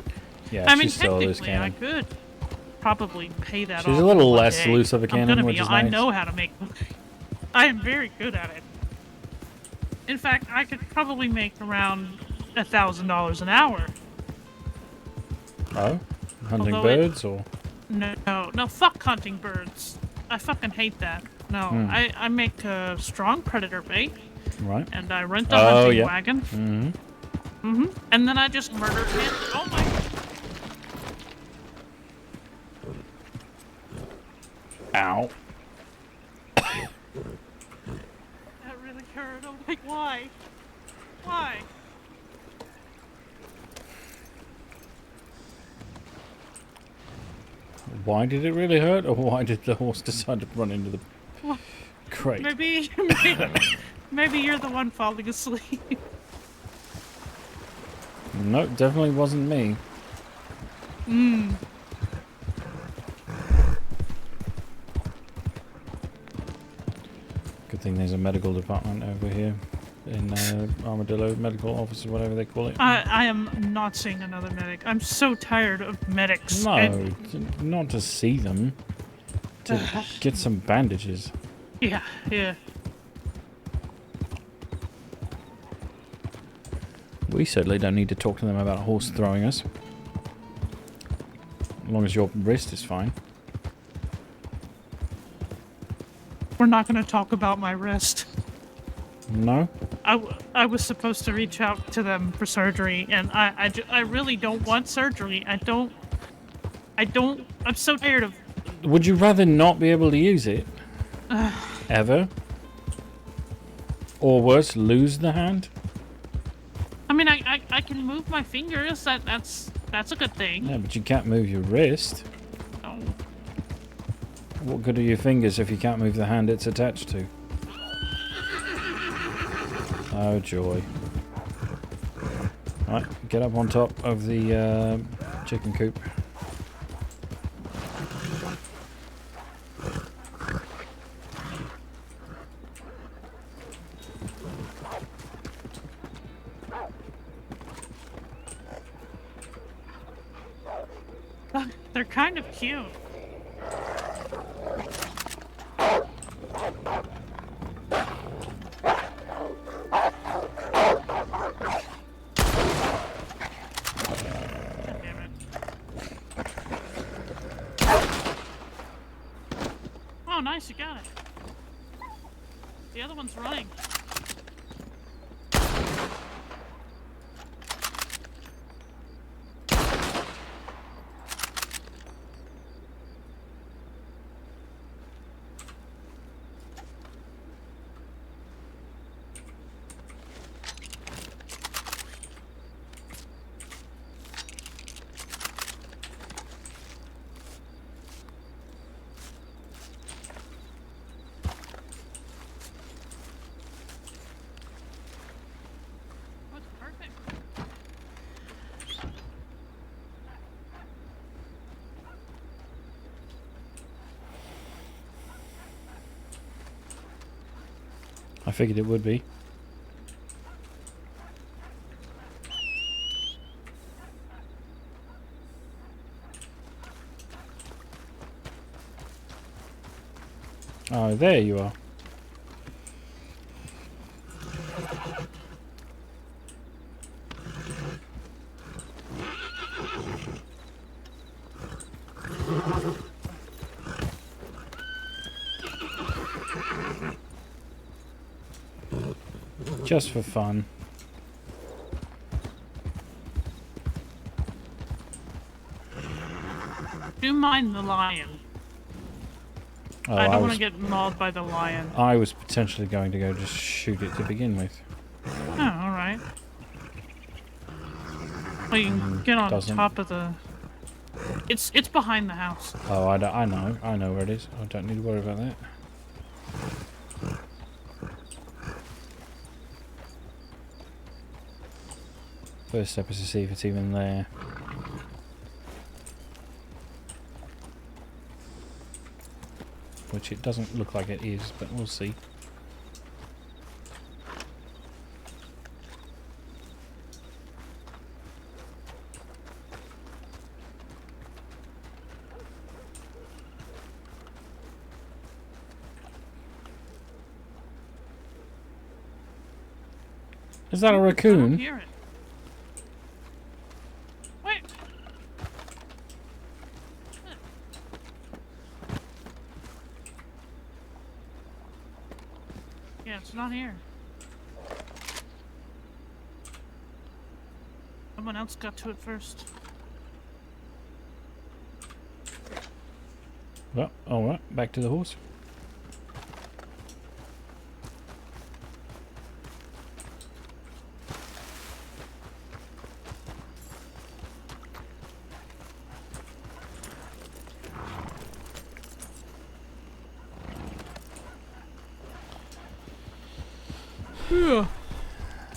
Yeah, I mean, she's still a loose technically, I cannon. could probably pay that off. She's a little one less day. loose of a cannon, which is I nice. know how to make money. I am very good at it. In fact, I could probably make around $1,000 an hour. Oh? Hunting Although birds, or? No, fuck hunting birds. I fucking hate that. No, I make strong predator bait. Right. And I rent a hunting wagon. Mm-hmm. Mm-hmm. And then I just murder him. Oh my. Ow. That really hurt. Oh my, why? Why? Why did it really hurt, or why did the horse decide to run into the crate? Maybe you're the one falling asleep. No, definitely wasn't me. Good thing there's a medical department over here in Armadillo Medical Office, or whatever they call it. I am not seeing another medic. I'm so tired of medics. No, not to see them. To get some bandages. Yeah. We certainly don't need to talk to them about a horse throwing us. As long as your wrist is fine. We're not going to talk about my wrist. No? I was supposed to reach out to them for surgery, and I really don't want surgery. I'm so tired of... Would you rather not be able to use it? Ever? Or worse, lose the hand? I mean, I can move my fingers. That's a good thing. Yeah, but you can't move your wrist. Oh. What good are your fingers if you can't move the hand it's attached to? Oh, joy. Right, get up on top of the chicken coop. They're kind of cute. Damn it. Oh, nice, you got it. The other one's running. I figured it would be. Oh, there you are. Just for fun. Do mind the lion. Oh, I don't want to get mauled by the lion. I was potentially going to go just shoot it to begin with. Oh, alright. Well, you can get on top of the... It's behind the house. Oh, I know where it is. I don't need to worry about that. First step is to see if it's even there. which it doesn't look like it is, but we'll see. Is that a I don't raccoon? hear it. Wait. Yeah, it's not here. Someone else got to it first. Well, alright, back to the horse.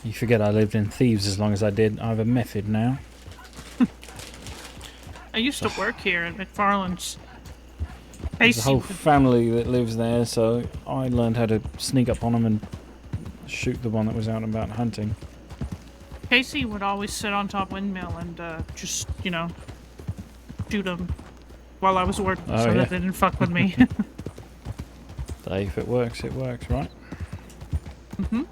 You forget I lived in Thieves as long as I did. I have a method now. I used to work here at McFarland's. There's a whole family that lives there, so I learned how to sneak up on them and shoot the one that was out and about hunting. Casey would always sit on top windmill and just, you know, shoot them while I was working so that they didn't fuck with me. Hey, if it works, right? Mm-hmm.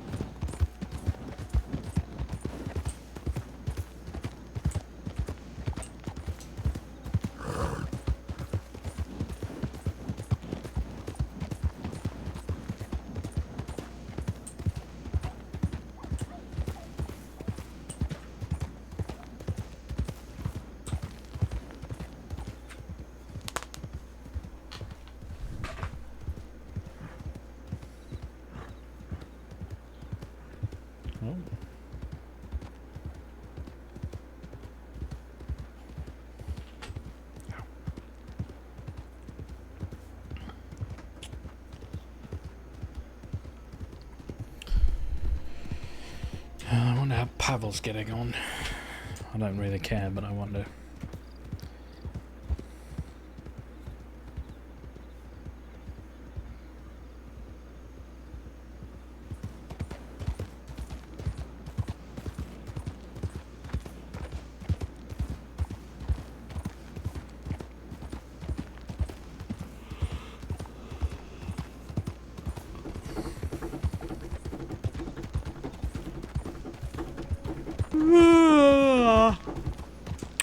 I wonder how Pavel's getting on. I don't really care, but I wonder.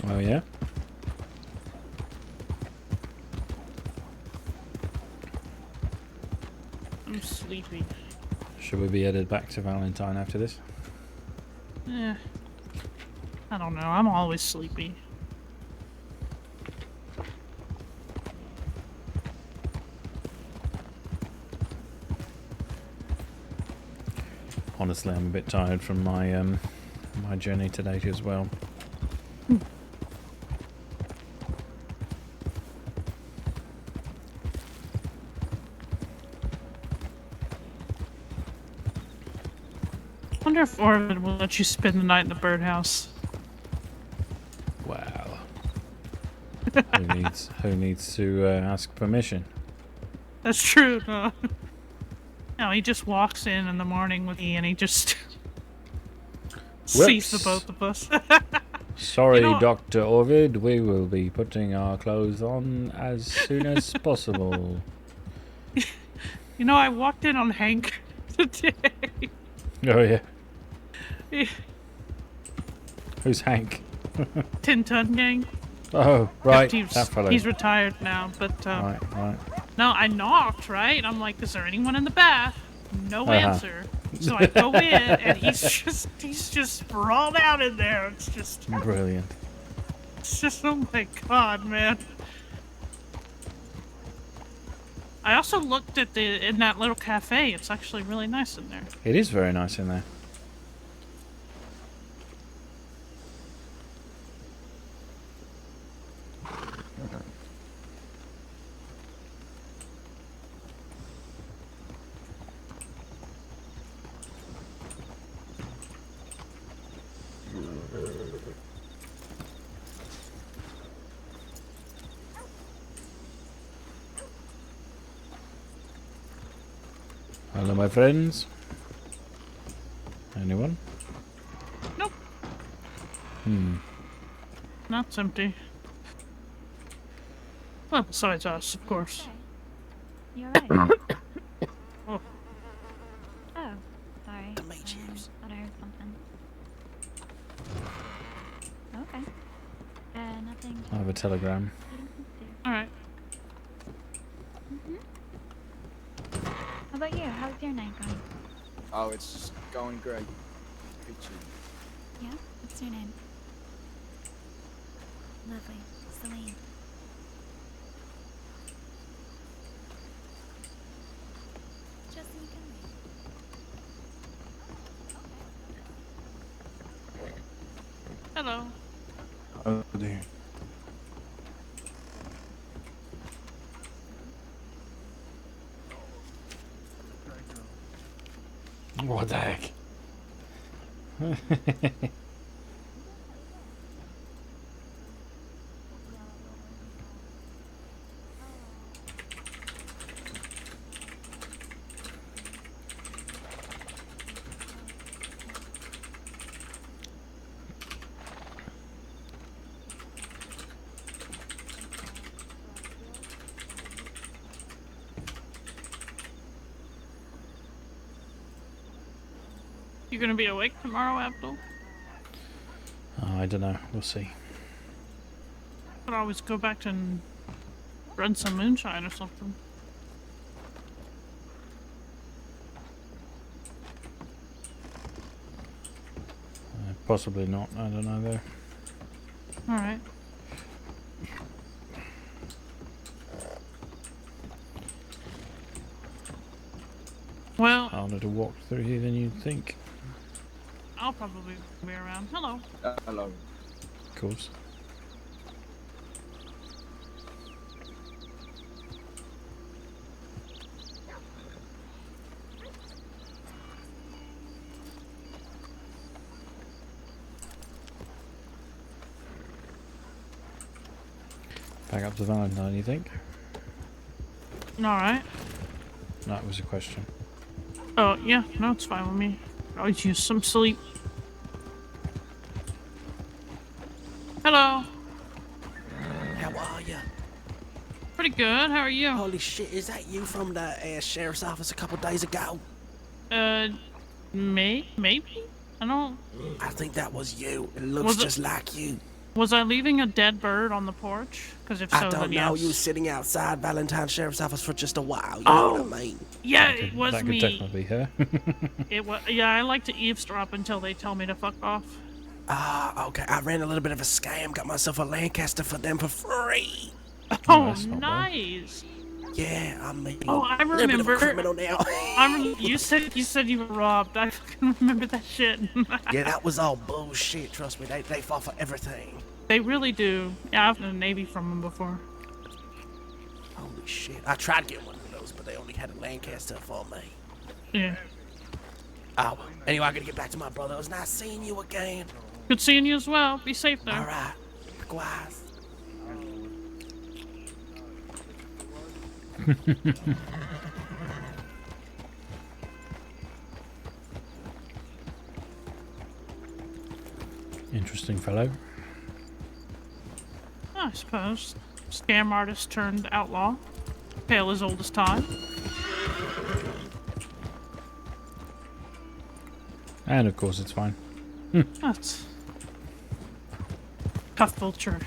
Oh yeah? I'm sleepy. Should we be headed back to Valentine after this? I don't know. I'm always sleepy. Honestly, I'm a bit tired from my my journey today as well. I wonder if Orvid will let you spend the night in the birdhouse. Wow. Who needs to ask permission? That's true. No, he just walks in the morning with me and he just sees the both of us. Sorry, You know, Dr. Orvid, we will be putting our clothes on as soon as possible. You know, I walked in on Hank today. Oh yeah. Who's Hank? 10 Ton Gang. Oh, right. That fellow. He's retired now, but right. no, I knocked, right? I'm like, is there anyone in the bath? No answer. So I go in and he's just sprawled out in there. It's just brilliant. It's just, oh my god, man. I also looked at in that little cafe. It's actually really nice in there. It is very nice in there. Hello, my friends. Anyone? Nope. Hmm. That's empty. Well, besides us, of course. You're right. Oh. Oh, sorry. The mages. Thought I heard something. Okay. Nothing. I have a telegram. Alright. How about you? How's your night going? Oh, it's going great. Peachy. Yeah? What's your name? Lovely. Celine. Justin, you can leave. Hello. Oh dear. What the heck? You gonna be awake tomorrow, Abdul? I don't know. We'll see. Could always go back and run some moonshine or something. Possibly not. I don't know though. Alright. Well, Harder to walk through here than you'd think. I'll probably be around. Hello. Hello. Of course. Back up to Valentine, you think? Alright. That was a question. Oh, yeah. No, it's fine with me. Could always use some sleep. Hello. How are you? Pretty good. How are you? Holy shit, is that you from the sheriff's office a couple days ago? Maybe? I don't... I think that was you. It looks Was it- just like you. Was I leaving a dead bird on the porch? Because if so, I don't then know. yes. You were sitting outside Valentine Sheriff's office for just a while. You know what I mean? Yeah, That it could- was that me. could definitely be her. It was. Yeah, I like to eavesdrop until they tell me to fuck off. Ah, okay. I ran a little bit of a scam. Got myself a Lancaster for them for free. Oh, that's not bad. nice. Yeah, I mean. Oh, I a little bit of a remember. criminal now. You said you were robbed. I fucking remember that shit. Yeah, that was all bullshit. Trust me, they fall for everything. They really do. Yeah, I've been in the Navy from them before. Holy shit. I tried to get one of those, but they only had a Lancaster for me. Yeah. Oh, anyway, I gotta get back to my brother. It was nice seeing you again. Good seeing you as well. Be safe there. Alright. Likewise. Interesting fellow. I suppose. Scam artist turned outlaw. Tale as old as time. And of course it's fine. That's tough vulture.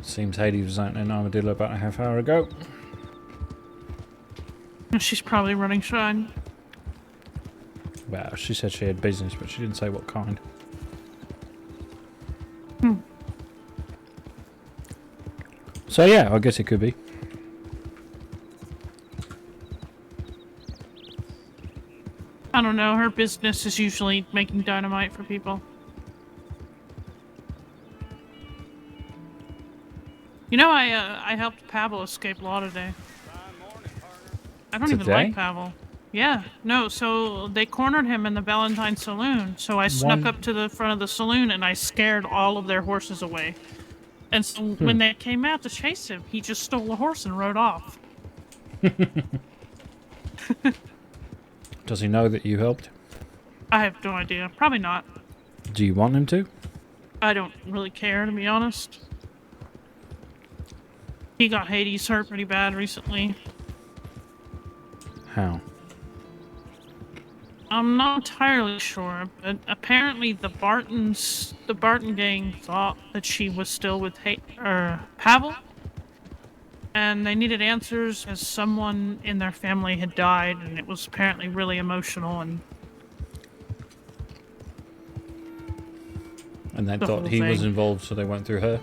Seems Hades was out in Armadillo about a half hour ago. She's probably running shine. Well, she said she had business, but she didn't say what kind. So yeah, I guess it could be. I don't know. Her business is usually making dynamite for people. You know, I helped Pavel escape law today. I don't even Today? like Pavel. Yeah, no, so they cornered him in the Valentine Saloon, so I snuck up to the front of the saloon and I scared all of their horses away. And so when they came out to chase him, he just stole a horse and rode off. Does he know that you helped? I have no idea. Probably not. Do you want him to? I don't really care, to be honest. He got Hades hurt pretty bad recently. How? I'm not entirely sure, but apparently the Barton gang thought that she was still with Pavel, and they needed answers as someone in their family had died, and it was apparently really emotional. And they the thought whole he was thing. involved, so they went through her.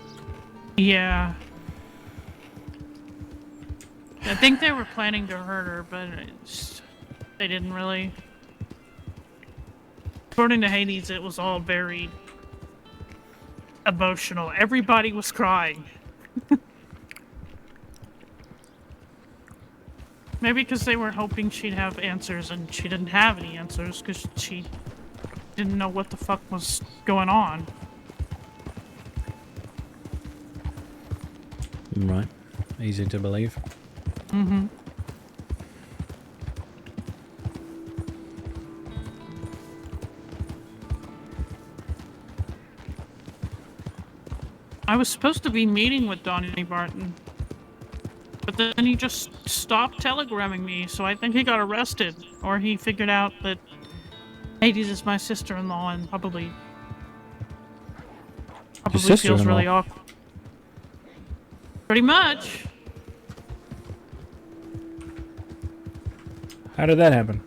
Yeah, I think they were planning to hurt her, but they didn't really. According to Hades, it was all very emotional. Everybody was crying. Maybe because they were hoping she'd have answers, and she didn't have any answers because she didn't know what the fuck was going on. Right. Easy to believe. Mm-hmm. I was supposed to be meeting with Donnie Barton, but then he just stopped telegramming me, so I think he got arrested, or he figured out that Hades is my sister-in-law and probably feels really awkward. Pretty much. How did that happen?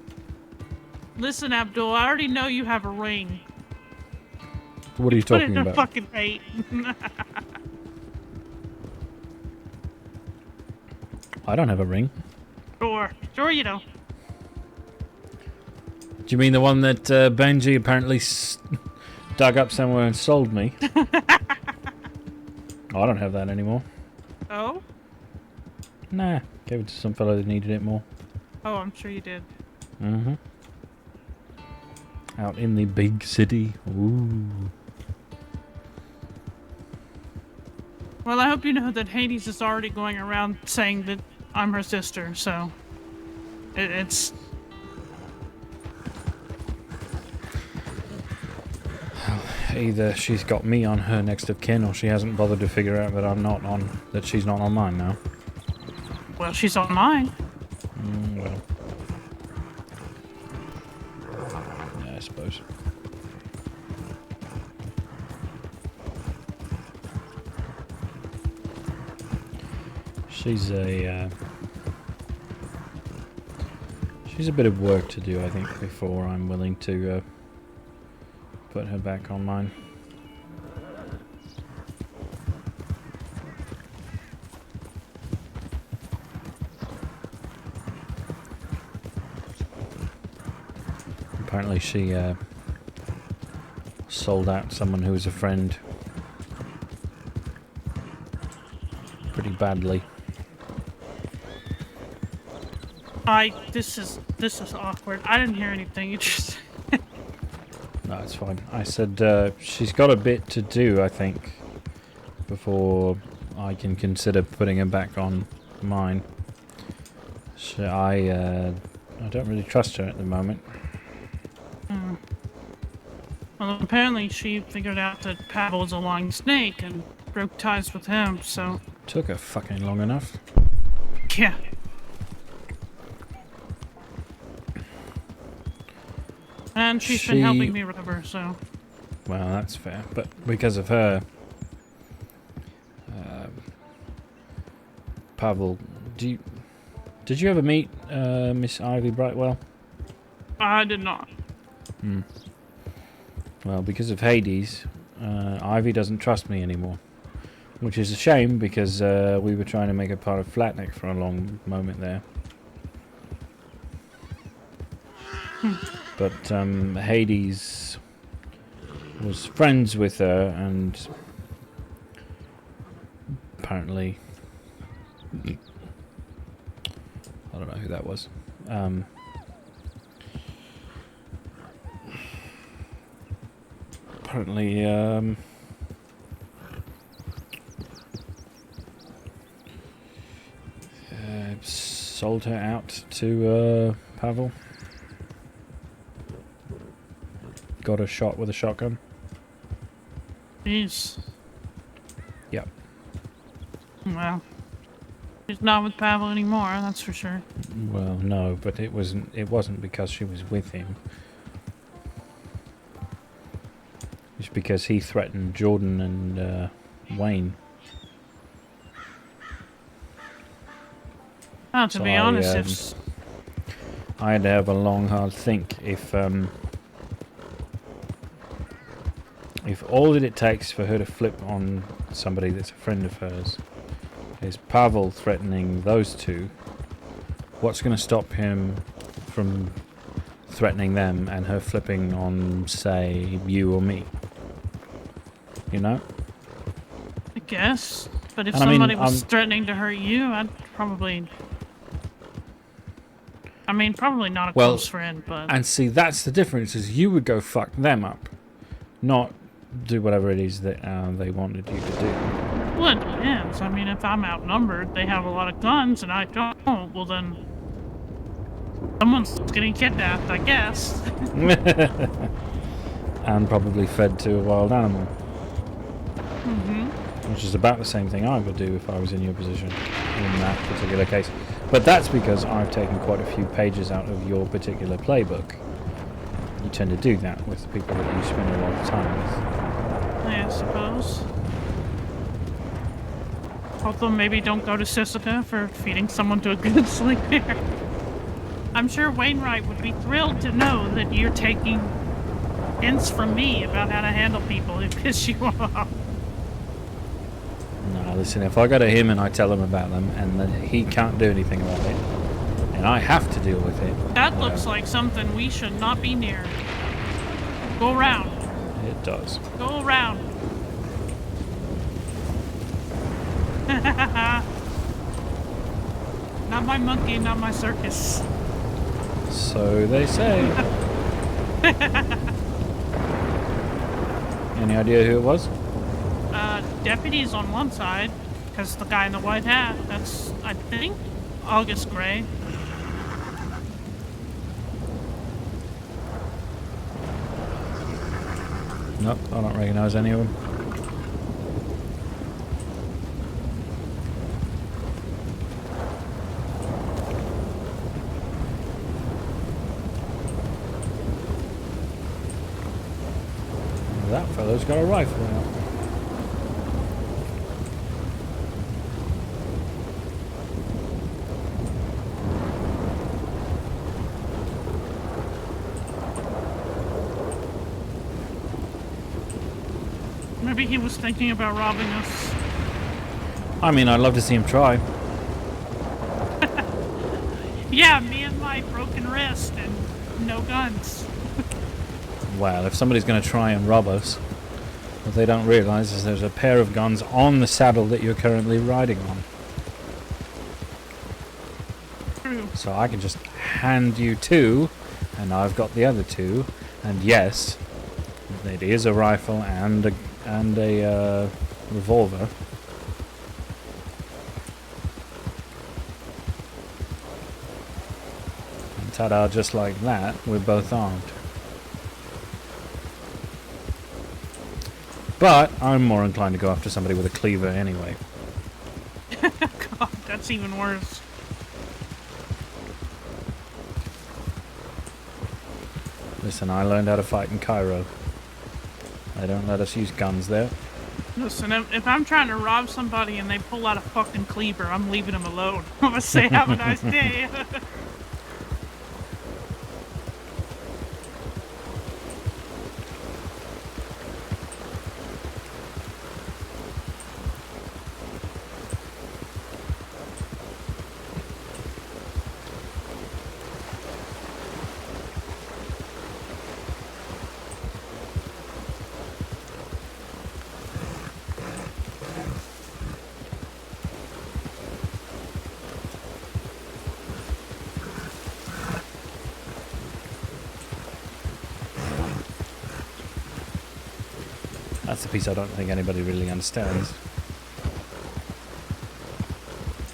Listen, Abdul, I already know you have a ring. What are you Put it talking in a about? fucking hate. I don't have a ring. Sure you don't. Do you mean the one that Benji apparently dug up somewhere and sold me? I don't have that anymore. Oh? Nah, gave it to some fellow that needed it more. Oh, I'm sure you did. Mm-hmm. Out in the big city. Ooh. Well, I hope you know that Hades is already going around saying that I'm her sister, so it's... Either she's got me on her next of kin, or she hasn't bothered to figure out that she's not on mine now. Well, she's on mine. Well. Yeah, I suppose. She's a bit of work to do, I think, before I'm willing to put her back on mine. Apparently she sold out someone who was a friend pretty badly. This is awkward. I didn't hear anything. You just... No, it's fine. I said she's got a bit to do, I think, before I can consider putting her back on mine. I don't really trust her at the moment. Well, apparently she figured out that Pavel was a lying snake and broke ties with him, so... Took her fucking long enough. Yeah. And she's been helping me recover, so... Well, that's fair. But because of her... Pavel, did you ever meet Miss Ivy Brightwell? I did not. Well, because of Hades, Ivy doesn't trust me anymore. Which is a shame, because we were trying to make her part of Flatneck for a long moment there. But Hades was friends with her, and apparently, I don't know who that was. Apparently, sold her out to Pavel. Got her shot with a shotgun. Jeez. Yep. Well, she's not with Pavel anymore, that's for sure. Well, no, but it wasn't because she was with him. It's because he threatened Jordan and Wayne. Oh, to be honest, if I had to have a long, hard think. If all that it takes for her to flip on somebody that's a friend of hers is Pavel threatening those two, what's going to stop him from threatening them and her flipping on, say, you or me? You know? I guess. But if And I mean, somebody was threatening to hurt you, I'd probably... I mean, probably not a close friend, but... And see, that's the difference, is you would go fuck them up, not do whatever it is that they wanted you to do. Well, it depends. I mean, if I'm outnumbered, they have a lot of guns, and I don't, well then... someone's getting kidnapped, I guess. And probably fed to a wild animal. Mm-hmm. Which is about the same thing I would do if I was in your position in that particular case. But that's because I've taken quite a few pages out of your particular playbook. You tend to do that with the people that you spend a lot of time with. I suppose. Although maybe don't go to Sisika for feeding someone to a good sleep bear. I'm sure Wainwright would be thrilled to know that you're taking hints from me about how to handle people who piss you off. No, listen, if I go to him and I tell him about them and then he can't do anything about it, and I have to deal with it... That looks like something we should not be near. Go around. It does. Go around. Not my monkey, not my circus. So they say. Any idea who it was? Deputies on one side, because the guy in the white hat, that's, I think, August Gray. Nope, I don't recognize any of them. That fellow's got a rifle out. Maybe he was thinking about robbing us. I mean, I'd love to see him try. Yeah, me and my broken wrist and no guns. Well, if somebody's going to try and rob us, what they don't realize is there's a pair of guns on the saddle that you're currently riding on. True. So I can just hand you two, and I've got the other two, and yes, it is a rifle and a revolver. And ta-da, just like that, we're both armed. But I'm more inclined to go after somebody with a cleaver anyway. God, that's even worse. Listen, I learned how to fight in Cairo. They don't let us use guns there. Listen, if I'm trying to rob somebody and they pull out a fucking cleaver, I'm leaving them alone. I'm gonna say, have a nice day. That's the piece I don't think anybody really understands.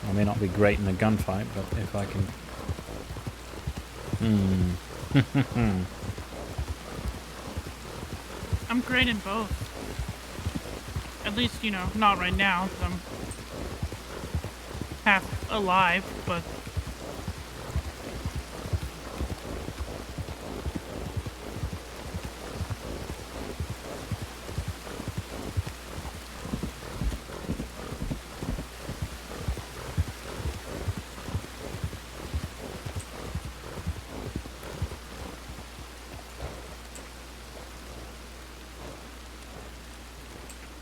I may not be great in a gunfight, but if I can... I'm great in both. At least, you know, not right now, 'cause I'm half alive, but...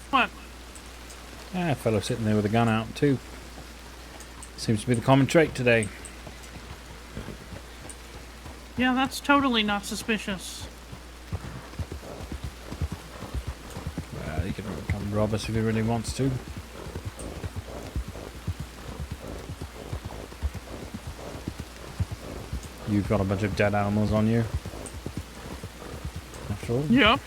What? Ah, a fellow sitting there with a gun out too. Seems to be the common trait today. Yeah, that's totally not suspicious. Well, he can come rob us if he really wants to. You've got a bunch of dead animals on you. After all. Yep.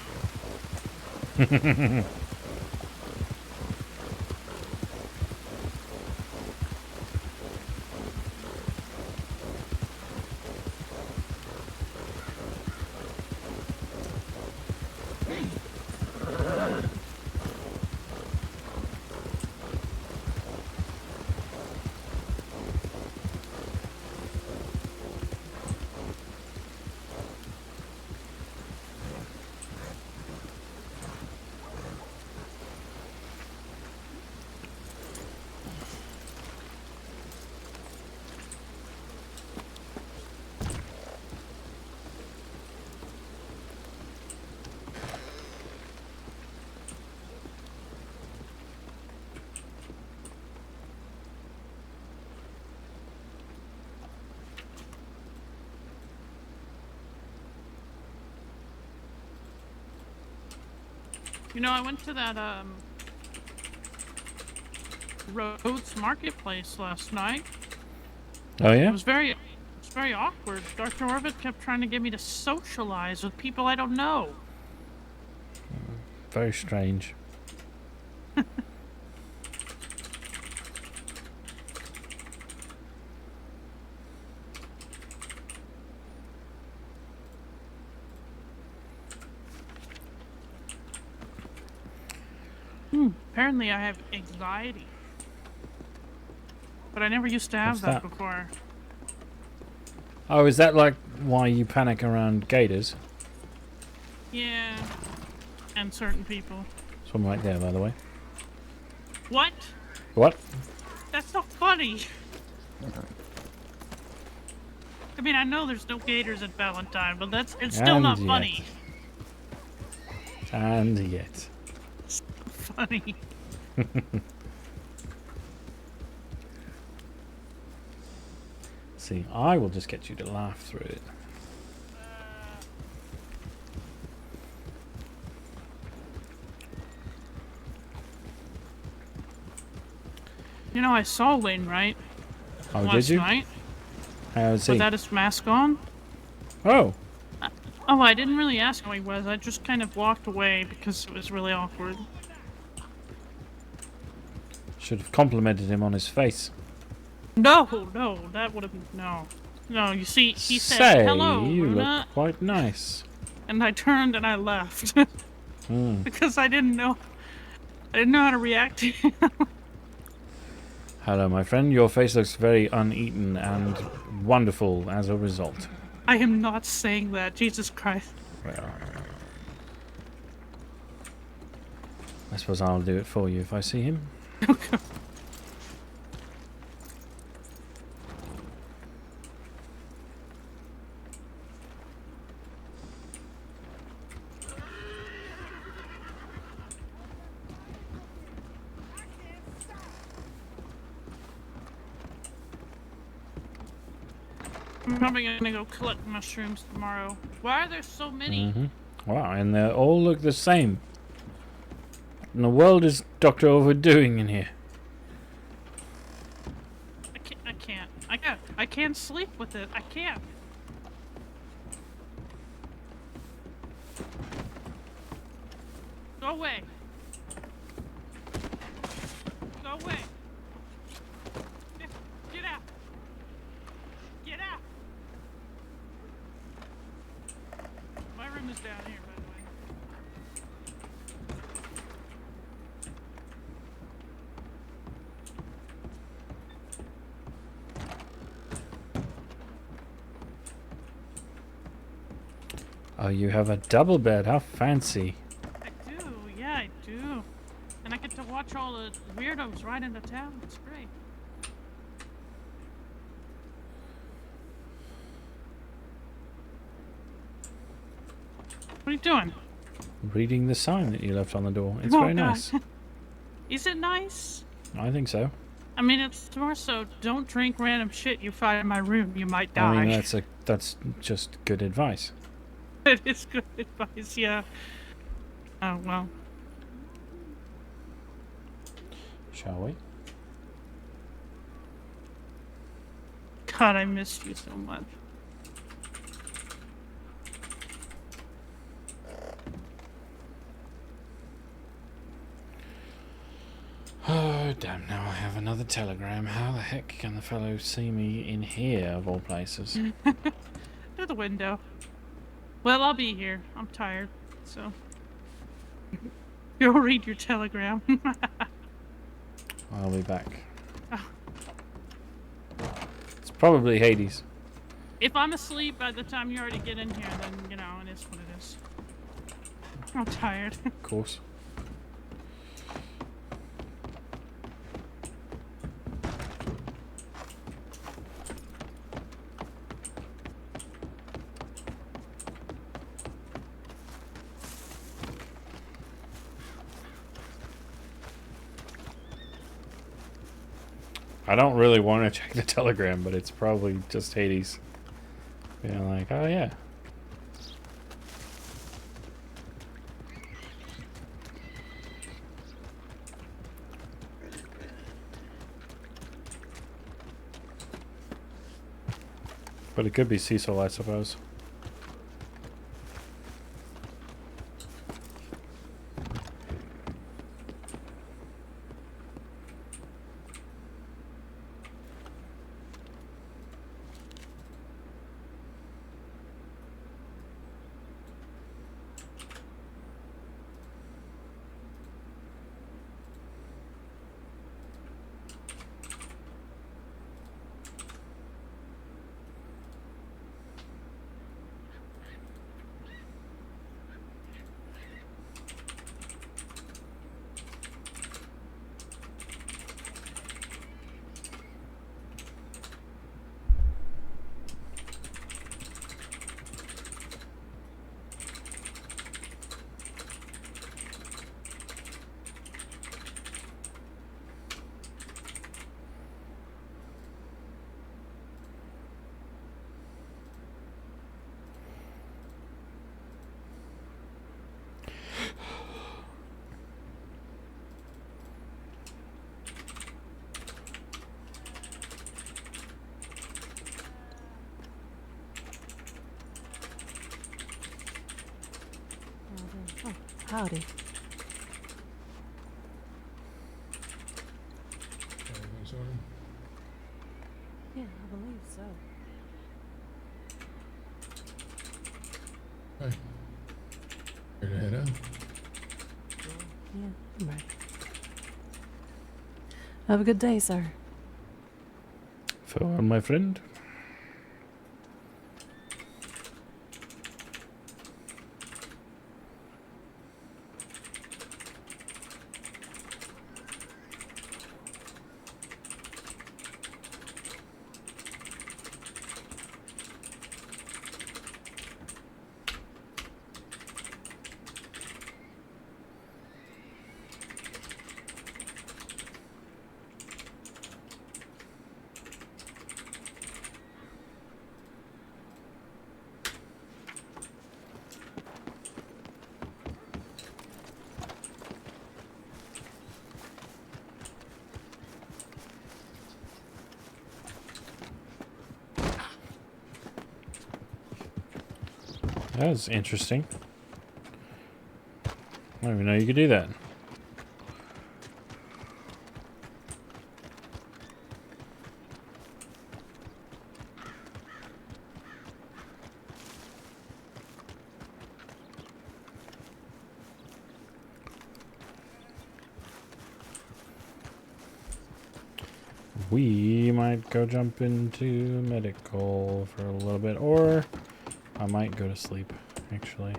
You know, I went to that, Rhodes Marketplace last night. Oh yeah? It was very awkward. Dr. Orbit kept trying to get me to socialize with people I don't know. Very strange. Apparently I have anxiety. But I never used to have What's that? before. Oh, is that like why you panic around gators? Yeah. And certain people. There's one right there, by the way. What? What? That's not funny. I mean, I know there's no gators at Valentine, but it's still And not yet. funny. And yet. It's not funny. See, I will just get you to laugh through it. You know, I saw Wainwright Oh, last did you? night How's he? without his mask on. Oh, Oh, I didn't really ask how he was. I just kind of walked away because it was really awkward. should have complimented him on his face. No, that would have no. No, you see, he Say, said, hello, you Luna, look quite nice. and I turned and I left. Mm. Because I didn't know how to react to him. Hello, my friend. Your face looks very uneaten and wonderful as a result. I am not saying that, Jesus Christ. Well, I suppose I'll do it for you if I see him. Okay. I'm probably gonna go collect mushrooms tomorrow. Why are there so many? Wow, and they all look the same. What in the world is Dr. Overdoing in here? I can't sleep with it. I can't. Go away. you have a double bed. How fancy. I do, yeah, I do. And I get to watch all the weirdos ride into town. It's great. What are you doing? Reading the sign that you left on the door. It's Oh, very God. nice. Is it nice? I think so. I mean, it's more so don't drink random shit you find in my room. You might die. I mean, that's just good advice. It is good advice, yeah. Oh, well. Shall we? God, I missed you so much. Oh, damn, now I have another telegram. How the heck can the fellow see me in here, of all places? Through the window. Well, I'll be here. I'm tired, so... You'll read your telegram. I'll be back. It's probably Hades. If I'm asleep by the time you already get in here, then, you know, it is what it is. I'm tired. Of course. I don't really want to check the telegram, but it's probably just Hades. Being like, oh yeah. But it could be Cecil, I suppose. Howdy. Yeah, I believe so. Hey. Ready to head out? Yeah, I'm ready. Have a good day, sir. Farewell, my friend. That was interesting. I didn't even know you could do that. We might go jump into medical for a little bit, or I might go to sleep. actually.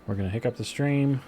We're gonna hiccup the stream.